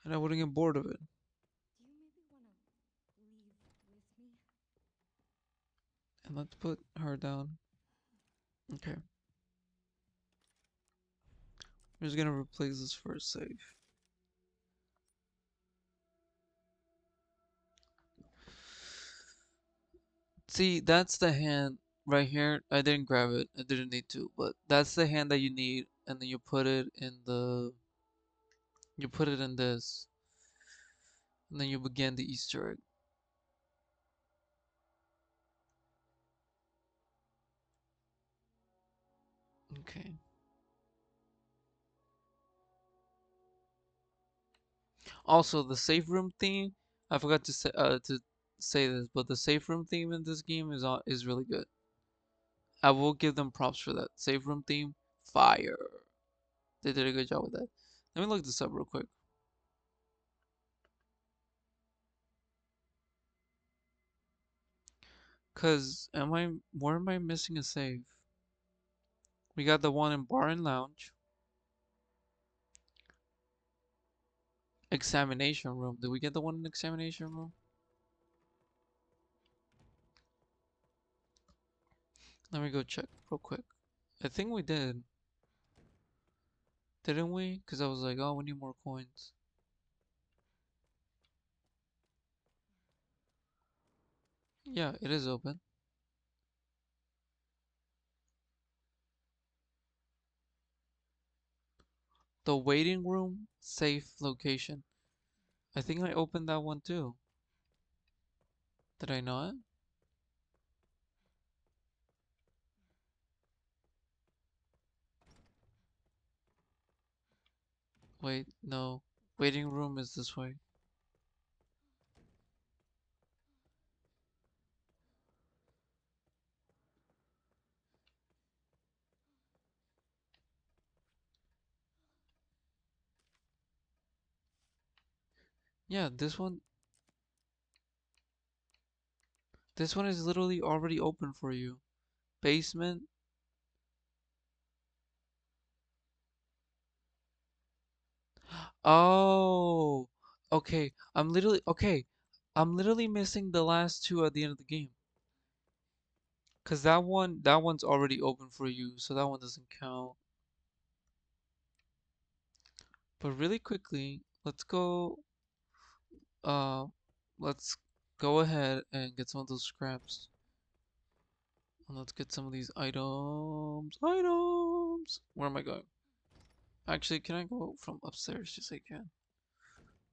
and I wouldn't get bored of it. Do you maybe want to leave with me? And let's put her down. Okay. I'm just gonna replace this for a save. See, that's the hand right here. I didn't grab it. I didn't need to, but that's the hand that you need, and then you put it in this, and then you begin the Easter egg. Okay. Also, the safe room theme. I forgot to say this, but the safe room theme in this game is really good. I will give them props for that. Safe room theme, fire. They did a good job with that. Let me look this up real quick. Cause where am I missing a save? We got the one in bar and lounge. Examination room. Did we get the one in examination room? Let me go check real quick. I think we did. Didn't we? Because I was like, oh, we need more coins. Yeah, it is open. The waiting room, safe location. I think I opened that one too. Did I not? Wait, no. Waiting room is this way. Yeah, this one. This one is literally already open for you. Basement. Oh, okay. I'm literally missing the last two at the end of the game. Cause that one's already open for you, so that one doesn't count. But really quickly, uh, let's go ahead and get some of those scraps. And let's get some of these items. Items! Where am I going? Actually, can I go from upstairs? Just I can.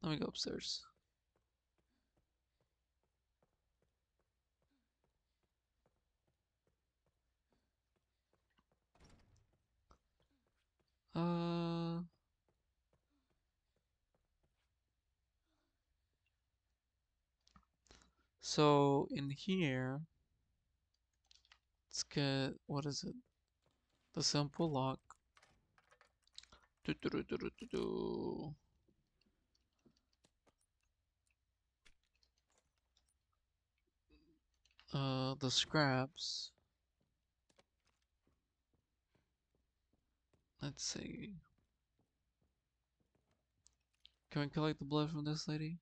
Let me go upstairs. Uh, so in here, let's get, what is it? The simple lock. Do, do, do, do, do, do, do. The scraps. Let's see. Can we collect the blood from this lady?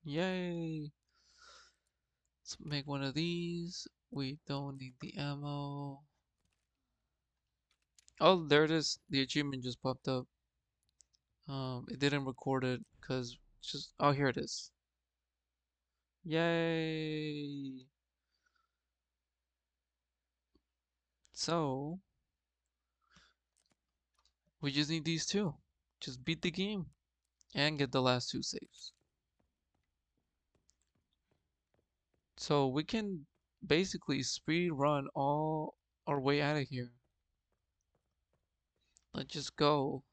Yay! Let's make one of these. We don't need the ammo. Oh, there it is. The achievement just popped up. It didn't record it because just, oh, here it is. Yay! So, we just need these two. Just beat the game and get the last two saves. So we can basically speed run all our way out of here. Let's just go.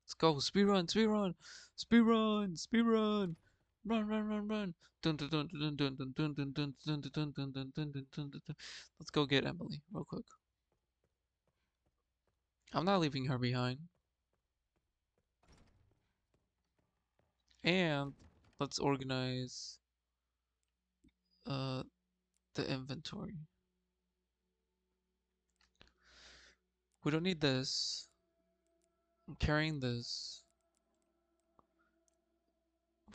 Let's go. Speed run, speed run, speed run, speed run. Run, run, run, run. Dun, dun, dun, dun, dun, dun, dun, dun, dun, dun, dun, dun, dun, dun, dun, dun, dun, dun. Let's go get Emily real quick. I'm not leaving her behind. And let's organize uh the inventory. We don't need this. I'm carrying this.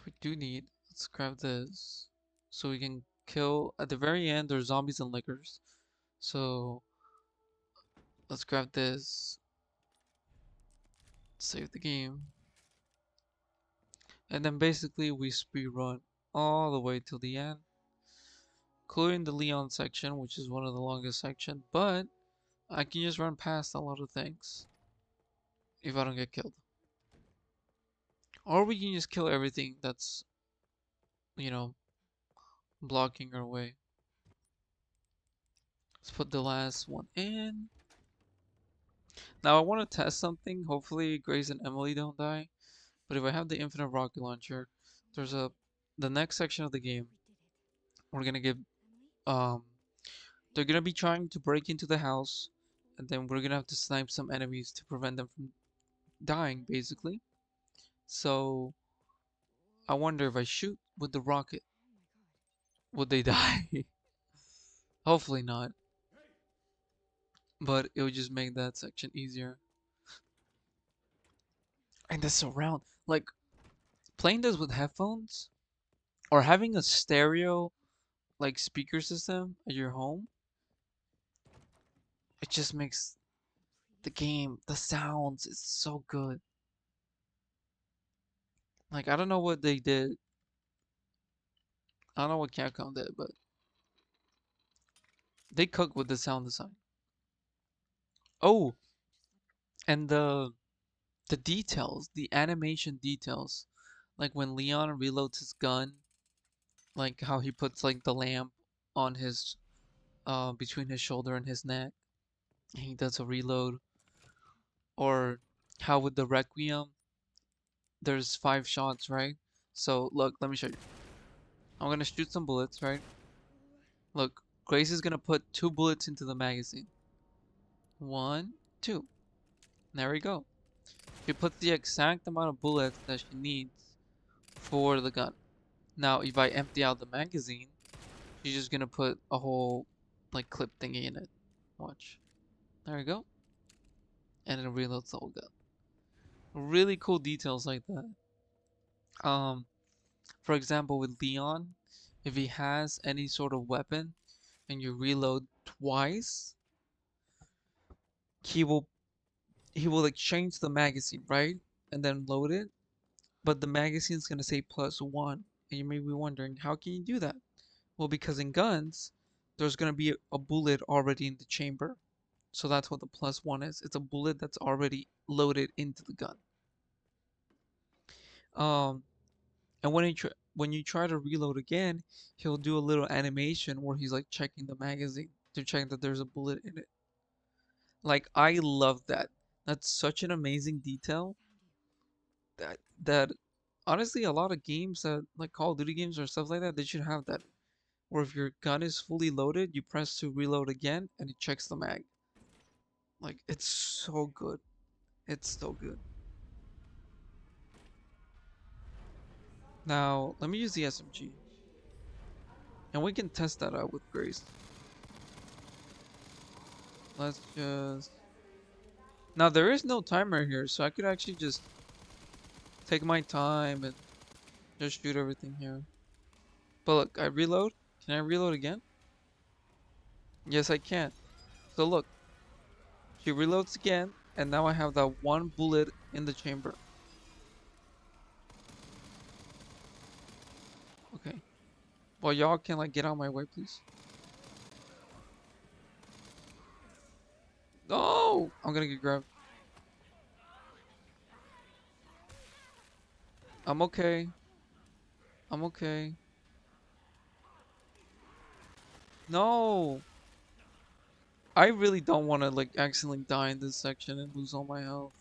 We do need. Let's grab this. So we can kill. At the very end, there's zombies and lickers. So let's grab this. Save the game. And then basically we speed run all the way till the end. Including the Leon section, which is one of the longest sections. But I can just run past a lot of things. If I don't get killed. Or we can just kill everything that's, you know, blocking our way. Let's put the last one in. Now I want to test something. Hopefully Grace and Emily don't die. But if I have the infinite rocket launcher, there's the next section of the game. We're gonna get they're gonna be trying to break into the house, and then we're gonna have to snipe some enemies to prevent them from dying, basically. So I wonder if I shoot with the rocket, would they die? Hopefully not, but it would just make that section easier. And the surround, like playing this with headphones or having a stereo like speaker system at your home, it just makes the game, the sounds is so good. Like I don't know what they did. I don't know what Capcom did, but they cook with the sound design. Oh, and the details, the animation details, like when Leon reloads his gun, like how he puts like the lamp on his between his shoulder and his neck, and he does a reload, or how with the Requiem, there's 5 shots, right? So look, let me show you. I'm gonna shoot some bullets, right? Look, Grace is gonna put 2 bullets into the magazine. One, two. There we go. She puts the exact amount of bullets that she needs for the gun. Now, if I empty out the magazine, she's just gonna put a whole like clip thingy in it. Watch. There we go. And it reloads the whole gun. Really cool details like that. Um, for example, with Leon, if he has any sort of weapon and you reload twice, he will he will exchange the magazine, right? And then load it. But the magazine's gonna say +1. And you may be wondering, how can you do that? Well, because in guns, there's gonna be a bullet already in the chamber. So that's what the +1 is. It's a bullet that's already loaded into the gun. Um, and when you try to reload again, he'll do a little animation where he's like checking the magazine to check that there's a bullet in it. Like I love that. That's such an amazing detail that honestly a lot of games that like Call of Duty games or stuff like that, they should have that. Where if your gun is fully loaded, you press to reload again and it checks the mag. Like it's so good. It's so good. Now, let me use the SMG. And we can test that out with Grace. Let's just... Now, there is no timer here, so I could actually just take my time and just shoot everything here. But look, I reload. Can I reload again? Yes, I can. So look, she reloads again, and now I have that 1 bullet in the chamber. Okay. Well, y'all can like get out of my way, please. No! I'm gonna get grabbed. I'm okay. I'm okay. No! I really don't want to like accidentally die in this section and lose all my health.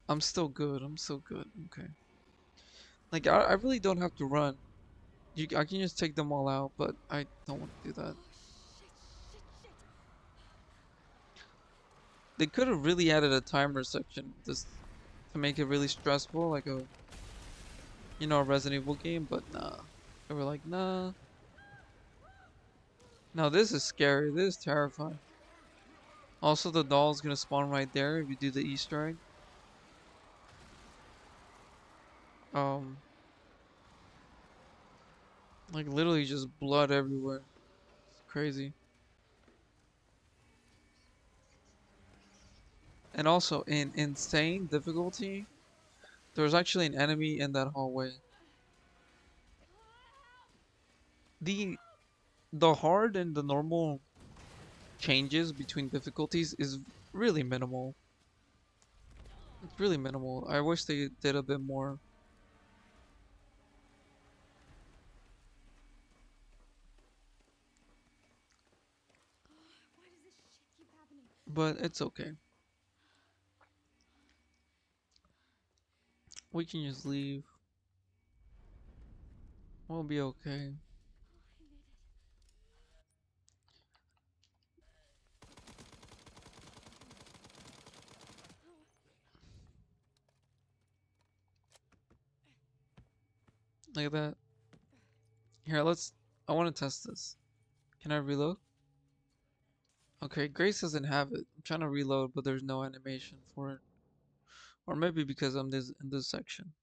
I'm still good. I'm still good. Okay. Like I really don't have to run. I can just take them all out, but I don't want to do that. They could have really added a timer section just to make it really stressful, like a Resident Evil game, but nah. They were like, nah. No, this is scary. This is terrifying. Also, the doll's gonna spawn right there if you do the Easter egg. Um, like literally just blood everywhere. It's crazy. And also in insane difficulty, there's actually an enemy in that hallway. The the hard and the normal changes between difficulties is really minimal. It's really minimal. I wish they did a bit more, Why does this shit keep happening? but it's okay. We can just leave. We'll be okay. I made it. Like that. Here, I want to test this. Can I reload? Okay, Grace doesn't have it. I'm trying to reload, but there's no animation for it. Or maybe because I'm in this section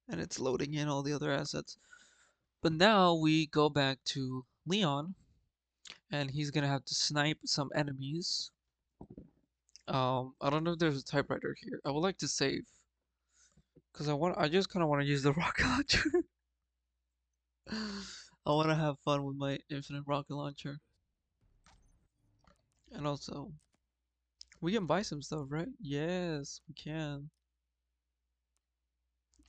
and it's loading in all the other assets. But now we go back to Leon, and he's gonna have to snipe some enemies. I don't know if there's a typewriter here. I would like to save, cause I just kind of want to use the rocket launcher. I want to have fun with my infinite rocket launcher, and also we can buy some stuff, right? Yes, we can.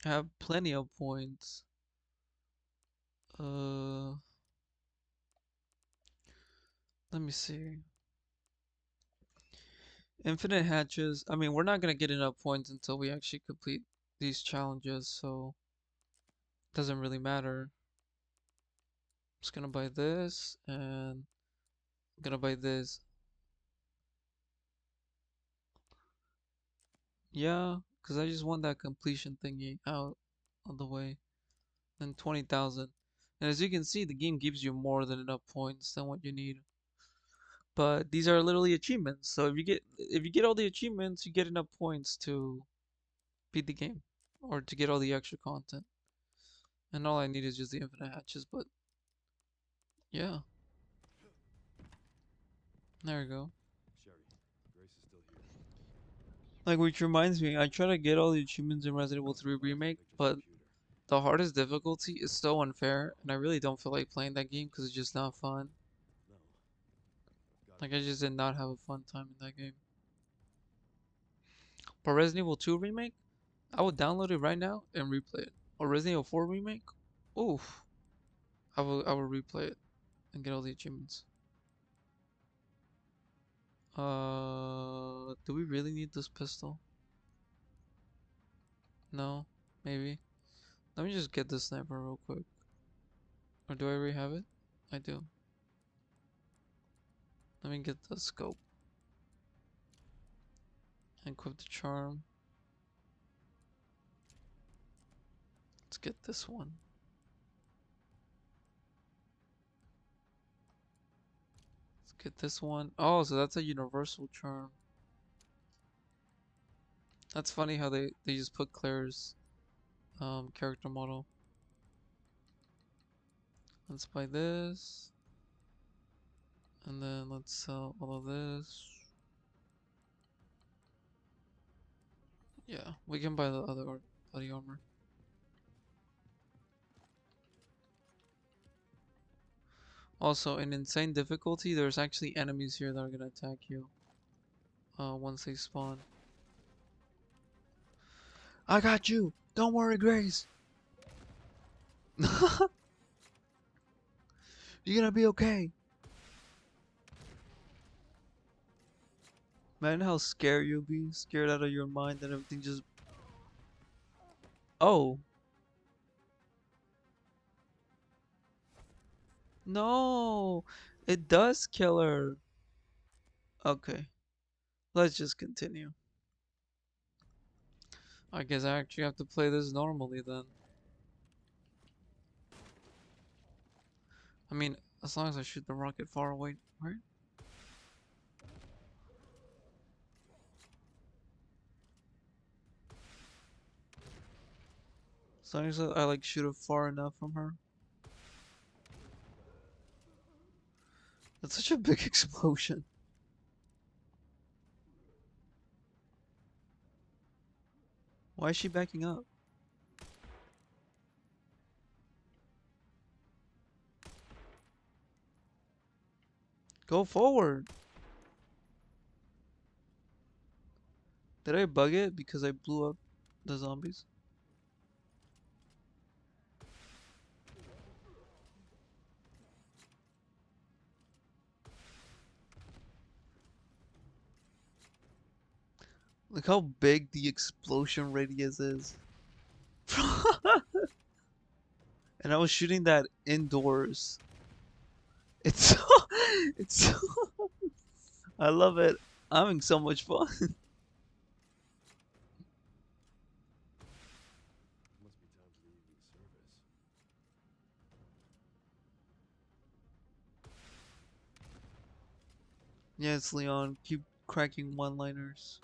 Have plenty of points. Uh, let me see. Infinite hatches. I mean, we're not gonna get enough points until we actually complete these challenges, so it doesn't really matter. I'm just gonna buy this, and I'm gonna buy this. Yeah, because I just want that completion thingy out of the way. Then 20,000. And as you can see, the game gives you more than enough points than what you need. But these are literally achievements. So if you get all the achievements, you get enough points to beat the game or to get all the extra content. And all I need is just the infinite hatches, but yeah, there we go. Sherry, Grace is still here. Like, which reminds me, I try to get all the achievements in Resident Evil Found 3 some files Remake, on Victor's but computer. the hardest difficulty is so unfair, and I really don't feel like playing that game because it's just not fun. No, I've got Like, it. I just did not have a fun time in that game. But Resident Evil 2 Remake, I would download it right now and replay it. Or Resident Evil 4 Remake, oof, I will replay it and get all the achievements. Do we really need this pistol? No, maybe. Let me just get this sniper real quick. Or do I already have it? I do. Let me get the scope. And equip the charm. Let's get this one. Let's get this one. Oh, so that's a universal charm. That's funny how they just put Claire's character model. Let's buy this. And then let's sell all of this. Yeah, we can buy the other body armor. Also, in insane difficulty, there's actually enemies here that are gonna attack you. Once they spawn. I got you! Don't worry, Grace! You're gonna be okay! Imagine how scared you'll be, scared out of your mind that everything just... Oh! No! It does kill her! Okay, let's just continue. I guess I actually have to play this normally then. I mean, as long as I shoot the rocket far away, right? As long as I like shoot it far enough from her. That's such a big explosion. Why is she backing up? Go forward! Did I bug it because I blew up the zombies? Look how big the explosion radius is. And I was shooting that indoors. It's so, it's so, I love it. I'm having so much fun. It must be time for the evening service. Yes, Leon, keep cracking one-liners.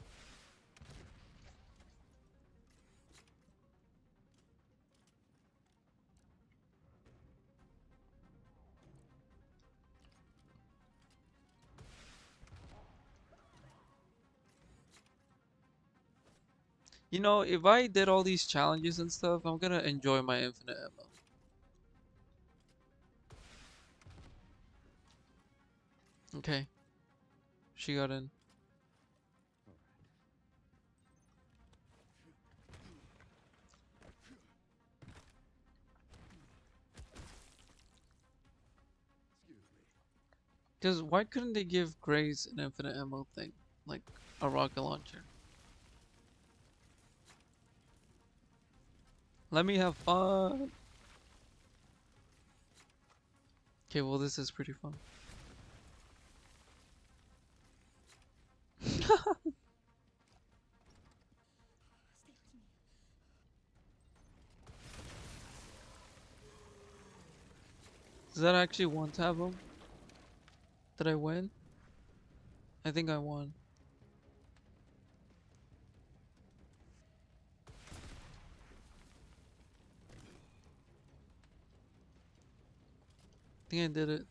You know, if I did all these challenges and stuff, I'm gonna enjoy my infinite ammo. Okay, she got in. Excuse me. Because why couldn't they give Grace an infinite ammo thing? Like a rocket launcher? Let me have fun! Okay, well, this is pretty fun. Stay with me. Does that actually one tap him? Did I win? I think I won. I think I did it.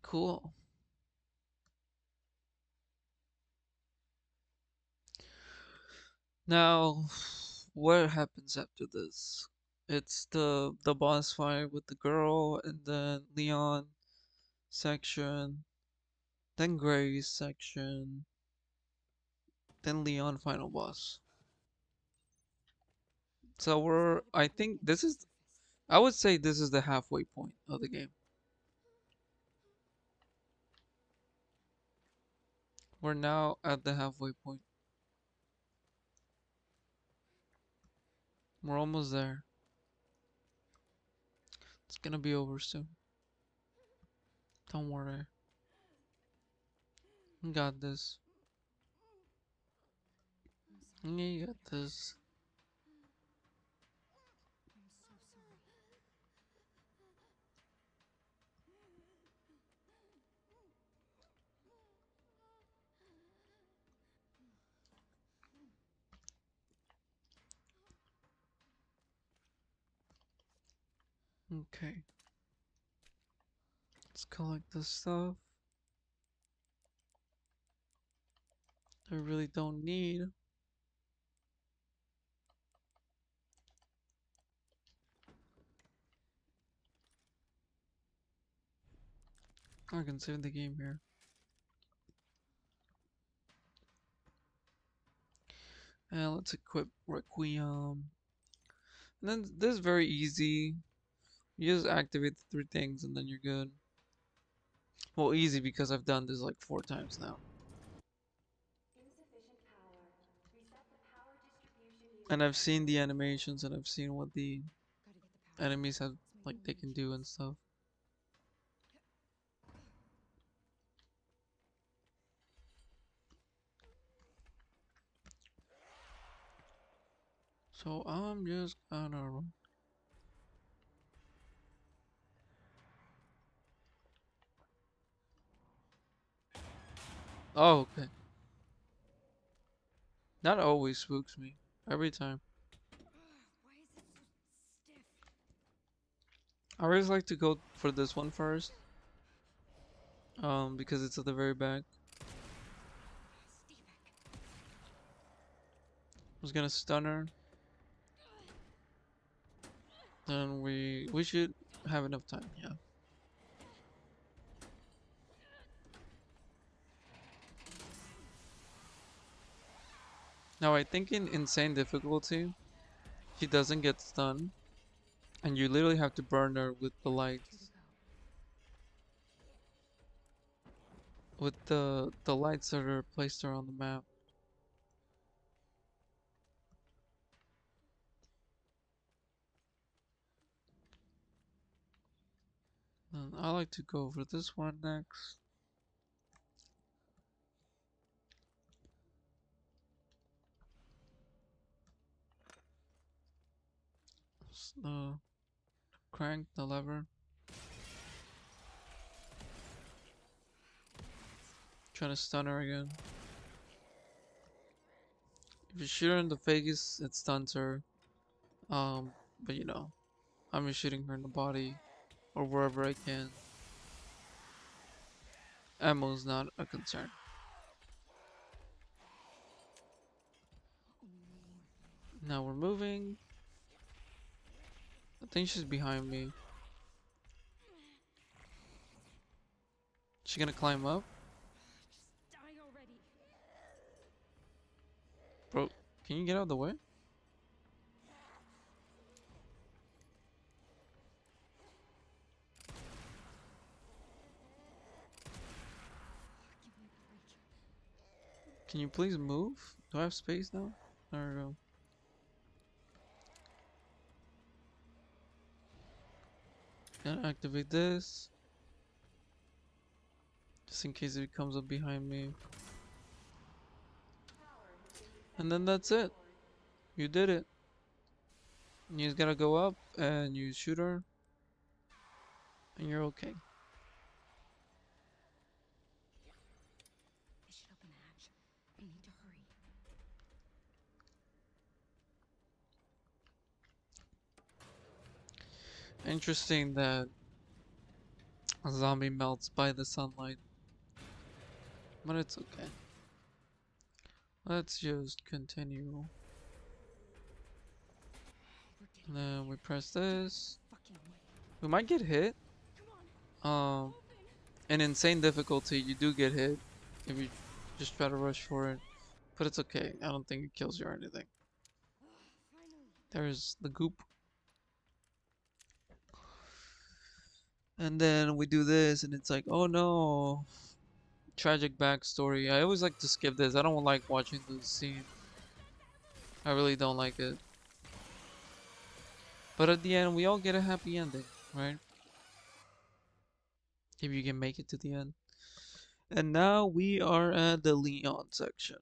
Cool. Now, what happens after this? It's the boss fight with the girl, and then Leon section, then Grace section, then Leon final boss. So we're, I think this is, I would say this is the halfway point of the game. We're now at the halfway point. We're almost there. It's gonna be over soon. Don't worry. You got this. I'm sorry. You got this. I'm so sorry. Okay. Let's collect this stuff. I really don't need. I can save the game here. And let's equip Requiem. And then this is very easy. You just activate the three things and then you're good. Well, easy because I've done this like 4 times now. Insufficient power. Reset the power distribution And unit I've at seen the source. animations and I've seen what the Gotta get the power. enemies have, It's like, making they can do and illusions. stuff. So I'm just gonna. Oh, okay. That always spooks me. Every time. Why is it so stiff? I always like to go for this one first. Because it's at the very back. Stay back. I was gonna stun her. Then we should have enough time, yeah. Now I think in insane difficulty, she doesn't get stunned, and you literally have to burn her with the Here we lights, go. with the lights that are placed around the map. And I like to go for this one next. Crank the lever. Trying to stun her again. If you shoot her in the face, it stuns her. But you know, I'm just shooting her in the body or wherever I can. Ammo's not a concern. Now we're moving. I think she's behind me. She gonna climb up? Just die already. Bro, can you get out of the way? Give me a break. Can you please move? Do I have space now? There we go. Gonna activate this. Just in case it comes up behind me. And then that's it. You did it. You just gotta go up and you shoot her. And you're okay. It should open the hatch. I need to hurry. Interesting that a zombie melts by the sunlight. But it's okay. Let's just continue. We're getting And then we press this. fucking way. We might get hit. Come on. Um, in insane difficulty, you do get hit if you just try to rush for it. But it's okay. I don't think it kills you or anything. Finally. There's the goop. And then we do this, and it's like, oh no. Tragic backstory. I always like to skip this. I don't like watching this scene. I really don't like it. But at the end, we all get a happy ending, right? If you can make it to the end. And now we are at the Leon section.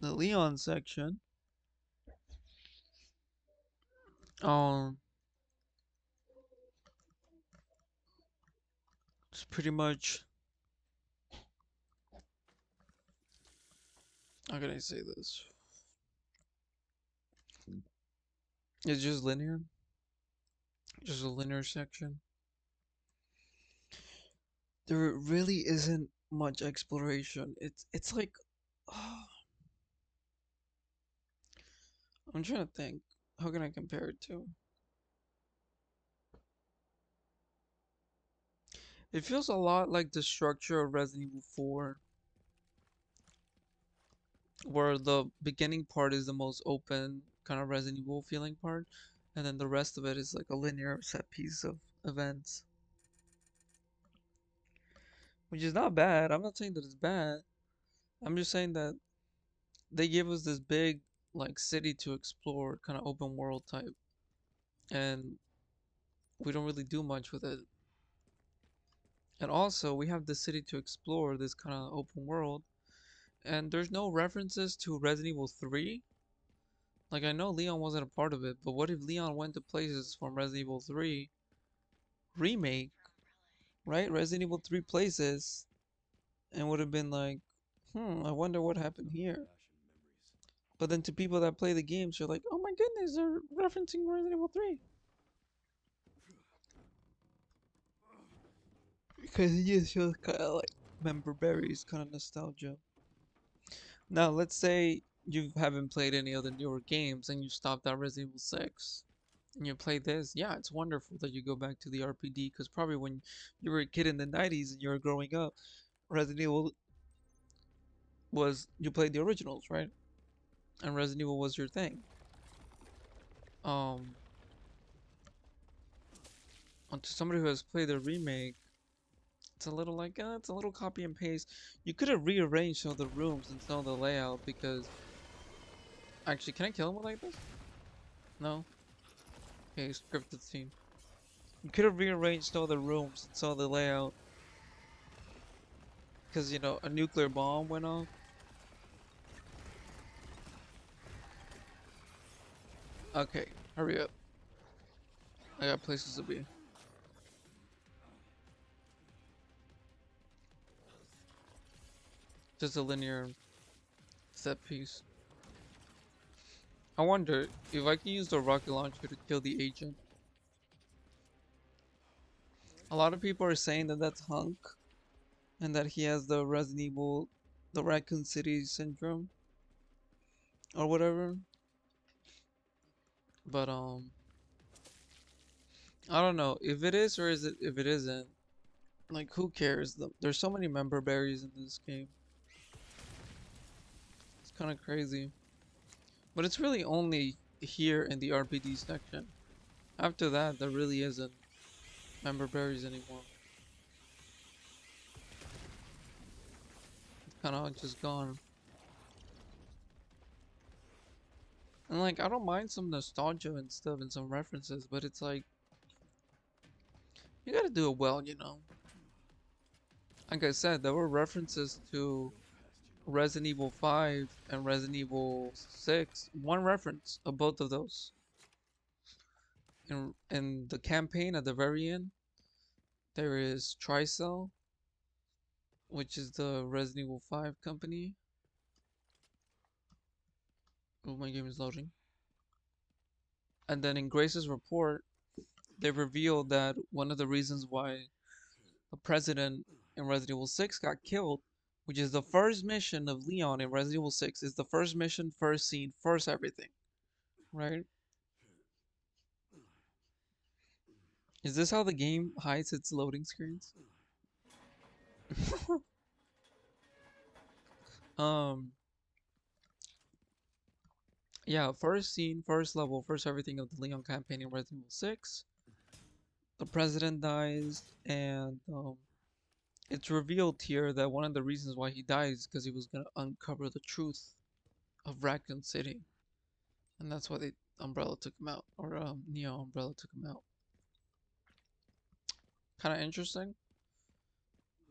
The Leon section. Um, it's pretty much. How can I say this? It's just linear. Just a linear section. There really isn't much exploration. It's like. I'm trying to think. How can I compare it to? It feels a lot like the structure of Resident Evil 4, where the beginning part is the most open kind of Resident Evil feeling part, and then the rest of it is like a linear set piece of events, which is not bad. I'm not saying that it's bad. I'm just saying that they give us this big like city to explore, kind of open world type, and we don't really do much with it. And also, we have the city to explore, this kind of open world, and there's no references to Resident Evil 3. Like, I know Leon wasn't a part of it, but what if Leon went to places from Resident Evil 3 remake, right? Resident Evil 3 places, and would have been like, I wonder what happened here. But then to people that play the games, you're like, oh my goodness, they're referencing Resident Evil 3. Because it just feels kind of like member berries, kind of nostalgia. Now, let's say you haven't played any of the newer games and you stopped at Resident Evil 6 and you play this. Yeah, it's wonderful that you go back to the RPD because probably when you were a kid in the 90s and you were growing up, Resident Evil was, you played the originals, right? And Resident Evil was your thing. Um, and to somebody who has played the remake, it's a little like, it's a little copy and paste. You could have rearranged some of the rooms and some of the layout because, actually, can I kill him like this? No? Okay, scripted scene. You could have rearranged all the rooms and saw the layout. Because, you know, a nuclear bomb went off. Okay, hurry up. I got places to be. Just a linear set piece. I wonder if I can use the rocket launcher to kill the agent. A lot of people are saying that that's Hunk and that he has the Resident Evil, the Raccoon City syndrome or whatever. But I don't know if it is or is it if it isn't. Like, who cares? There's so many member berries in this game. It's kind of crazy. But it's really only here in the RPD section. After that, there really isn't member berries anymore. It's kind of just gone. And like, I don't mind some nostalgia and stuff and some references, but it's like, you gotta do it well, you know? Like I said, there were references to Resident Evil 5 and Resident Evil 6. One reference of both of those. In the campaign at the very end, there is Tricell, which is the Resident Evil 5 company. Oh, my game is loading. And then in Grace's report, they revealed that one of the reasons why the president in Resident Evil 6 got killed, which is the first mission of Leon in Resident Evil 6, is the first mission, first scene, first everything, right? Is this how the game hides its loading screens? um, yeah, first scene, first level, first everything of the Leon campaign in Resident Evil 6. The president dies, and it's revealed here that one of the reasons why he dies is because he was gonna uncover the truth of Raccoon City, and that's why Umbrella took him out, or Neo Umbrella took him out. Kind of interesting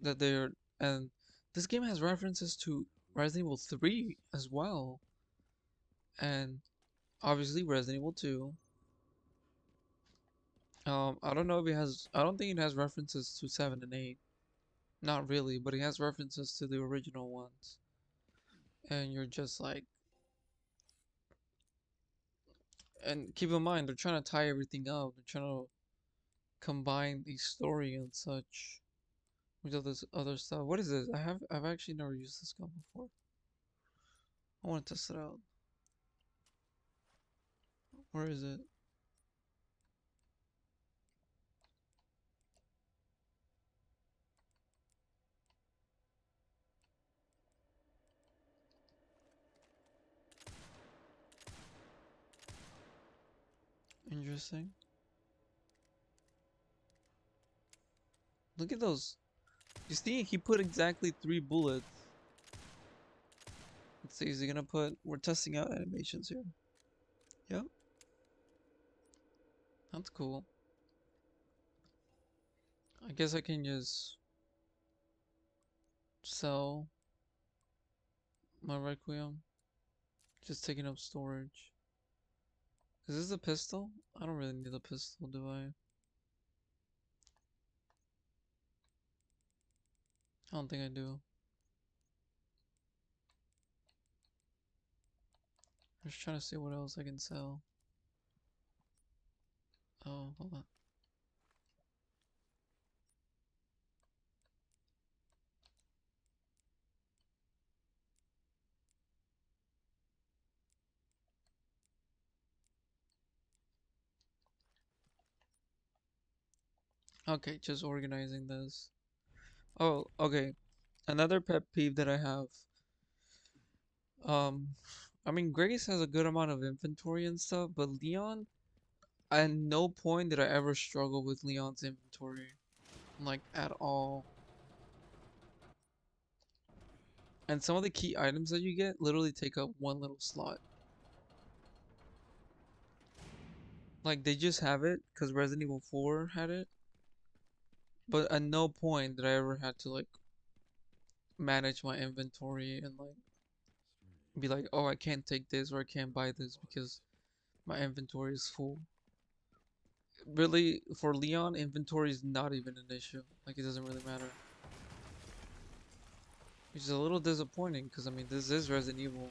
that they're and this game has references to Resident Evil 3 as well, and obviously Resident Evil 2. I don't know if it has. I don't think it has references to 7 and 8. Not really, but it has references to the original ones. And you're just like, and keep in mind, they're trying to tie everything up. They're trying to combine the story and such with all this other stuff. What is this? I've actually never used this gun before. I want to test it out. Where is it? Interesting. Look at those. You see, he put exactly 3 bullets. Let's see, is he gonna put. We're testing out animations here. Yep. That's cool. I guess I can just sell my Requiem. Just taking up storage. Is this a pistol? I don't really need a pistol, do I? I don't think I do. I'm just trying to see what else I can sell. Oh, hold on. Okay, just organizing this. Oh, okay. Another pet peeve that I have. Um, I mean, Grace has a good amount of inventory and stuff, but Leon, at no point did I ever struggle with Leon's inventory. Like, at all. And some of the key items that you get literally take up one little slot. Like, they just have it because Resident Evil 4 had it. But at no point did I ever had to, like, manage my inventory and, like, be like, oh, I can't take this or I can't buy this because my inventory is full. Really, for Leon, inventory is not even an issue. Like, it doesn't really matter. Which is a little disappointing because, I mean, this is Resident Evil.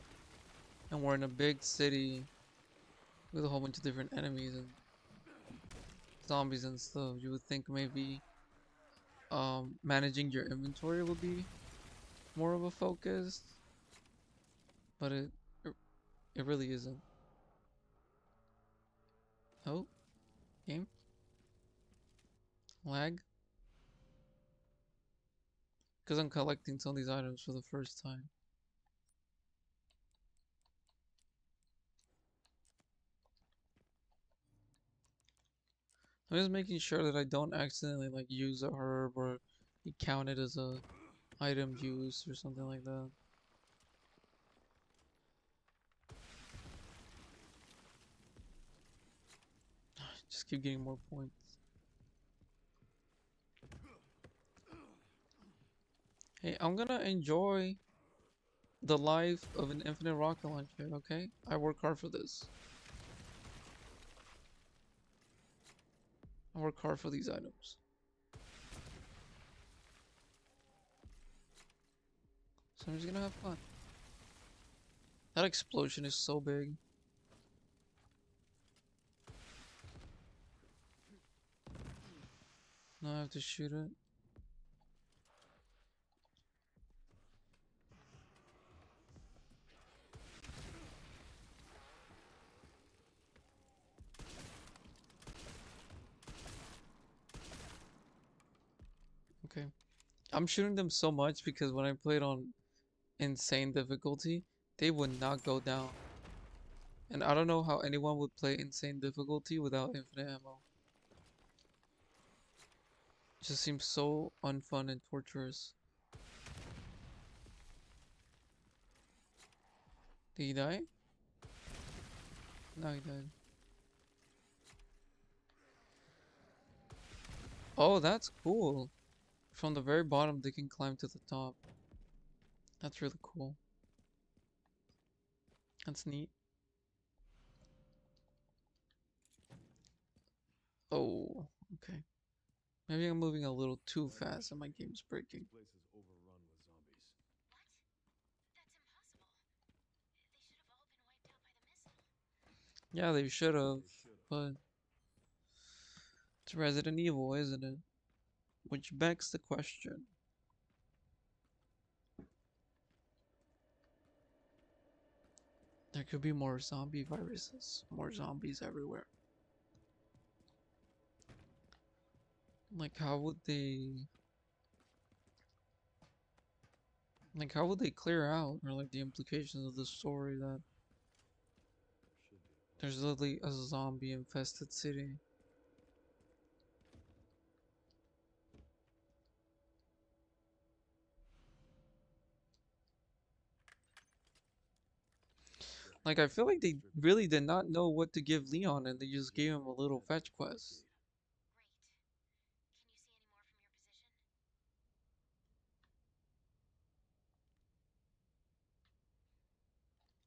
And we're in a big city with a whole bunch of different enemies and zombies and stuff. You would think maybe managing your inventory will be more of a focus, but it, it really isn't. Oh, game lag because I'm collecting some of these items for the first time. I'm just making sure that I don't accidentally like use a herb or you count it as a item use or something like that. Just keep getting more points. Hey, I'm gonna enjoy the life of an infinite rocket launcher, okay? I work hard for this. I work hard for these items. So I'm just gonna have fun. That explosion is so big. Now I have to shoot it. Okay. I'm shooting them so much because when I played on insane difficulty, they would not go down. And I don't know how anyone would play insane difficulty without infinite ammo. It just seems so unfun and torturous. Did he die? No, he died. Oh, that's cool. From the very bottom, they can climb to the top. That's really cool. That's neat. Oh, okay. Maybe I'm moving a little too fast and my game's breaking. This place is overrun with zombies. Yeah, they should have, They should have. but it's Resident Evil, isn't it? Which begs the question. There could be more zombie viruses, more zombies everywhere. Like how would they clear out or like the implications of the story that There should be a way. there's literally a zombie infested city. There. Like I feel like they Distributed. really did not know what to give Leon and they just gave him a little Head fetch to the quest. gate.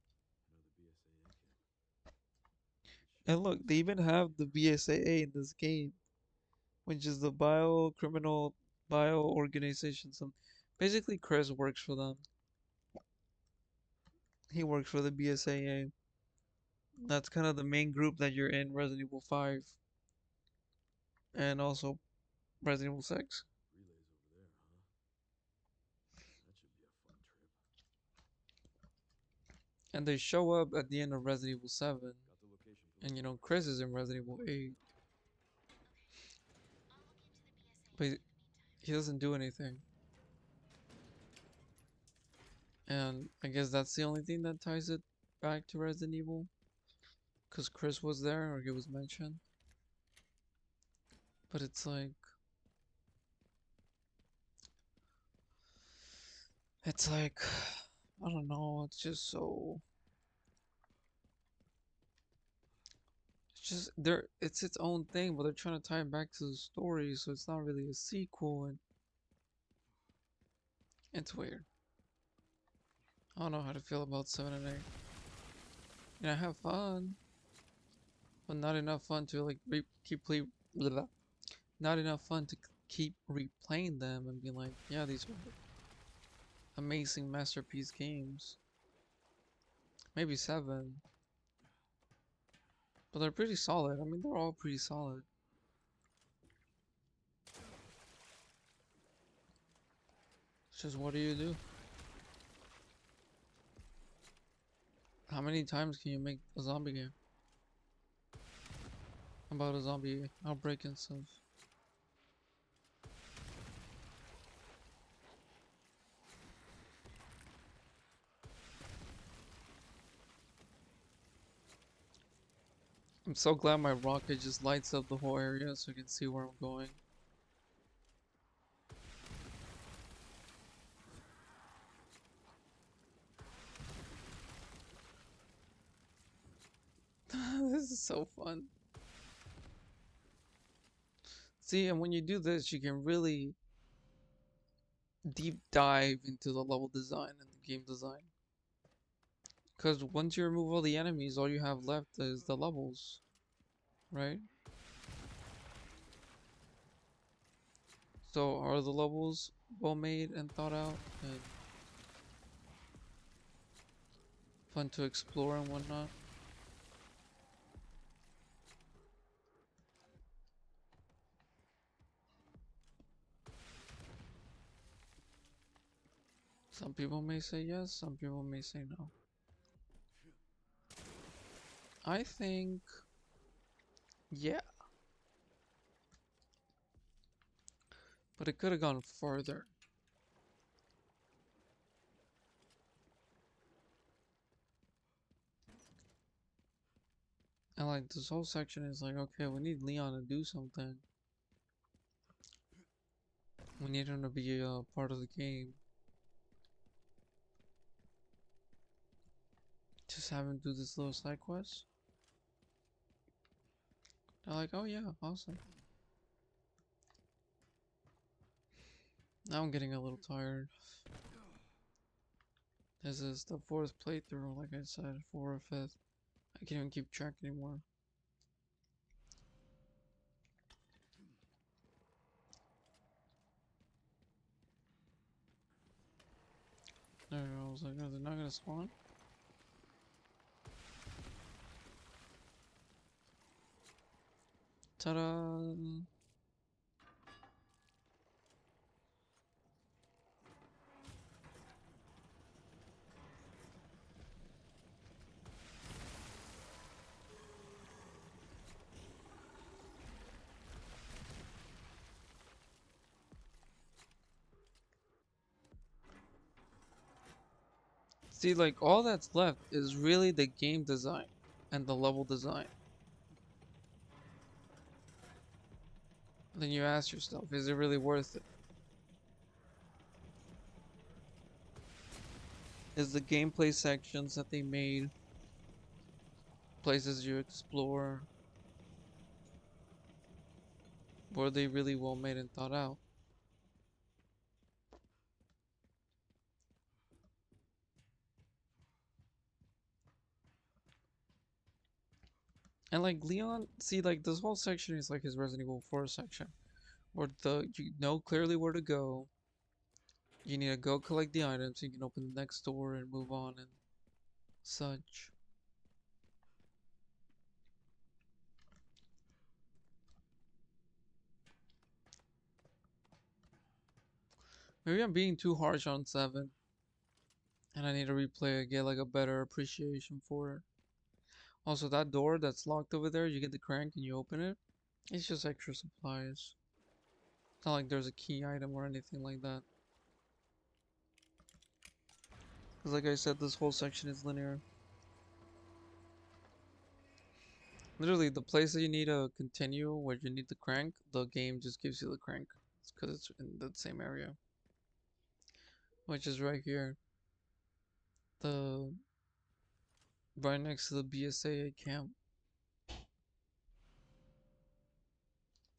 I know the BSAA camp. It And should look, be they even have the BSAA in this game, which is the bio criminal bio organization. Some basically Chris works for them. He works for the BSAA. That's kind of the main group that you're in Resident Evil 5 and also Resident Evil 6. relays over there, huh? That should be a fun trip. And they show up at the end of Resident Evil 7. Got the location for And the you know, road. Chris is in Resident Evil 8. But he doesn't do anything. And I guess that's the only thing that ties it back to Resident Evil. Because Chris was there or he was mentioned. But it's like. It's like. I don't know. It's just so. It's just there. It's its own thing, but they're trying to tie it back to the story, so it's not really a sequel, and it's weird. I don't know how to feel about 7 and 8. I have fun, but not enough fun to like keep play. Blah, blah. Not enough fun to keep replaying them and be like, yeah, these are amazing masterpiece games. Maybe 7, but they're pretty solid. I mean, they're all pretty solid. It's just what do you do? How many times can you make a zombie game? About a zombie outbreak and stuff. I'm so glad my rocket just lights up the whole area so I can see where I'm going. This is so fun. See, and when you do this, you can really deep dive into the level design and the game design. Because once you remove all the enemies, all you have left is the levels, right? So are the levels well made and thought out and fun to explore and whatnot? Some people may say yes, some people may say no. I think, yeah, but it could have gone further. And like this whole section is like, okay, we need Leon to do something. We need him to be a part of the game. Just have him do this little side quest. They're like, oh yeah, awesome. Now I'm getting a little tired. This is the 4th playthrough, like I said, 4th or 5th. I can't even keep track anymore. There I was like, are they not gonna spawn? Ta-da! See, like, all that's left is really the game design and the level design. Then you ask yourself, is it really worth it? Is the gameplay sections that they made, places you explore, were they really well made and thought out? And like Leon, see, like this whole section is like his Resident Evil 4 section, where you know clearly where to go. You need to go collect the items, so you can open the next door and move on and such. Maybe I'm being too harsh on 7, and I need to replay it, get like a better appreciation for it. Also, that door that's locked over there, you get the crank and you open it. It's just extra supplies. It's not like there's a key item or anything like that. Because like I said, this whole section is linear. Literally, the place that you need to continue, where you need the crank, the game just gives you the crank. It's because it's in the same area. Which is right here. The right next to the BSAA camp.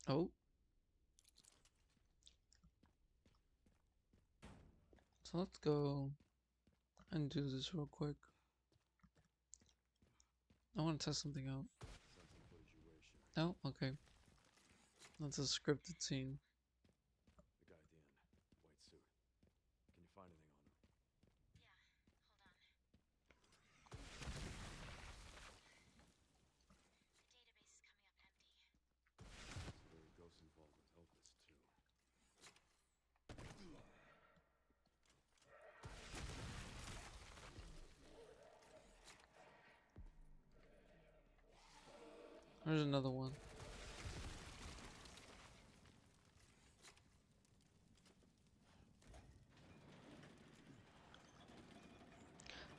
Oh. So let's go and do this real quick. I want to test something out. Sensing footage you wear, Oh, okay. That's a scripted scene. the guy at the end, white suit. Can you find anything on him? So there were ghosts involved with Elvis too. There's another one.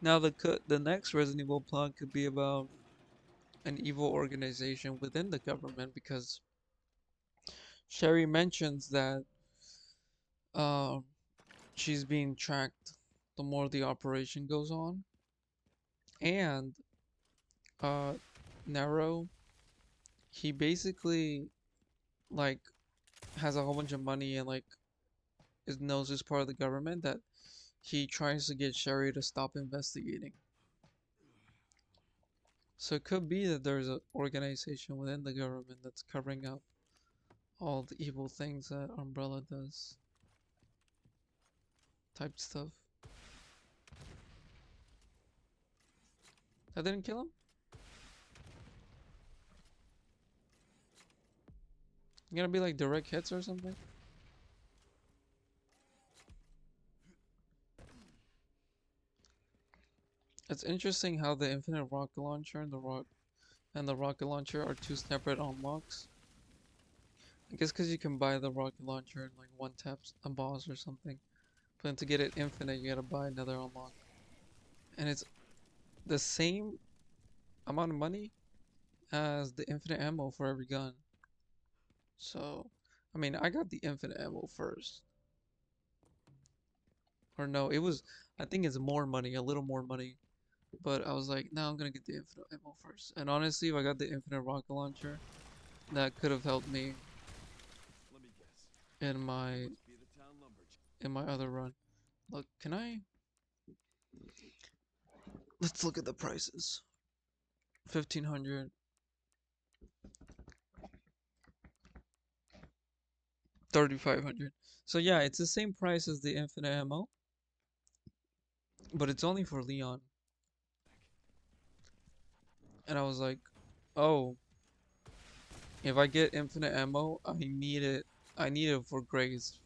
Now the next Resident Evil plot could be about an evil organization within the government because Sherry mentions that um she's being tracked the more the operation goes on, and uh Nero, he basically like has a whole bunch of money and like knows he's part of the government that he tries to get Sherry to stop investigating. So it could be that there's an organization within the government that's covering up all the evil things that Umbrella does, type stuff. That didn't kill him? You gonna be like direct hits or something? It's interesting how the infinite rocket launcher and the rocket launcher are two separate unlocks. I guess because you can buy the rocket launcher in like one tap a boss or something. But then to get it infinite, you gotta buy another unlock. And it's the same amount of money as the infinite ammo for every gun. So, I mean, I got the infinite ammo first. Or no, it was, I think it's more money, a little more money. But I was like, no, I'm gonna get the infinite ammo first. And honestly, if I got the infinite rocket launcher, that could have helped me Let me guess. in You my must be the town lumberjack. other run. Look, can I? Let's look at the prices. 1,500, 3,500. So yeah, it's the same price as the infinite ammo, but it's only for Leon. And I was like, oh, if I get infinite ammo, I need it. I need it for Grace's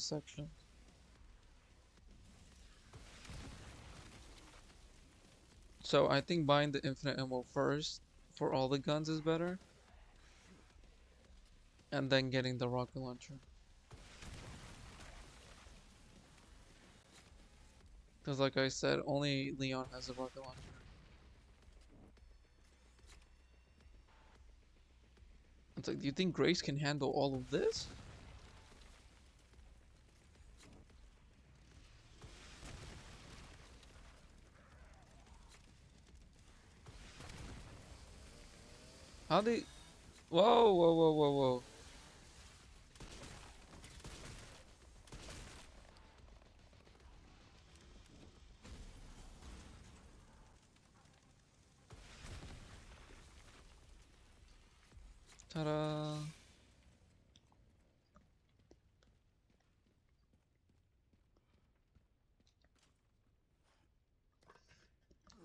section. So I think buying the infinite ammo first for all the guns is better, and then getting the rocket launcher. Because like I said, only Leon has a rocket launcher. It's like, do you think Grace can handle all of this? How they? Whoa, whoa, whoa, whoa, whoa. Ta-da.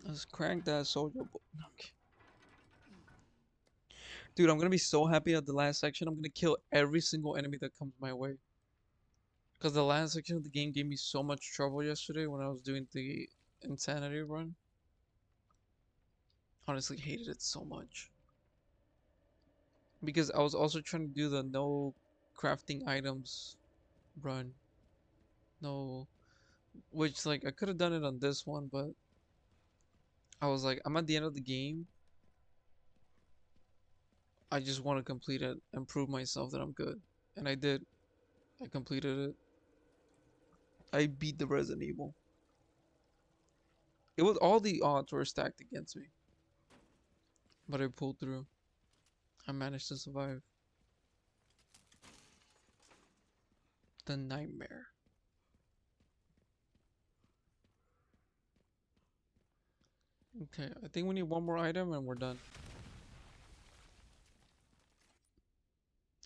Let's crank that soldier boy. Okay. Dude, I'm gonna be so happy at the last section. I'm gonna kill every single enemy that comes my way. Because the last section of the game gave me so much trouble yesterday when I was doing the insanity run. Honestly, hated it so much. Because I was also trying to do the no crafting items run. No, which like I could have done it on this one, but I was like, I'm at the end of the game. I just want to complete it and prove myself that I'm good. And I did. I completed it. I beat the Resident Evil. It was all the odds were stacked against me. But I pulled through. I managed to survive. The nightmare. Okay, I think we need one more item and we're done.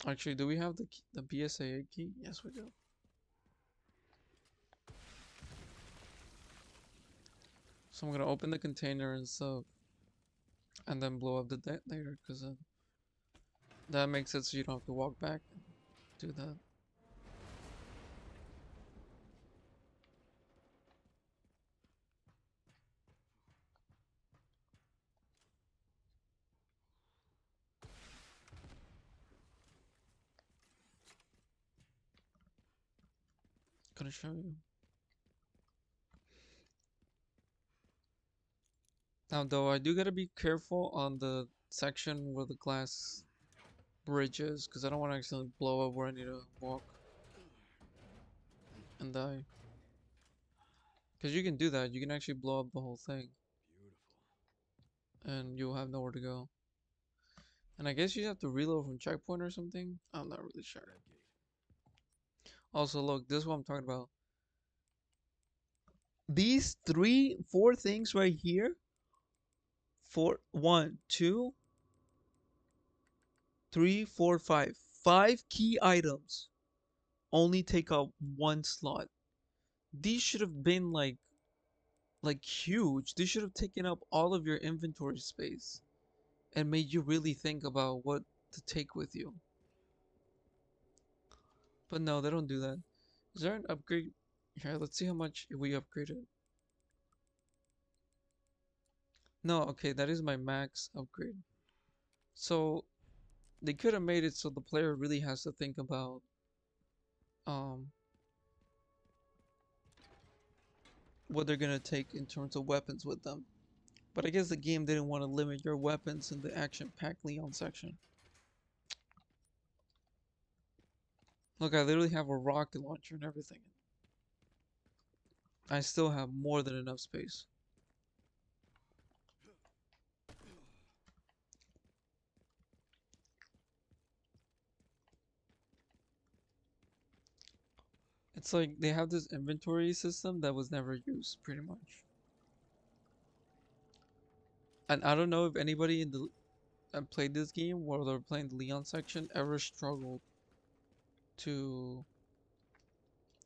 Actually, do we have the key, the BSAA key? Yes, we do. So I'm gonna open the container and stuff, and then blow up the detonator, because that makes it so you don't have to walk back and do that. Gonna show you. Now, though, I do gotta be careful on the section where the glass bridge is, because I don't want to accidentally blow up where I need to walk and die. Because you can do that. You can actually blow up the whole thing, Beautiful. and you'll have nowhere to go. And I guess you have to reload from checkpoint or something. I'm not really sure. That gate. Also, look, this is what I'm talking about. These 4 things right here. 1, 2, 3, 4, 5. 5 key items only take up 1 slot. These should have been like huge. These should have taken up all of your inventory space and made you really think about what to take with you. But no, they don't do that. Is there an upgrade? Here, let's see how much we upgraded. No, okay, that is my max upgrade. So they could have made it so the player really has to think about um what they're gonna take in terms of weapons with them. But I guess the game didn't want to limit your weapons in the action-packed Leon section. Look, I literally have a rocket launcher and everything. I still have more than enough space. It's like they have this inventory system that was never used, pretty much. And I don't know if anybody in the that played this game while they're playing the Leon section ever struggled to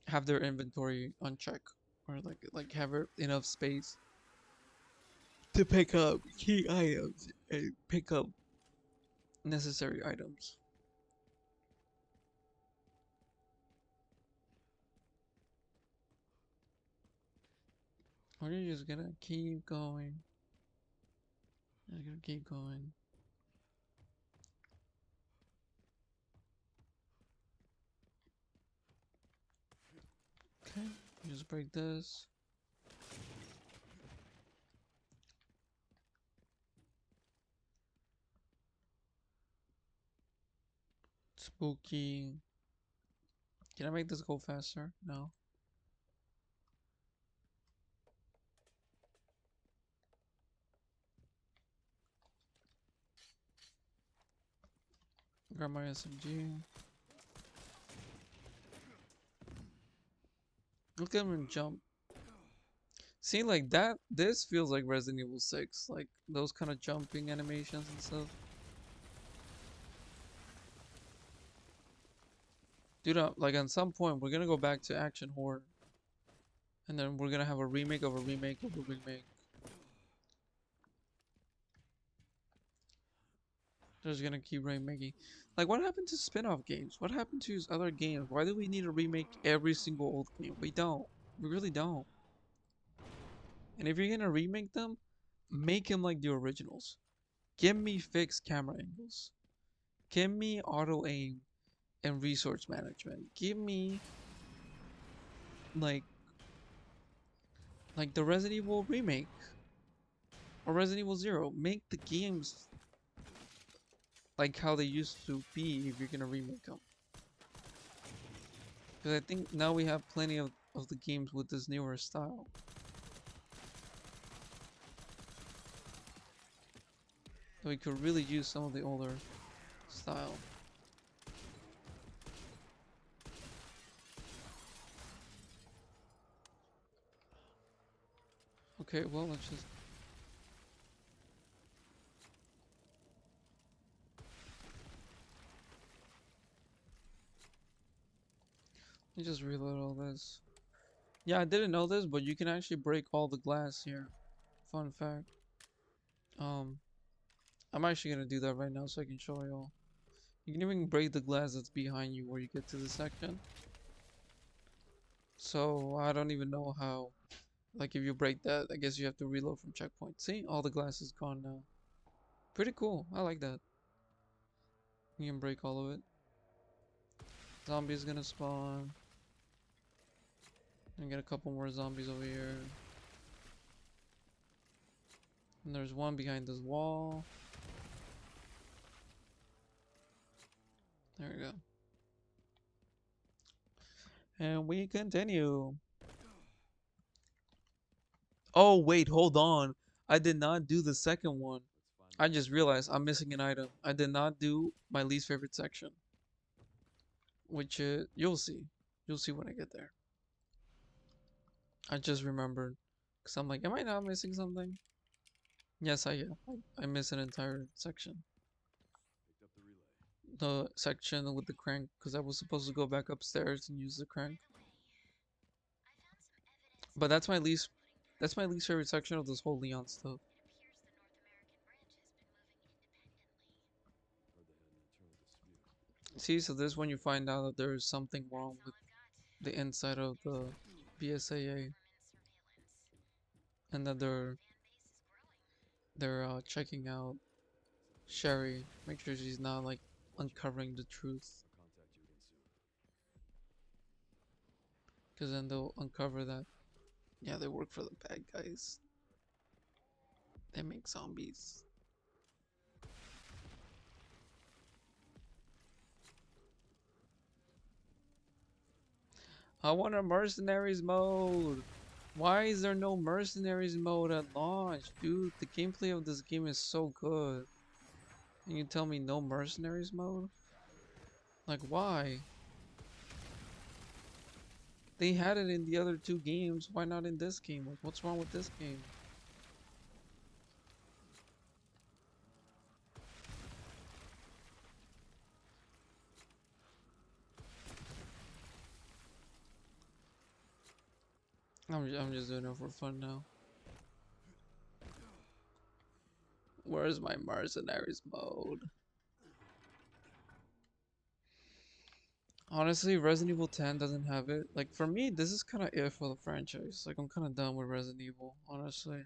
have their inventory on check or like have enough space to pick up key items and pick up necessary items. Or you're just gonna keep going. Just gonna keep going. Okay, just break this. Spooky. Can I make this go faster? No. Grab my SMG. Look at him jump. See, like that, this feels like Resident Evil 6. Like those kind of jumping animations and stuff. Dude, like at some point, we're gonna go back to action horror. And then we're gonna have a remake of a remake of a remake. They're just gonna keep remaking. Like, what happened to spin-off games? What happened to these other games? Why do we need to remake every single old game? We don't. We really don't. And if you're gonna remake them, make them like the originals. Give me fixed camera angles. Give me auto aim and resource management. Give me like the Resident Evil remake or Resident Evil 0. Make the games like how they used to be if you're gonna remake them. Because I think now we have plenty of the games with this newer style. We could really use some of the older style. Okay, well, let's just reload all this. Yeah, I didn't know this, but you can actually break all the glass here. Fun fact. Um, I'm actually gonna do that right now so I can show y'all. You can even break the glass that's behind you where you get to the section. So I don't even know how. Like if you break that, I guess you have to reload from checkpoint. See, all the glass is gone now. Pretty cool. I like that. You can break all of it. Zombie's gonna spawn. And get a couple more zombies over here. And there's one behind this wall. There we go. And we continue. Oh, wait, hold on. I did not do the second one. I just realized I'm missing an item. I did not do my least favorite section. Which you'll see. You'll see when I get there. I just remembered. Because I'm like, am I not missing something? Yes, I am. I miss an entire section. Picked up the relay. The section with the crank. Because I was supposed to go back upstairs and use the crank. But that's my least favorite section of this whole Leon stuff. Heard they had an internal dispute. See, so this is when you find out that there is something wrong with the inside of the BSAA, and that they're checking out Sherry, make sure she's not like uncovering the truth, I'll contact you again soon. because then they'll uncover that yeah, they work for the bad guys. They make zombies. I want a mercenaries mode. Why is there no mercenaries mode at launch, dude? The gameplay of this game is so good. And you tell me no mercenaries mode? Like, why? They had it in the other two games. Why not in this game? Like, what's wrong with this game? I'm just doing it for fun now. Where's my mercenaries mode? Honestly, Resident Evil 10 doesn't have it. Like, for me, this is kind of it for the franchise. Like, I'm kind of done with Resident Evil, honestly.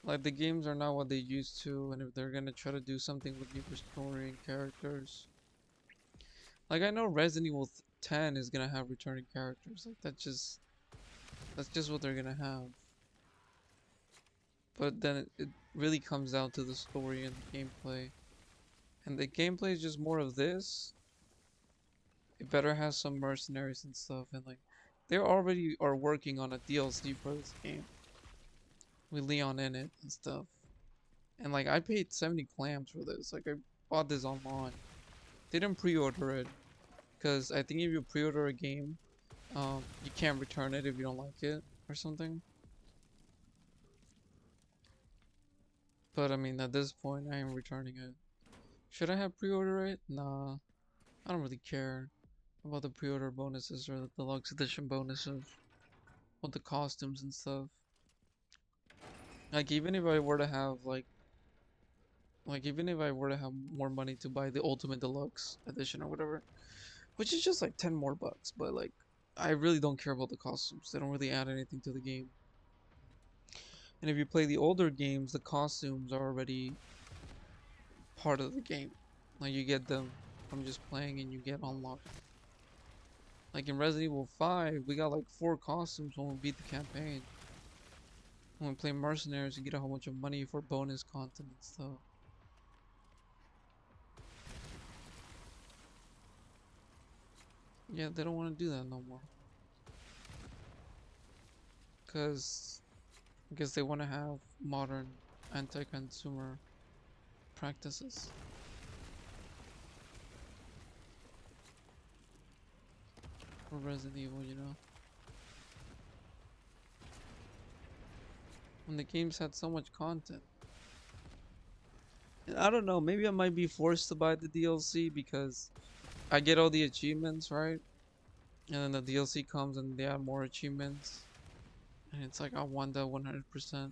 Like, the games are not what they used to, and if they're gonna try to do something with new story and characters. Like, I know Resident Evil 10 is gonna have returning characters. Like, that's just what they're gonna have. But then it really comes down to the story and the gameplay. And the gameplay is just more of this. It better have some mercenaries and stuff, and like they already are working on a DLC for this game with Leon in it and stuff. And like I paid 70 clams for this. Like I bought this online. Didn't pre-order it because I think if you pre-order a game, you can't return it if you don't like it or something. But I mean, at this point, I am returning it. Should I have pre-order it? Nah, I don't really care about the pre-order bonuses or the deluxe edition bonuses with the costumes and stuff. Like even if I were to have even if I were to have more money to buy the ultimate deluxe edition or whatever, which is just like 10 more bucks, but like I really don't care about the costumes. They don't really add anything to the game. And if you play the older games, the costumes are already part of the game. Like you get them from just playing and you get unlocked. Like in Resident Evil 5, we got like 4 costumes when we beat the campaign. When we play Mercenaries, you get a whole bunch of money for bonus content and stuff. Yeah, they don't want to do that no more. Because I guess they want to have modern anti-consumer practices. For Resident Evil, you know. When the games had so much content. And I don't know, maybe I might be forced to buy the DLC because I get all the achievements, right? And then the DLC comes and they add more achievements. And it's like I want that 100%.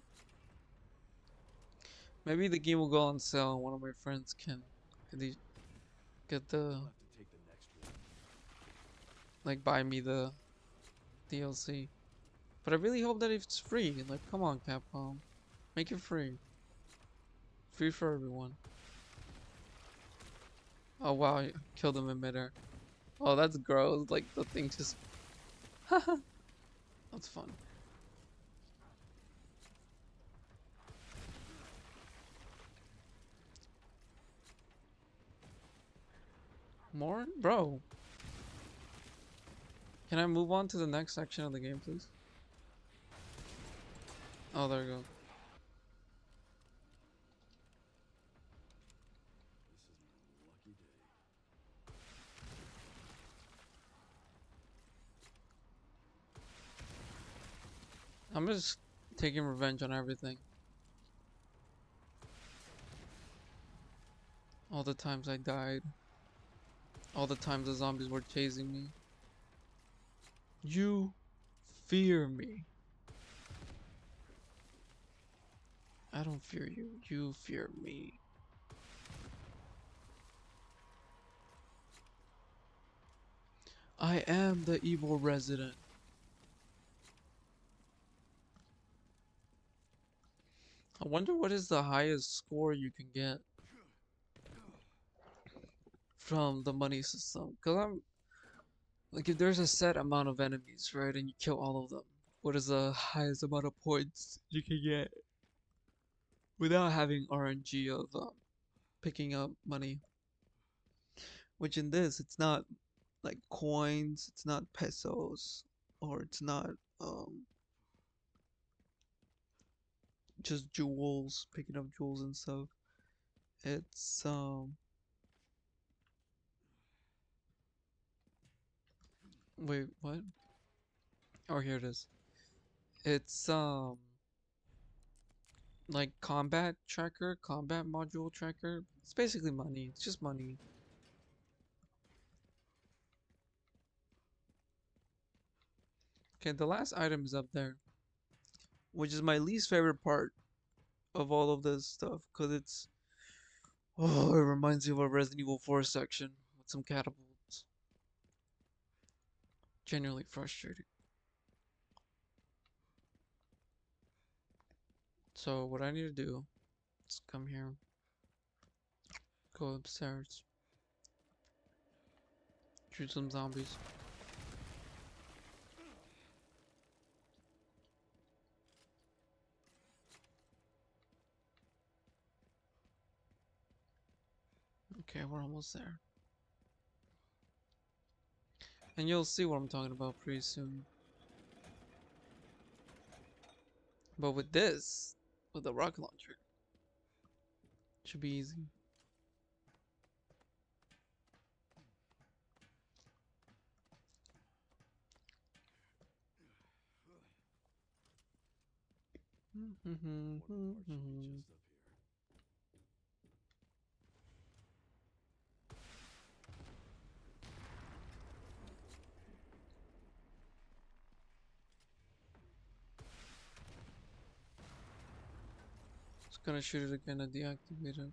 Maybe the game will go on sale and one of my friends can get the I'll have to take the next one. like buy me the DLC. But I really hope that it's free. Like come on Capcom. Make it free. Free for everyone. Oh wow, I killed him in midair. Oh, that's gross. Like the thing just. That's fun. More? Bro. Can I move on to the next section of the game, please? Oh, there we go. This is my lucky day. I'm just taking revenge on everything. All the times I died. All the times the zombies were chasing me. You fear me. I don't fear you. You fear me. I am the evil resident. I wonder what is the highest score you can get from the money system. Cause I'm like, if there's a set amount of enemies, right, and you kill all of them, what is the highest amount of points you can get without having RNG of picking up money? Which in this, it's not like coins, it's not pesos, or it's not um just jewels, picking up jewels and stuff. It's wait, what? Oh, here it is. It's like combat tracker, combat module tracker. It's basically money. It's just money. Okay, the last item is up there, which is my least favorite part of all of this stuff, cause it's oh, it reminds me of a Resident Evil 4 section with some catapults. Genuinely frustrating. So what I need to do is come here, go upstairs, shoot some zombies. Okay, we're almost there. And you'll see what I'm talking about pretty soon. But with this, with the rocket launcher, should be easy. One of the parts should be just up here. Just gonna shoot it again and deactivate it.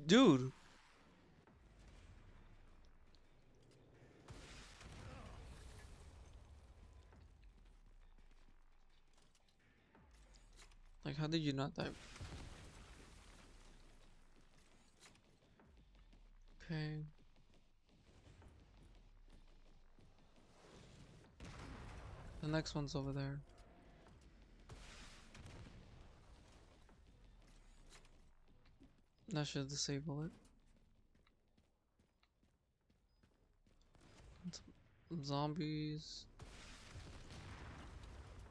Dude! Like, how did you not die? Okay. The next one's over there. That should disable it. Some zombies.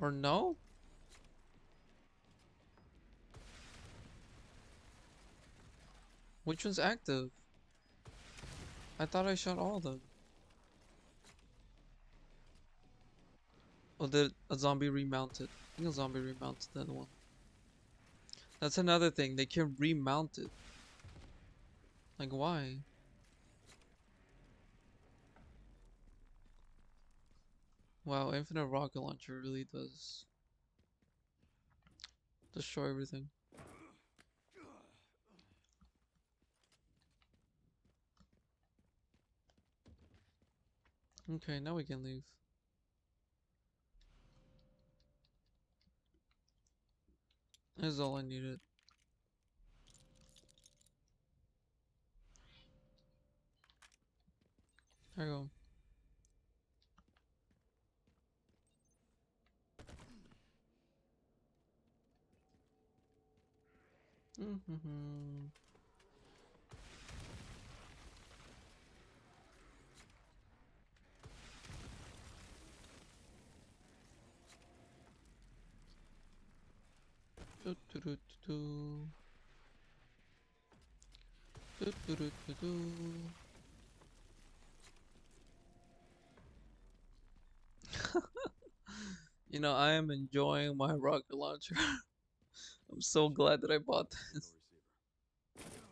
Or no? Which one's active? I thought I shot all of them. Or did a zombie remount it? I think a zombie remounted that one. That's another thing. They can remount it. Like, why? Wow, infinite rocket launcher really does destroy everything. Okay, now we can leave. That's all I needed. There you go. Mm-hmm. Do, do, do, do, do. Do, do, do, do, do. You know, I am enjoying my rocket launcher. I'm so glad that I bought this. Signal receiver.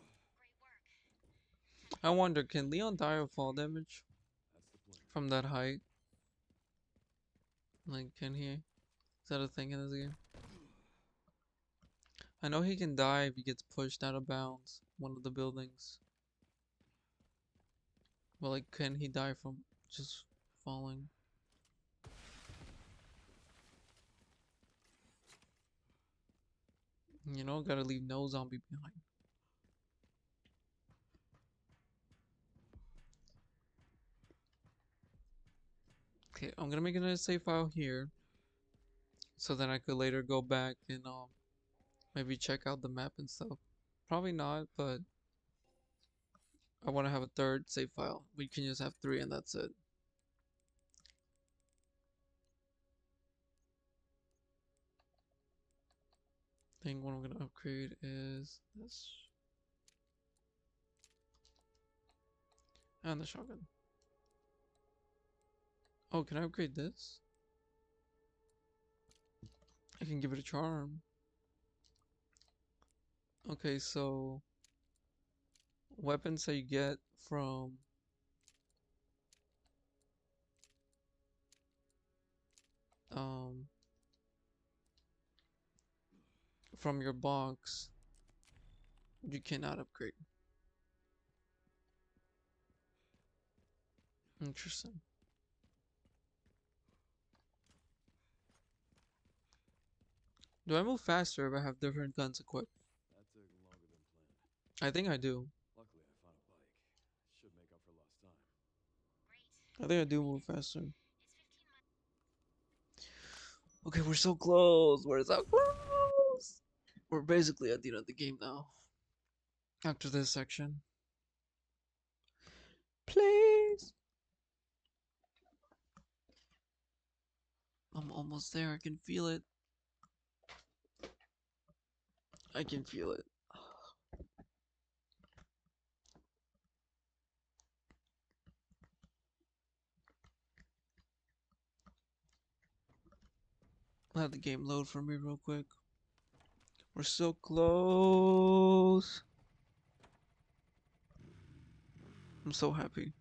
I wonder, can Leon die of fall damage That's the plan. from that height? Like, can he? Is that a thing in this game? I know he can die if he gets pushed out of bounds, one of the buildings. But like, can he die from just falling? You know, gotta leave no zombie behind. Okay, I'm gonna make another save file here, so then I could later go back and maybe check out the map and stuff. Probably not, but I want to have a third save file. We can just have three and that's it. I think what I'm gonna upgrade is this and the shotgun. Oh, can I upgrade this? I can give it a charm. Okay, so weapons that you get um from your box, you cannot upgrade. Interesting. Do I move faster if I have different guns equipped? That took longer than planned. I think I do. Luckily, I found a bike. Should make up for lost time. I think I do move faster. Okay, we're so close. We're so close. We're basically at the end of the game now. After this section. Please. I'm almost there. I can feel it. I can feel it. Let the game load for me real quick. We're so close. I'm so happy.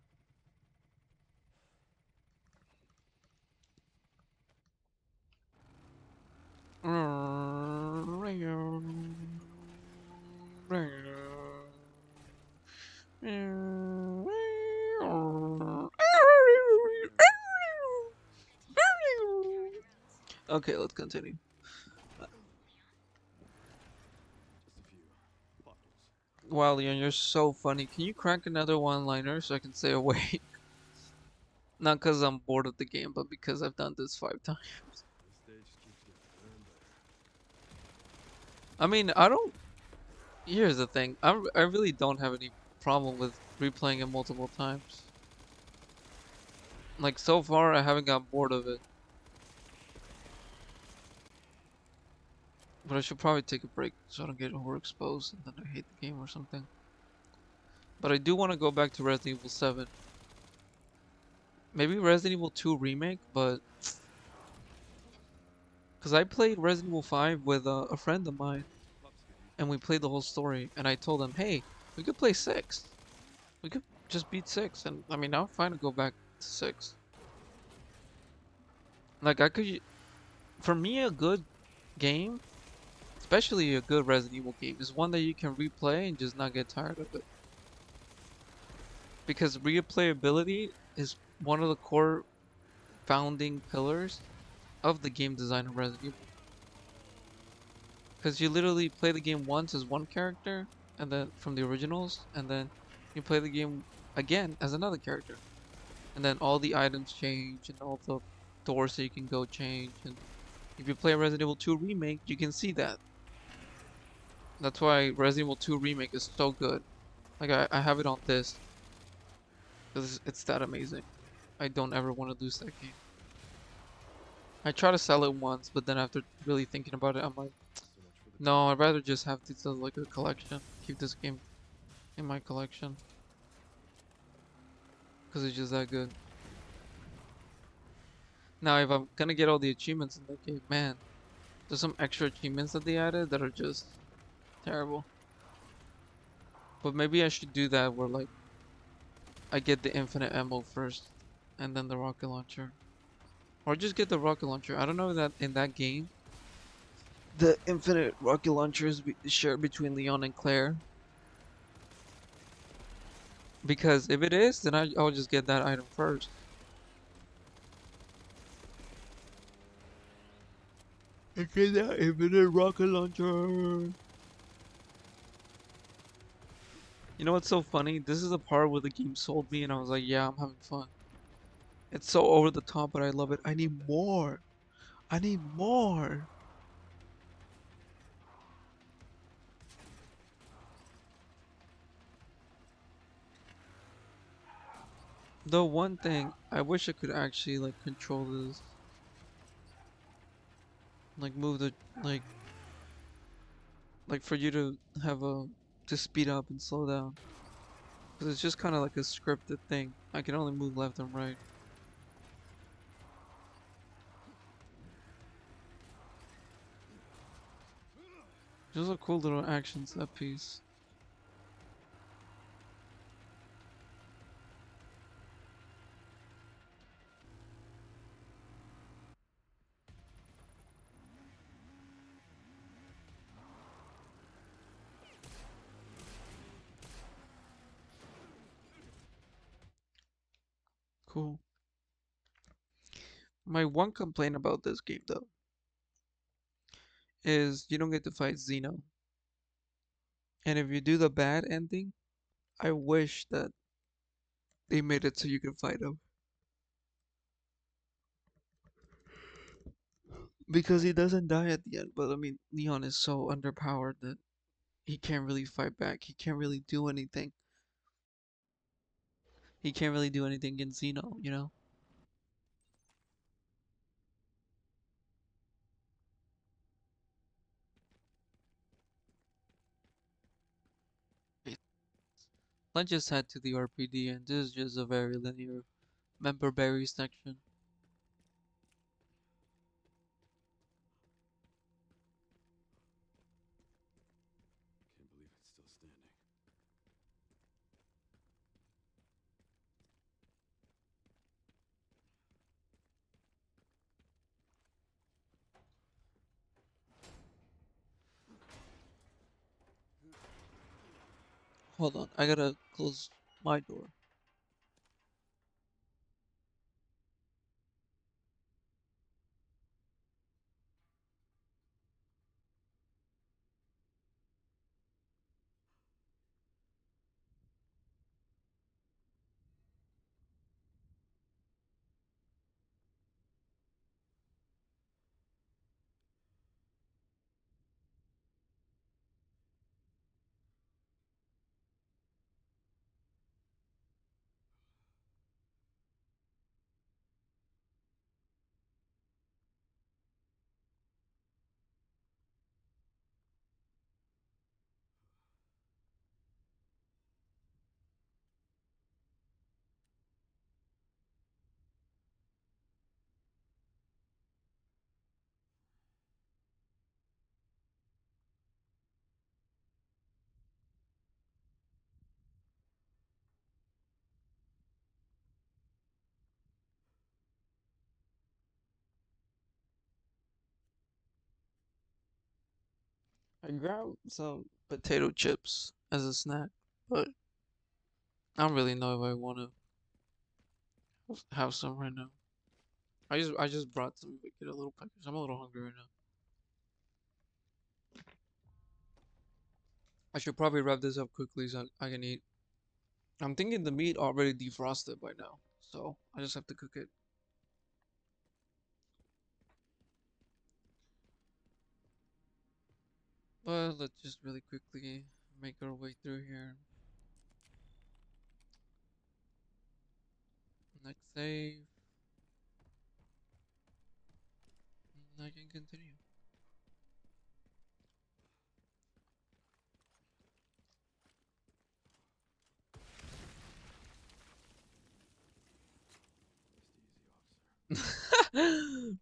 Okay, let's continue. Just a few bottles. Wow, Leon, you're so funny. Can you crack another one-liner so I can stay awake? Not because I'm bored of the game, but because I've done this 5 times. This stage keeps getting better and better. I mean, I don't. Here's the thing. I really don't have any problem with replaying it multiple times. Like, so far, I haven't got bored of it. But I should probably take a break so I don't get overexposed and then I hate the game or something. But I do want to go back to Resident Evil 7. Maybe Resident Evil 2 Remake, but... Because I played Resident Evil 5 with a friend of mine, Pups could use and we played the whole story, and I told him, hey, we could play 6. We could just beat 6, and I mean, I'm fine to go back to 6. Like, I could... For me, a good game, especially a good Resident Evil game, is one that you can replay and just not get tired of it. Because replayability is one of the core founding pillars of the game design of Resident Evil. Because you literally play the game once as one character, and then from the originals, and then you play the game again as another character. And then all the items change, and all the doors that you can go change. And if you play Resident Evil 2 Remake, you can see that. That's why Resident Evil 2 Remake is so good. Like, I have it on disc, because it's that amazing. I don't ever want to lose that game. I try to sell it once, but then after really thinking about it, I'm like, So much for the no, I'd rather just have this as like a collection. Keep this game in my collection because it's just that good. Now, if I'm gonna get all the achievements in that game, man, there's some extra achievements that they added that are just terrible. But maybe I should do that where like I get the infinite ammo first and then the rocket launcher. Or just get the rocket launcher. I don't know that in that game the infinite rocket launcher is shared between Leon and Claire. Because if it is, then I'll just get that item first. I get that infinite rocket launcher. You know what's so funny? This is the part where the game sold me and I was like, yeah, I'm having fun. It's so over the top, but I love it. I need more. I need more. The one thing, I wish I could actually like control this. Like move the like for you to have a to speed up and slow down. Because it's just kind of like a scripted thing. I can only move left and right. Just a cool little action set piece. Cool. My one complaint about this game though is you don't get to fight Xeno. And if you do the bad ending, I wish that they made it so you can fight him. Because he doesn't die at the end, but I mean, Leon is so underpowered that he can't really fight back. He can't really do anything. He can't really do anything against Xeno, you know? Let's just head to the RPD, and this is just a very linear member berry section. Can't believe it's still standing. Hold on, I gotta close my door. I grabbed some potato chips as a snack, but I don't really know if I want to Have some right now. I just brought some. Get a little package. I'm a little hungry right now. I should probably wrap this up quickly so I can eat. I'm thinking the meat already defrosted by now, so I just have to cook it. But let's just really quickly make our way through here. Next save. And I can continue.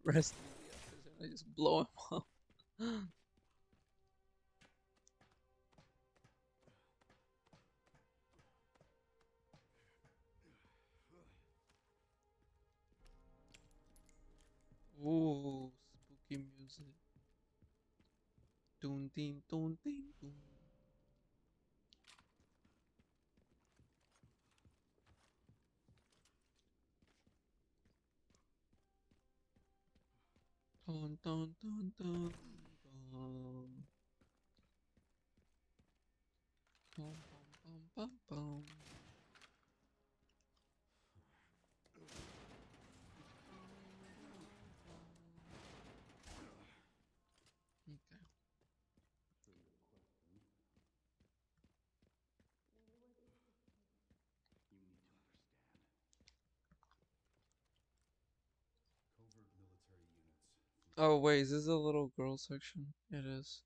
Rest in the officer. I just blow him up. Ooh, spooky music. Doon, ding, doon, ding, doon. Dun, dun, dun, dun, dun. Bum, bum, bum, bum, bum. Okay. You need to understand. Covert military units. Oh wait, is this a little girl section? It is.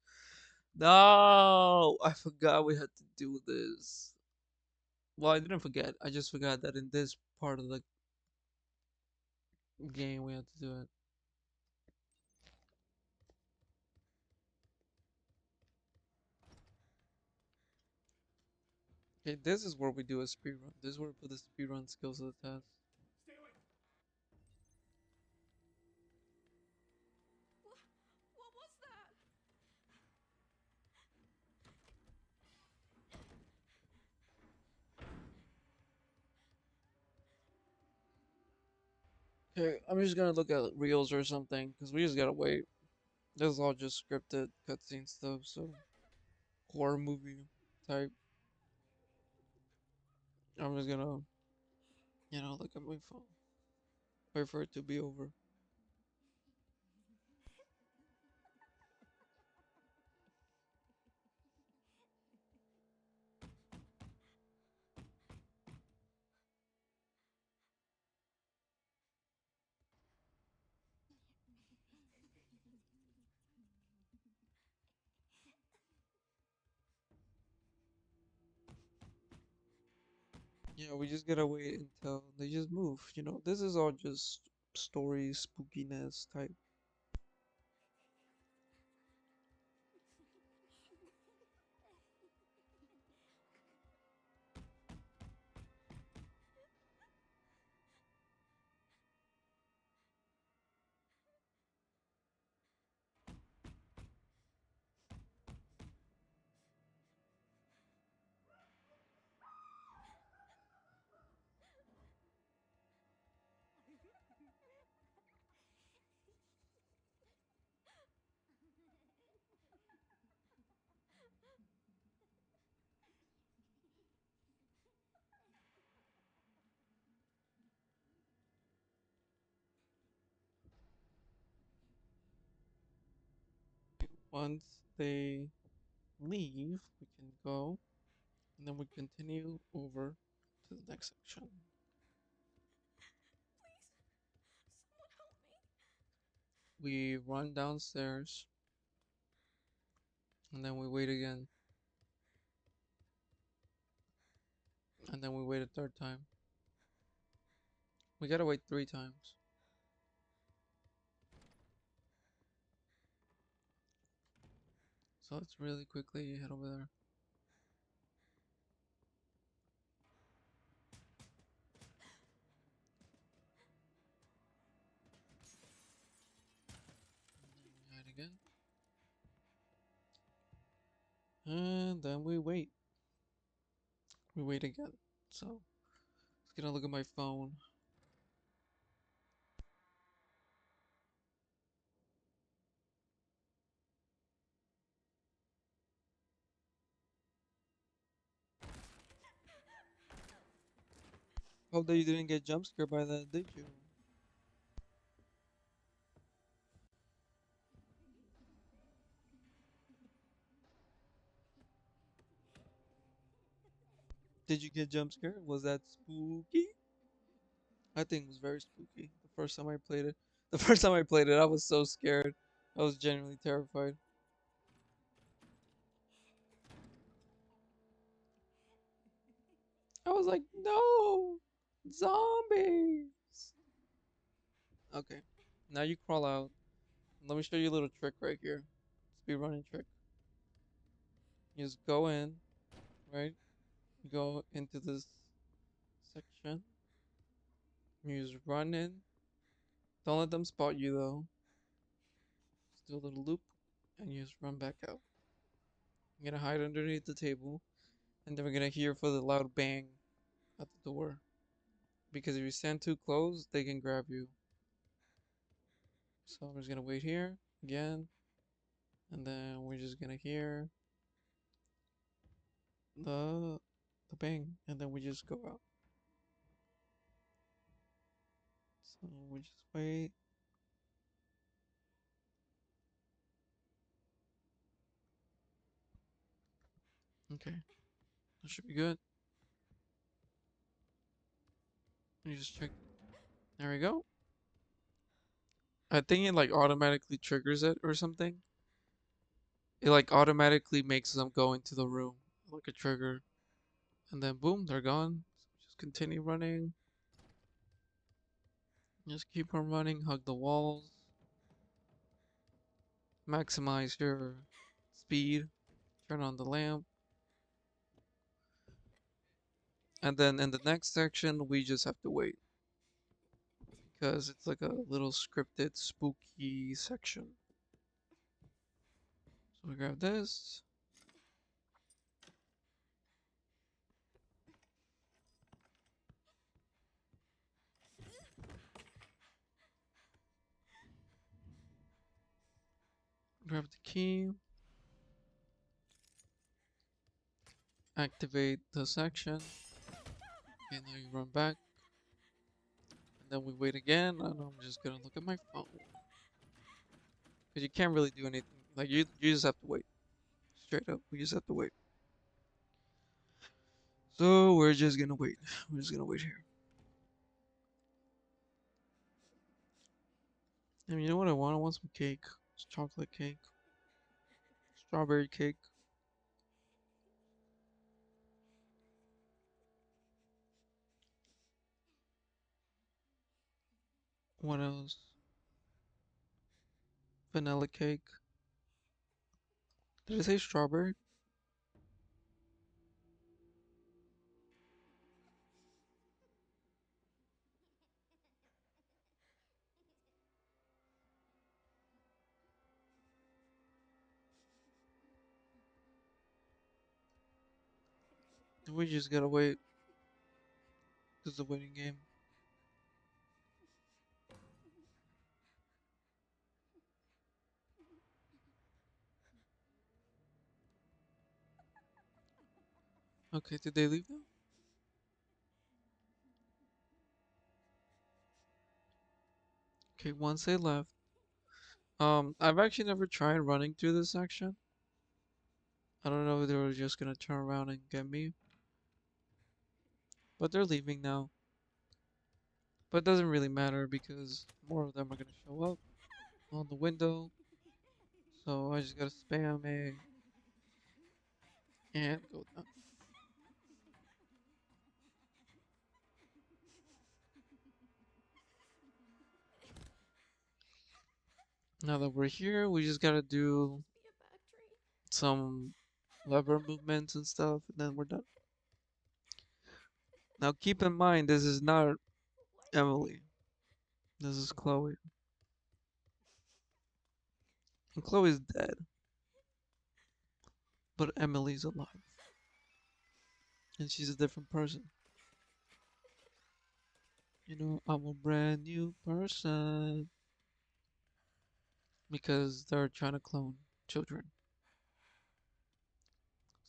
No, I forgot we had to do this. Well, I didn't forget. I just forgot that in this part of the game we had to do it. Okay, this is where we do a speed run. This is where we put the speed run skills to the test. Stay away! What was that? Okay, I'm just gonna look at reels or something because we just gotta wait. This is all just scripted cutscene stuff, so horror movie type. I'm just gonna, look at my phone. Wait for it to be over. Yeah, we just gotta wait until they just move. This is all just story spookiness type. Once they leave, we can go, and then we continue over to the next section. Please, someone help me. We run downstairs, and then we wait again, and then we wait a third time. We gotta wait 3 times. So let's really quickly head over there. We hide again. And then we wait. We wait again. So, let's get a look at my phone. Hope that you didn't get jump scared by that, did you? Did you get jump scared? Was that spooky? I think it was very spooky. The first time I played it. The first time I played it, I was so scared. I was genuinely terrified. I was like, no! Zombies! Okay. Now you crawl out. Let me show you a little trick right here. Speed running trick. You just go in, right? You go into this section. You just run in. Don't let them spot you though. Just do a little loop and you just run back out. You're gonna hide underneath the table and then we're gonna hear for the loud bang at the door. Because if you stand too close, they can grab you. So I'm just gonna wait here again, and then we're just gonna hear the the bang, and then we just go out. So we just wait. Okay, that should be good. You just check. There we go. I think it like automatically triggers it or something. It like automatically makes them go into the room like a trigger, and then boom, they're gone. So just continue running. Just keep on running. Hug the walls. Maximize your speed. Turn on the lamp. And then in the next section, we just have to wait because it's like a little scripted, spooky section. So we grab this. Grab the key. Activate the section. And now you run back. And then we wait again. And I'm just gonna look at my phone. Because you can't really do anything. Like you just have to wait. Straight up. We just have to wait. So we're just gonna wait. We're just gonna wait here. And you know what I want? I want some cake. It's chocolate cake. Strawberry cake. What else? Vanilla cake. Did I say strawberry? We just gotta wait. This is a waiting game. Okay, did they leave now? Okay, once they left. I've actually never tried running through this section. I don't know if they were just gonna turn around and get me. But they're leaving now. But it doesn't really matter because more of them are gonna show up on the window. So I just gotta spam A and go down. Now that we're here, we just gotta do some lever movements and stuff, and then we're done. Now keep in mind, this is not Emily. This is Chloe. And Chloe's dead, but Emily's alive. And she's a different person. You know, I'm a brand new person. Because they're trying to clone children.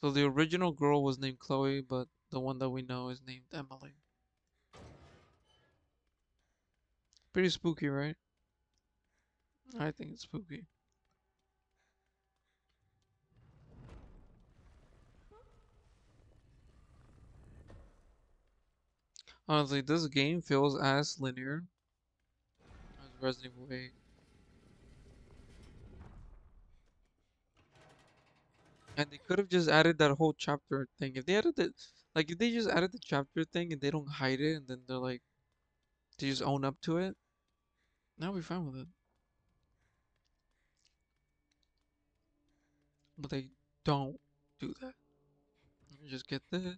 So the original girl was named Chloe, but the one that we know is named Emily. Pretty spooky, right? I think it's spooky. Honestly, this game feels as linear as Resident Evil 8. And they could have just added that whole chapter thing. If they added it, like if they just added the chapter thing and they don't hide it and then they're like, they just own up to it, now we're fine with it. But they don't do that. You just get this.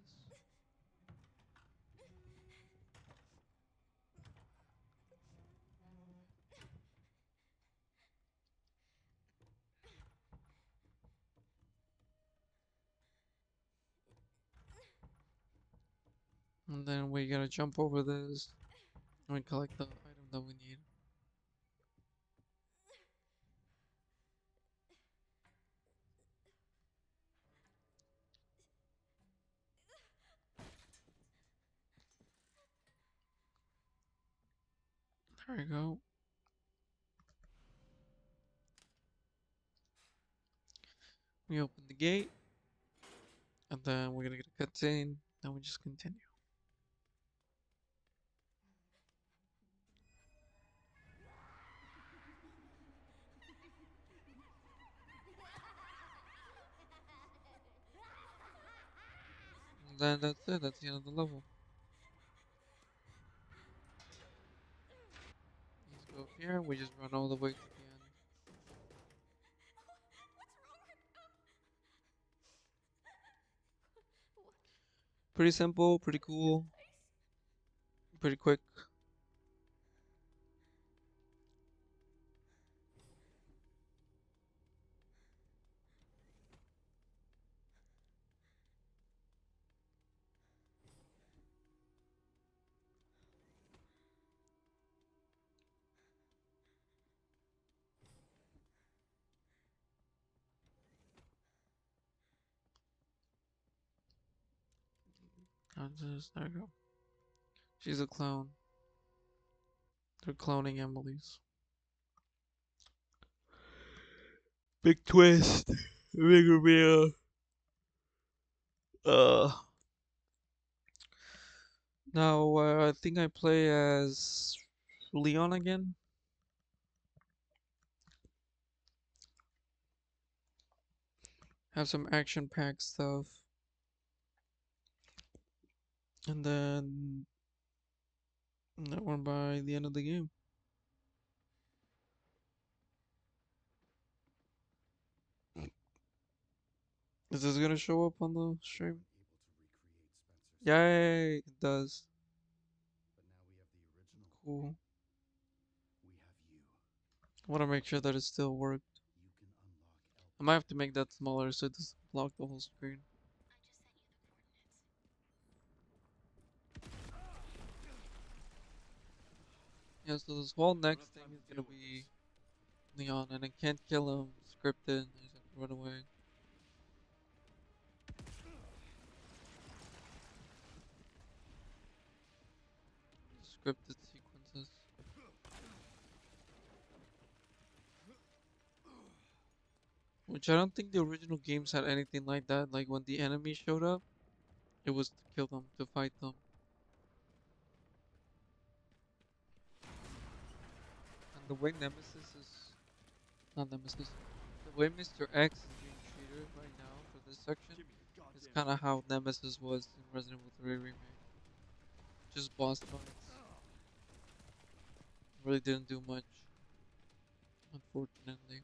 And then we gotta jump over this and we collect the item that we need. There we go. We open the gate and then we're gonna get a cutscene. Then we just continue. And then that's it. That's the end of the level. Let's go up here. We just run all the way to the end. Pretty simple, pretty cool, pretty quick. There we go. She's a clone. They're cloning Emily's. Big twist. Big reveal. Uh. Now, I think I play as Leon again. Have some action-packed stuff. And then that one by the end of the game. Is this gonna show up on the stream? Yay, it does. Cool. I want to make sure that it still worked. I might have to make that smaller so it doesn't block the whole screen. Yeah, so this whole next thing is gonna be Leon, and I can't kill him. Scripted. I just have to run away. Scripted sequences. Which I don't think the original games had anything like that. Like when the enemy showed up, it was to kill them, to fight them. And the way Nemesis is, not Nemesis, the way Mr. X is being treated right now for this section is kind of how Nemesis was in Resident Evil 3 Remake. Just boss fights. Really didn't do much, unfortunately.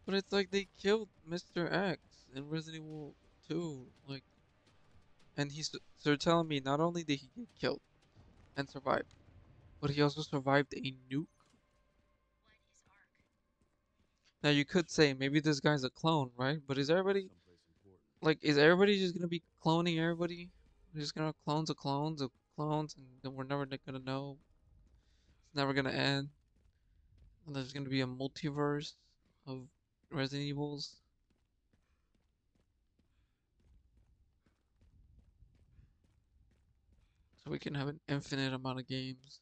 But it's like they killed Mr. X in Resident Evil 2. Like, and he's so they're telling me not only did he get killed and survive, but he also survived a nuke. Now you could say maybe this guy's a clone, right? But is everybody like is everybody just gonna be cloning everybody? We're just gonna clones of clones, and then we're never gonna know. It's never gonna end. And there's gonna be a multiverse of Resident Evils. So we can have an infinite amount of games.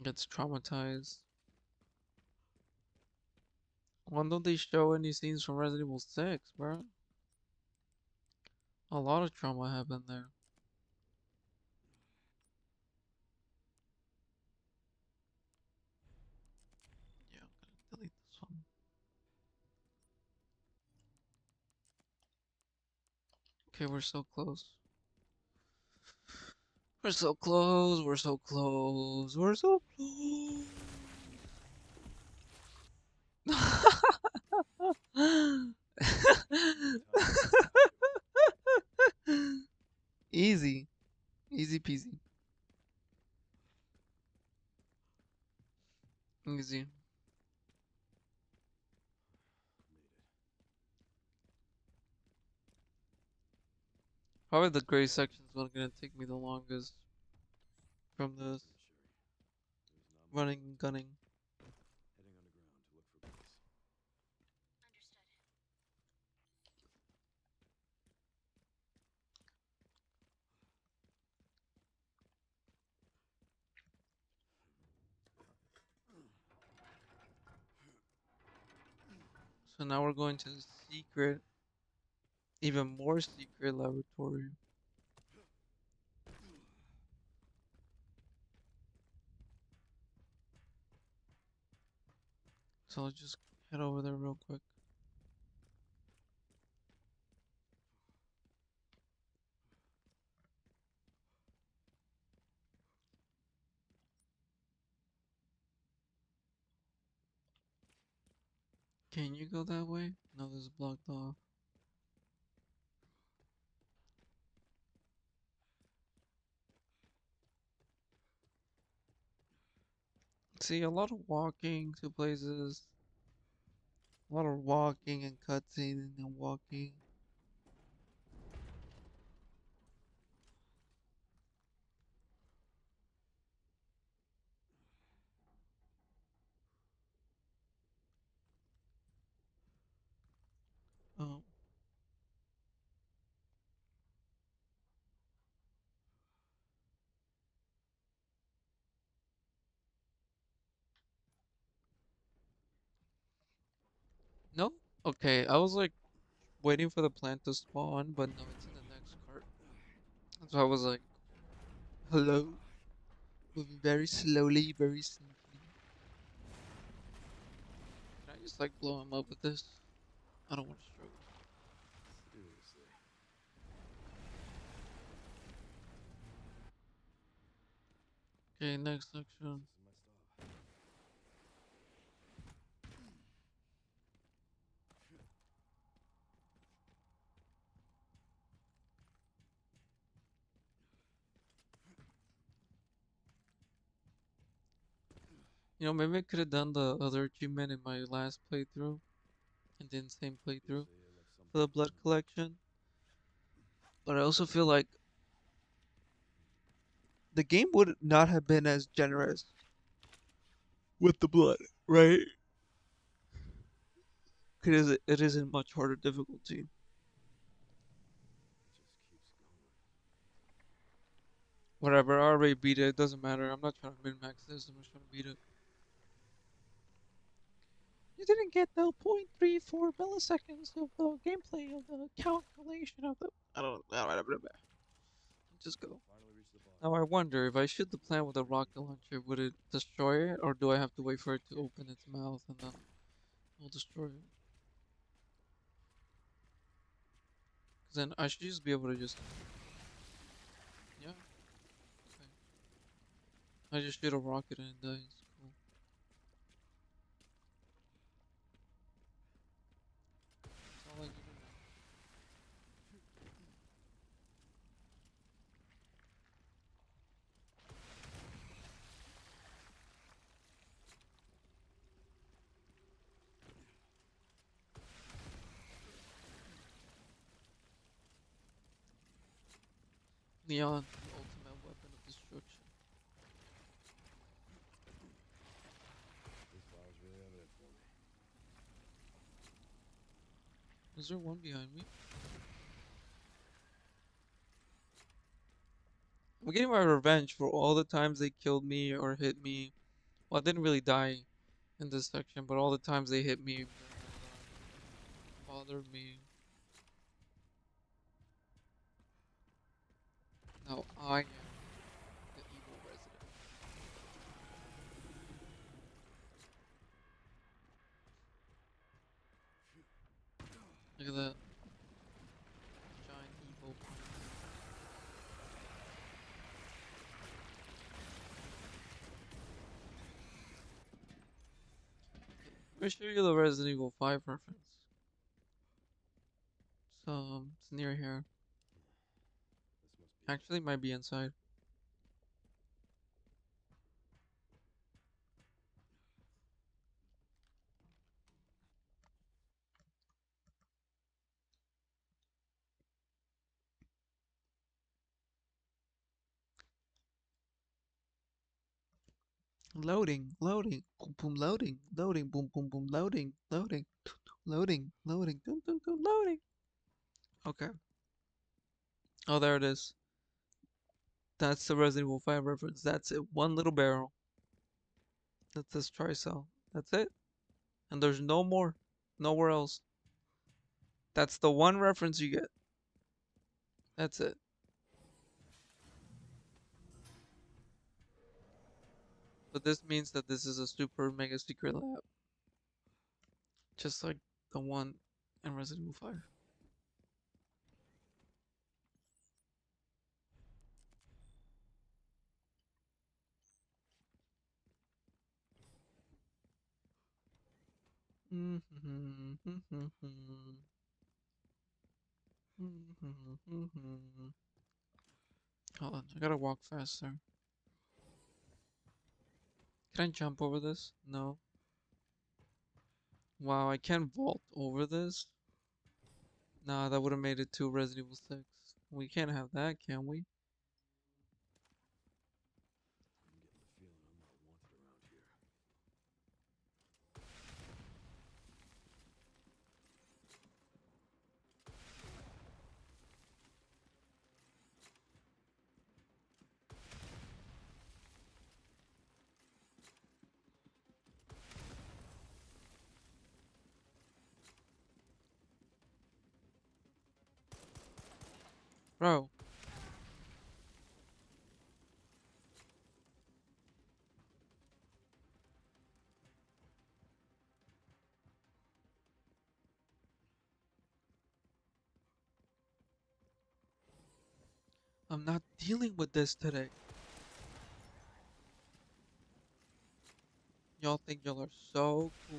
Gets traumatized. Why don't they show any scenes from Resident Evil 6, bro? A lot of trauma happened there. Yeah, I'm gonna delete this one. Okay, we're so close. We're so close. We're so close. We're so close. Easy. Easy peasy. Easy. Probably the gray section's not gonna take me the longest from this running and gunning. Heading underground to look for base. So now we're going to the secret, even more secret laboratory. So let's just head over there real quick. Can you go that way? No, this is blocked off. See, a lot of walking to places. A lot of walking and cutscene and walking. Oh. No? Okay, I was like waiting for the plant to spawn, but no, it's in the next cart. So I was like, hello? Moving very slowly, very sneakily. Can I just like blow him up with this? I don't want to struggle. Seriously. Okay, next section. This is my stop. You know, maybe I could have done the other achievement in my last playthrough and then same playthrough Hearsay I left for the something blood behind. collection. But I also feel like the game would not have been as generous with the blood, right? Because it is a much harder difficulty. It just keeps going. Whatever, I already beat it. It doesn't matter. I'm not trying to min max this. I'm just trying to beat it. You didn't get the 0.34 milliseconds of the gameplay of the calculation of the. I don't. Just go. Finally reached the bottom. Now I wonder if I shoot the plant with a rocket launcher, would it destroy it, or do I have to wait for it to open its mouth and then it'll destroy it? Because then I should just be able to just. Yeah. Okay. I just shoot a rocket and it dies. Cool. That's all I need to know. Neon, the ultimate weapon of destruction. This file's really evident for me. Is there one behind me? I'm getting my revenge for all the times they killed me or hit me Well, I didn't really die in this section, but all the times they hit me bothered me. Now I am the evil resident. Look at that giant evil. Let me show you the Resident Evil 5 reference. So it's near here. This must be Actually, it might be inside. Loading, loading, boom, boom, loading, loading, boom, boom, boom, loading, loading, loading, loading, dun, dun, dun, loading. Okay. Oh, there it is. That's the Resident Evil 5 reference. That's it. One little barrel. That's this Tricell. That's it. And there's no more. Nowhere else. That's the one reference you get. That's it. But this means that this is a super mega secret lab. Just like the one in Resident Evil 5. Hold on, I gotta walk faster. Can I jump over this? No. Wow, I can't vault over this? Nah, that would have made it to Resident Evil 6. We can't have that, can we? I'm getting the feeling I'm not wanted around here. Bro. I'm not dealing with this today. Y'all think y'all are so cool.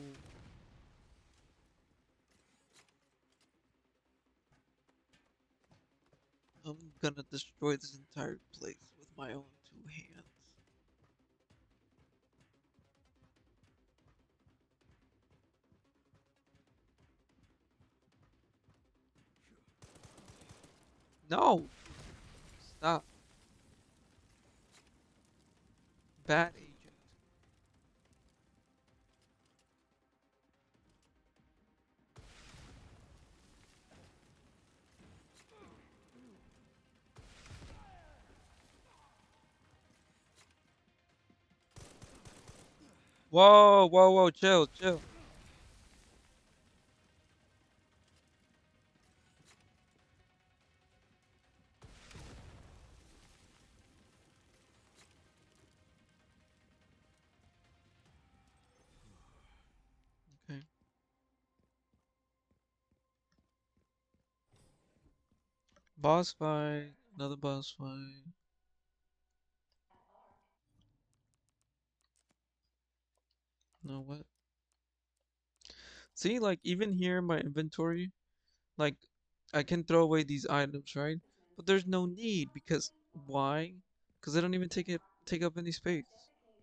I'm gonna destroy this entire place with my own two hands. No! Stop. Bad agent. Whoa, whoa, whoa, chill, chill. Okay. Boss fight. Another boss fight. No, what? See, like, even here in my inventory, like, I can throw away these items, right? But there's no need because why? Because they don't even take up any space,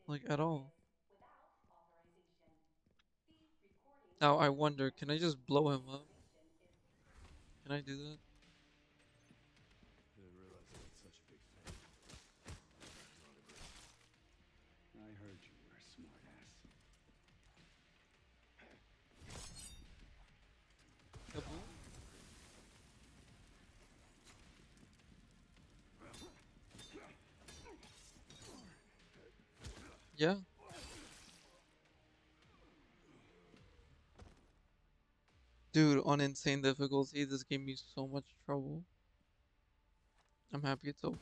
like at all. Now I wonder, can I just blow him up? Can I do that? Didn't realize I had such a big fan. Not agree. I heard you were a smartass. Kaboom? Yeah. Dude, on insane difficulty, this gave me so much trouble. I'm happy it's over.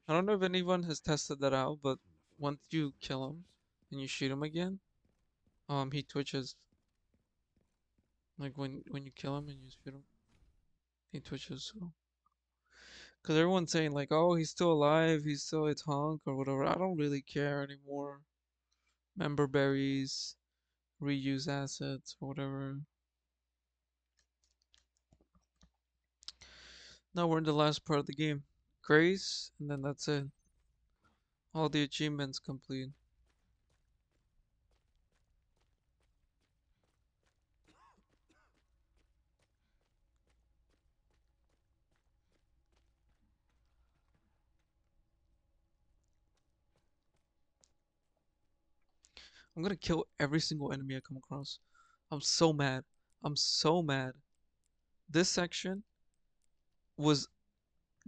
I don't know if anyone has tested that out, but once you kill him and you shoot him again, he twitches. Like when you kill him and you shoot him, he twitches. So, cause everyone's saying like, oh, he's still alive, he's still a hunk or whatever. I don't really care anymore. Member berries, reuse assets or whatever. Now we're in the last part of the game. Grace, and then that's it. All the achievements complete. I'm gonna kill every single enemy I come across. I'm so mad. I'm so mad. This section was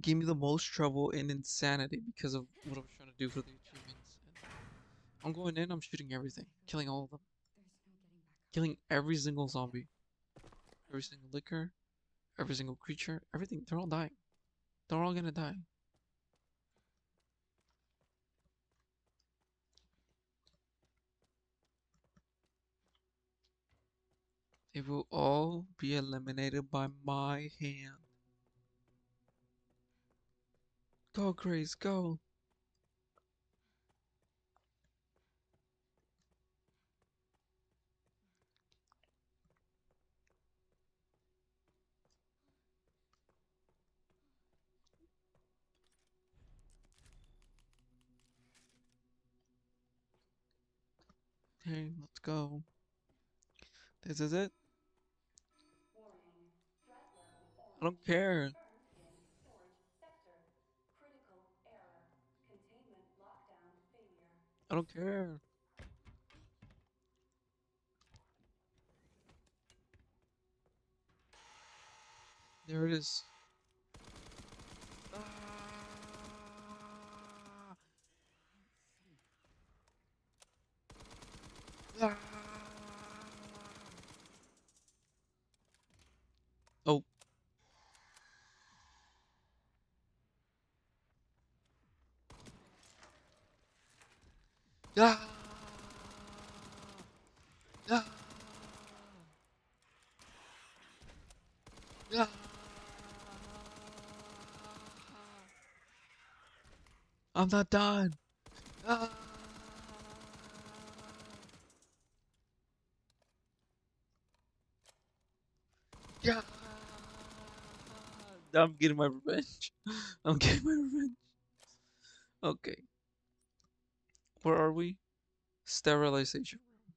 gave me the most trouble and insanity because of what I was trying to do for the achievements. And I'm going in, I'm shooting everything, killing all of them, killing every single zombie, every single licker, every single creature, everything. They're all dying. They're all gonna die. They will all be eliminated by my hand. Go, Grace, go. Okay, let's go. This is it. Warning. Threat level I don't orange. care. Confirmed in storage sector. Critical error. Containment lockdown failure. I don't care. There it is. Ah! Oh, ah! Ah! Ah! I'm not done. Ah! Yeah. I'm getting my revenge. I'm getting my revenge. Okay, where are we? Sterilization room.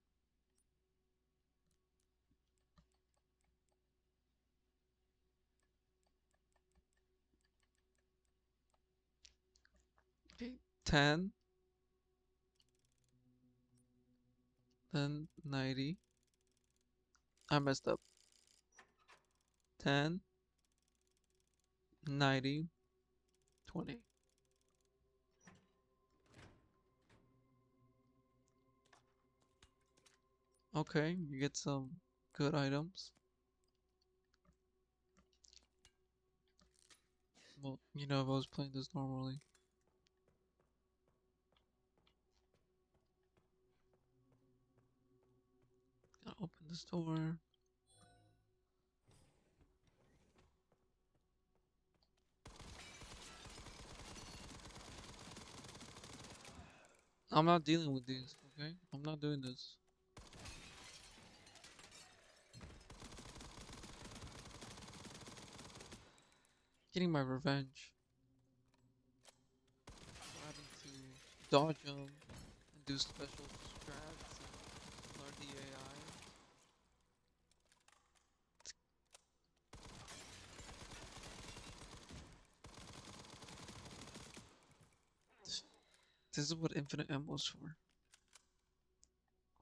Okay, 10, then 90. I messed up. 10, 90, 20. Okay, you get some good items. Well, if I was playing this normally. Gotta open this door. I'm not dealing with these, okay? I'm not doing this. Getting my revenge. For having to dodge them and do special strats and learn the AI. This is what infinite ammo is for.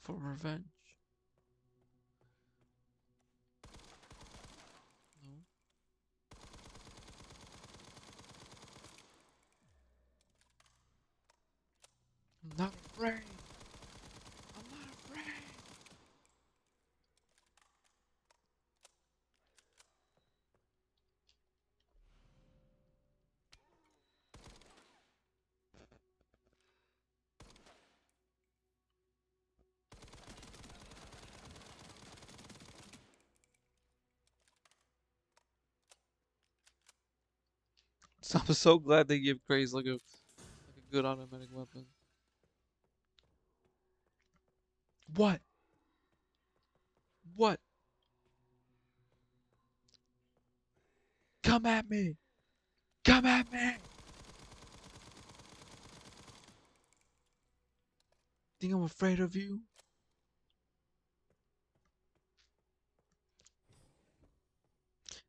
For revenge. No. So I'm so glad they give Grace like a good automatic weapon. What? What? Come at me! Come at me! Think I'm afraid of you?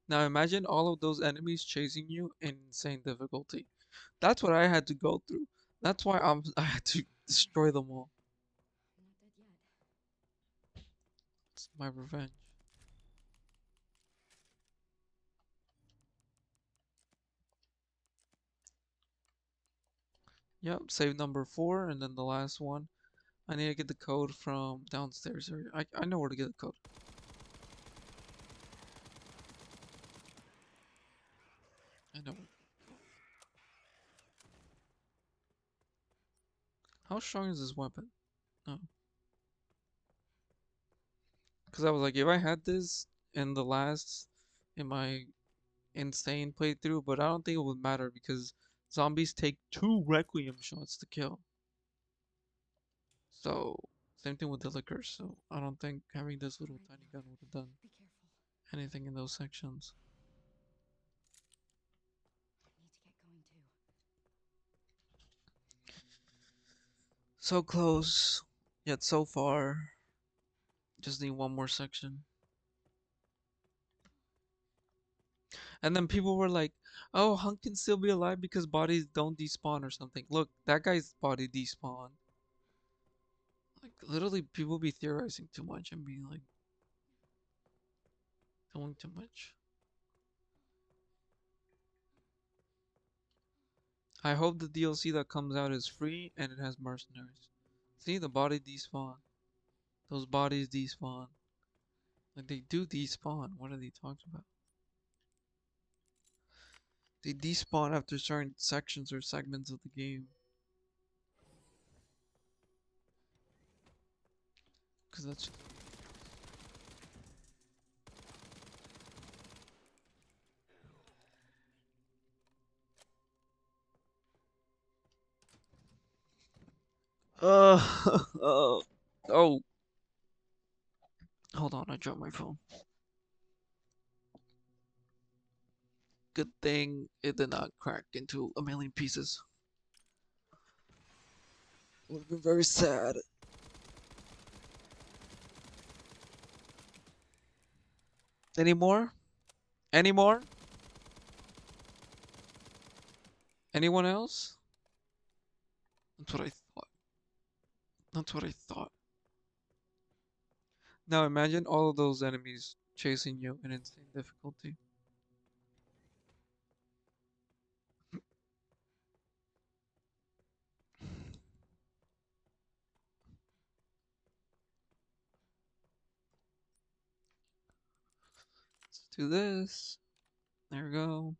Now imagine all of those enemies chasing you in insane difficulty. That's what I had to go through. That's why I had to destroy them all. I'm not dead yet. It's my revenge. Yep, save number 4, and then the last one. I need to get the code from downstairs. I know where to get the code. I know. How strong is this weapon? No. Because I was like, if I had this in the last, in my insane playthrough, but I don't think it would matter because zombies take 2 Requiem shots to kill. So, same thing with the liquor. So, I don't think having this little Right tiny now. gun would have done Be careful. anything in those sections. I need to get going too. So close, yet so far. Just need one more section. And then people were like, oh, Hunk can still be alive because bodies don't despawn or something. Look, that guy's body despawned. Like, literally, people be theorizing too much and being like, doing too much. I hope the DLC that comes out is free and it has mercenaries. See, the body despawn. Those bodies despawn. Like, they do despawn. What are they talking about? They despawn after certain sections or segments of the game. Because that's. Oh. Oh. Hold on, I dropped my phone. Good thing it did not crack into a million pieces. Would have been very sad. Any more? Any more? Anyone else? That's what I thought. That's what I thought. Now imagine all of those enemies chasing you in insane difficulty. Let's do this. There we go.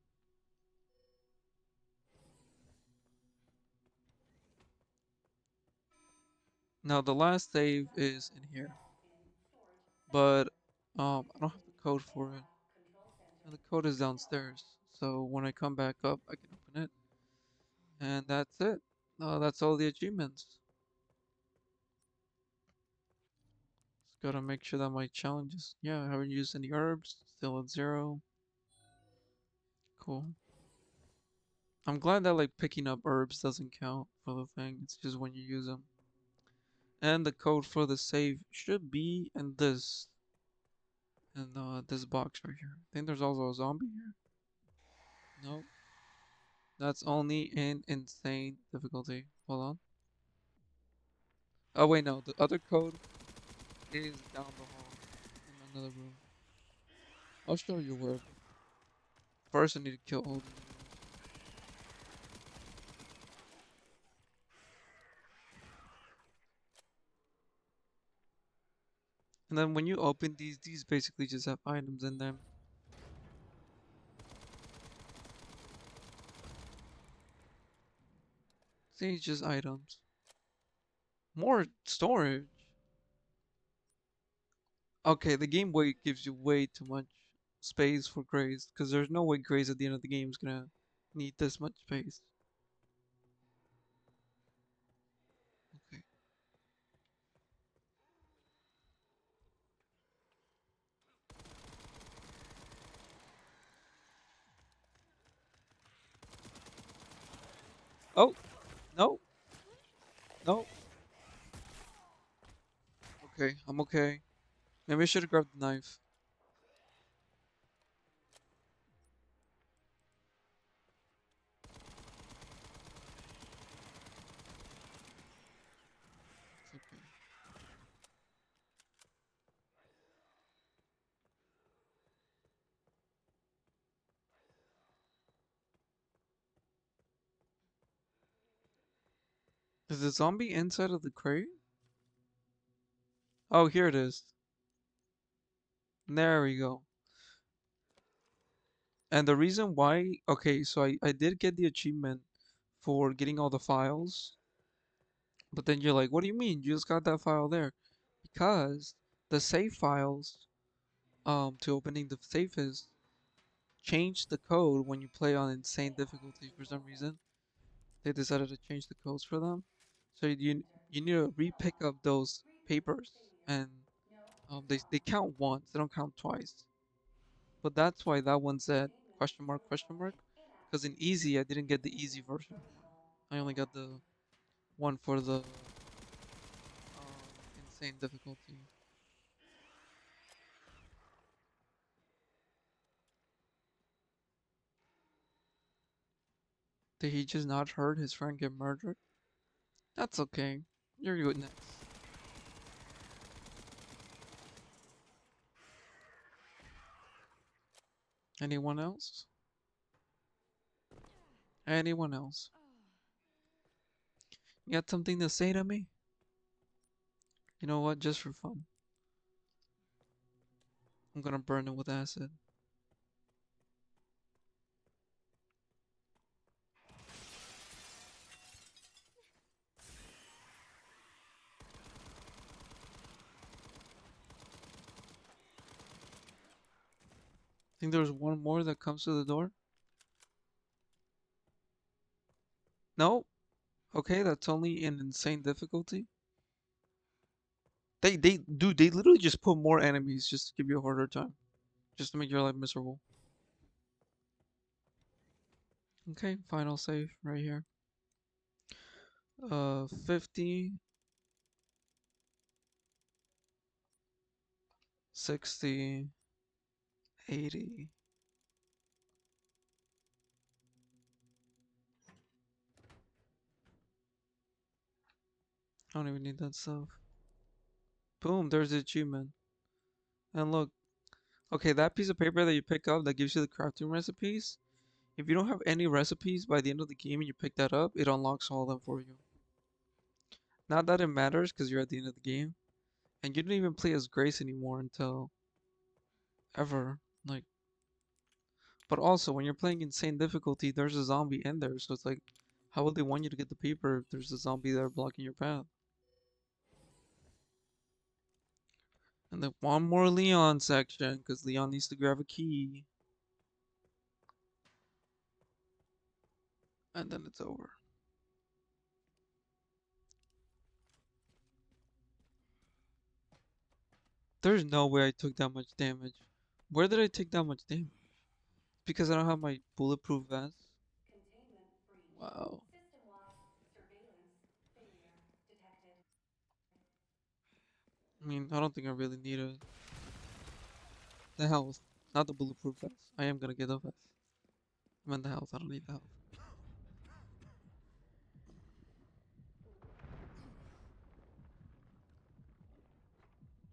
Now the last save is in here, but I don't have the code for it. And the code is downstairs. So when I come back up, I can open it. And that's it. That's all the achievements. Just gotta make sure that my challenges. Yeah, I haven't used any herbs. Still at 0. Cool. I'm glad that like picking up herbs doesn't count for the thing. It's just when you use them. And the code for the save should be in this box right here. I think there's also a zombie here. Nope. That's only in insane difficulty. Hold on. Oh wait, no. The other code is down the hall in another room. I'll show you where. First, I need to kill all these enemies. And then when you open these basically just have items in them. See, it's just items. More storage. Okay, the game gives you way too much space for Grays, because there's no way Grays at the end of the game is gonna need this much space. Okay. Oh, no, no. Okay, I'm okay. Maybe I should have grabbed the knife. It's okay. Is the zombie inside of the crate? Oh, here it is. There we go. And the reason why, okay, so I did get the achievement for getting all the files, but then you're like, what do you mean? You just got that file there. Because the save files, to opening the safes, change the code when you play on insane difficulty for some reason. They decided to change the codes for them. So you need to re-pick up those papers, and they count once, they don't count twice. But that's why that one said question mark, because in easy I didn't get the easy version. I only got the one for the insane difficulty. Did he just not heard his friend get murdered? That's okay. You're good next. Anyone else? Anyone else? You got something to say to me? You know what? Just for fun, I'm gonna burn it with acid. Think there's one more that comes to the door? No? Okay, that's only in insane difficulty. They literally just put more enemies just to give you a harder time. Just to make your life miserable. Okay, final save right here. 50, 60, 80. I don't even need that stuff. Boom, there's the achievement. And look, okay, that piece of paper that you pick up that gives you the crafting recipes, if you don't have any recipes by the end of the game and you pick that up, it unlocks all of them for you. Not that it matters because you're at the end of the game, and you don't even play as Grace anymore until ever. Like, but also when you're playing insane difficulty, there's a zombie in there, so it's like, how would they want you to get the paper if there's a zombie there blocking your path? And then one more Leon section, because Leon needs to grab a key. And then it's over. There's no way I took that much damage. Where did I take that much damage? Because I don't have my bulletproof vest? Containment breach. Wow. System-wide surveillance failure detected. I mean, I don't think I really need it. The health, not the bulletproof vest. I am gonna get the vest. I meant the health, I don't need the health.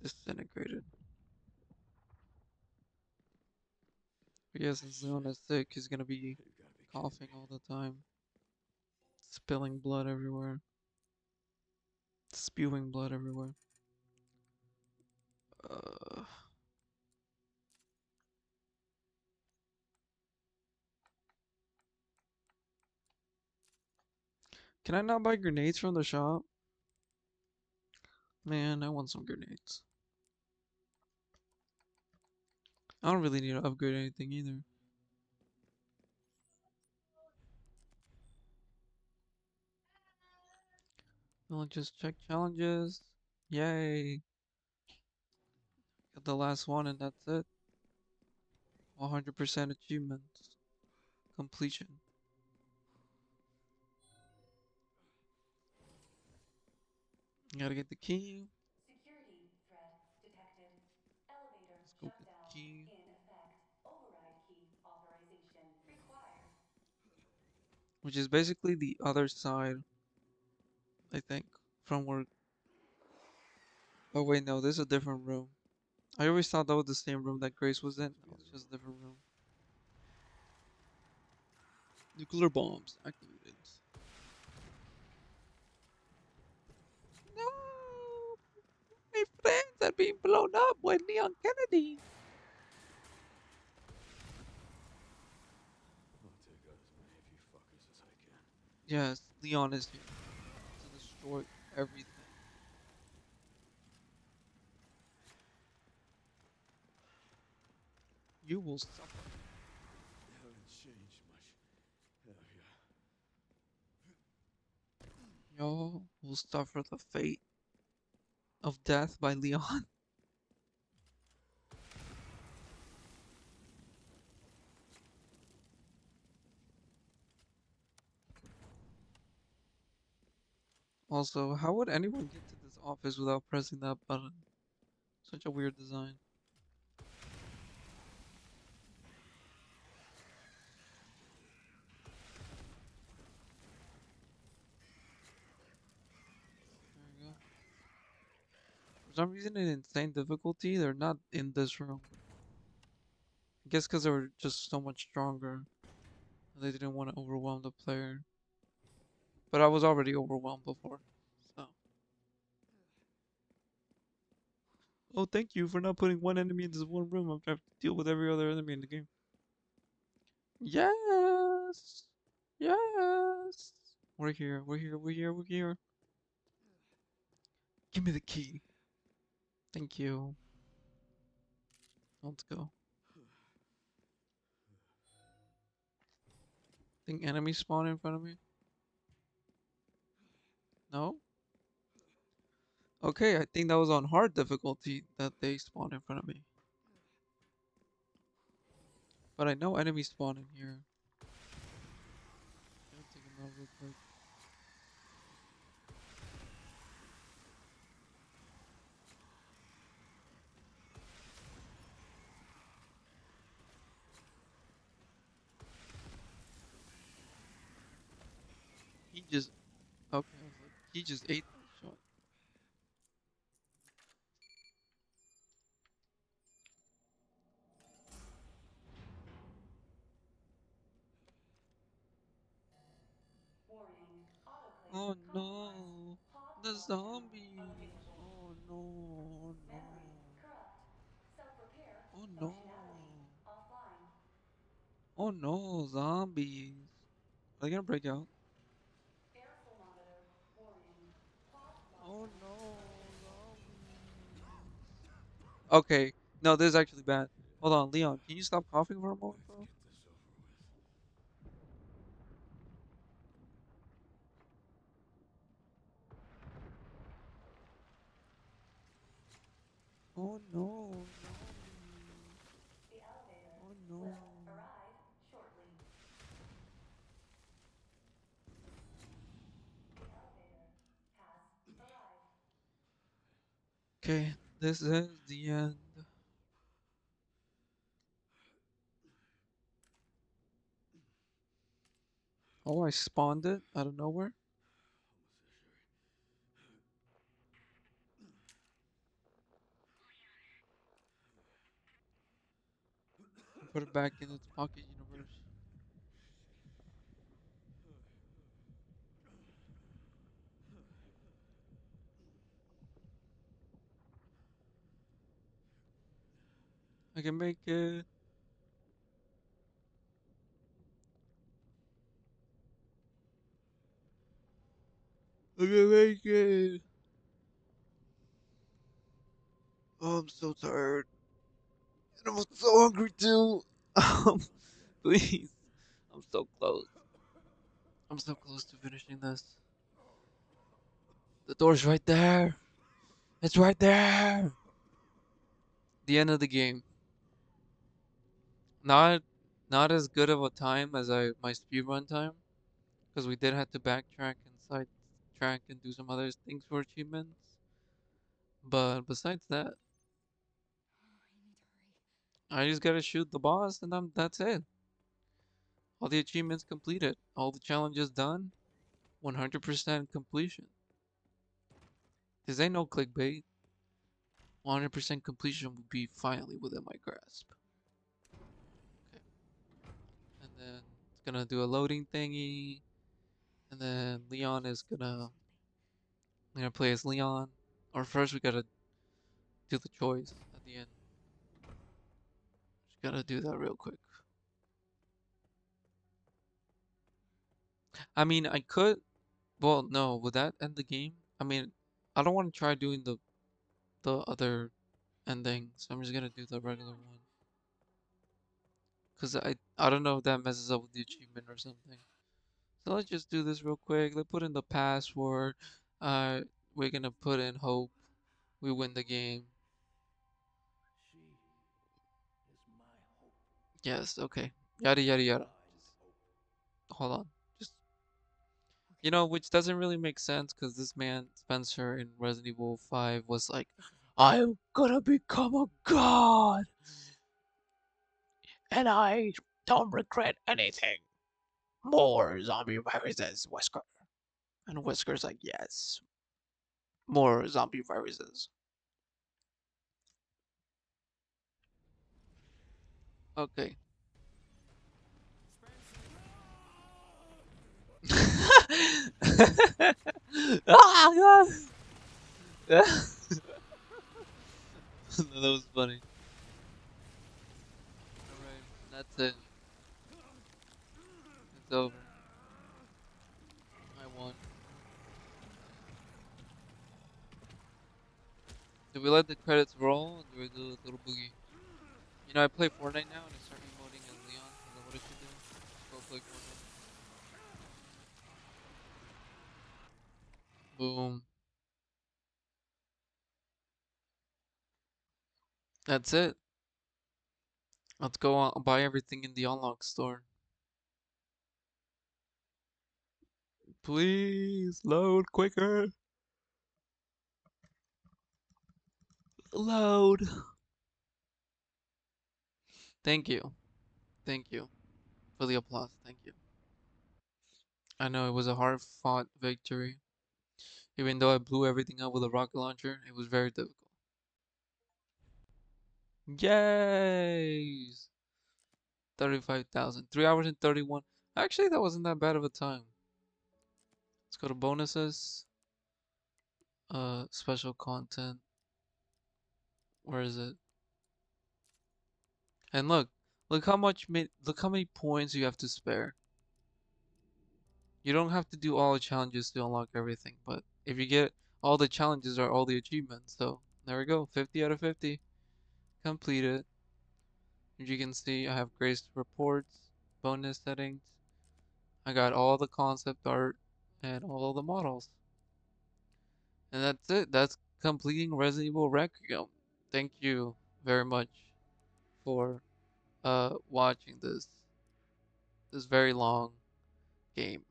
Disintegrated. But yeah, since Leon is sick, he's gonna be You've got to be kidding coughing me. all the time. Spilling blood everywhere. Spewing blood everywhere. Uh, can I not buy grenades from the shop? Man, I want some grenades. I don't really need to upgrade anything either. We'll just check challenges. Yay! Got the last one and that's it. 100% achievement. Completion. Gotta get the key. Security threat detected. Elevator Let's go get the shutdown key. in effect. Override key authorization required. Which is basically the other side, I think, from where. Oh, wait, no, this is a different room. I always thought that was the same room that Grace was in. To be No, the it's just a room. different room. Nuclear bombs activated. No! My friends are being blown up by Leon Kennedy! I'll take out as many of you fuckers as I can. Yes, Leon is here to destroy everything. You will suffer. You haven't changed much, have ya? Y'all will suffer the fate of death by Leon. Also, how would anyone get to this office without pressing that button? Such a weird design. There we go. For some reason, in insane difficulty, they're not in this room. I guess because they were just so much stronger. They didn't want to overwhelm the player. But I was already overwhelmed before. So. Oh, thank you for not putting one enemy in this one room. I'm trying to deal with every other enemy in the game. Yes! Yes! We're here, we're here, we're here, we're here. Give me the key. Thank you. Let's go. Think enemies spawn in front of me? No? Okay, I think that was on hard difficulty that they spawned in front of me. But I know enemies spawn in here. Gonna take him out real quick. He just okay, I was like, he just ate that shot. Warning. Autoclave Oh compromised. no, Hot the lockdown zombies. unavailable. Oh no, oh Memory no, corrupt. Self-repair oh functionality no, offline. oh no, zombies. Are they gonna break out? Air thermometer warning. Hot Oh lockdown no, unavailable. zombies. Okay, no, this is actually bad. Hold on, Leon, can you stop coughing for a moment, Let's bro? get this over with. Oh no, zombies. The elevator Oh will no. arrive shortly. The elevator has arrived. Okay, this is the end. Oh, I spawned it out of nowhere. I put it back in its pocket universe. I can make it. I can make it. Oh, I'm so tired. And I'm so hungry too. Um, please. I'm so close. I'm so close to finishing this. The door's right there. It's right there. The end of the game. Not not as good of a time as my speedrun time, because we did have to backtrack and side track and do some other things for achievements. But besides that, I need to hurry. I just gotta shoot the boss and that's it. All the achievements completed. All the challenges done. 100% completion. This ain't no clickbait. 100% completion would be finally within my grasp. Okay. And then it's gonna do a loading thingy. And then Leon is gonna I'm gonna play as Leon. Or first we gotta do the choice at the end. Just gotta do that real quick. I mean, I could. Well, no. Would that end the game? I mean, I don't want to try doing the other ending, so I'm just gonna do the regular one. Cause I don't know if that messes up with the achievement or something. So let's just do this real quick. Let's put in the password. Uh, we're gonna put in hope. We win the game. She is my hope. Yes. Okay. Yada yada yada. My hope. Hold on. Just Okay, which doesn't really make sense because this man Spencer in Resident Evil 5 was like, this is it. I'm gonna become a god, and I don't regret anything. More zombie viruses, Wesker. And Wesker's like, yes, more zombie viruses. Okay. Ah, God. That was funny. Alright, that's it. It's over. I won. Do we let the credits roll or do we do a little boogie? I play Fortnite now and I start emoting as Leon. Is that what I should do? Just go play Fortnite. Boom. That's it. Let's go on, buy everything in the unlock store. Please load quicker. Load. Thank you. Thank you for the applause. Thank you. I know it was a hard fought victory. Even though I blew everything up with a rocket launcher, it was very difficult. Yay! 35,000. 3 hours and 31. Actually, that wasn't that bad of a time. Let's go to bonuses. Special content. Where is it? And look how look how many points you have to spare. You don't have to do all the challenges to unlock everything, but if you get all the challenges are all the achievements. So there we go, 50 out of 50 completed. As you can see, I have Grace reports, bonus settings. I got all the concept art and all of the models. And that's it. That's completing Resident Evil Requiem. Thank you very much for watching this very long game.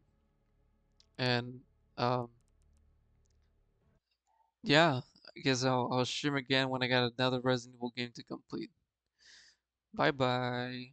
And yeah, I guess I'll stream again when I got another Resident Evil game to complete. Bye bye.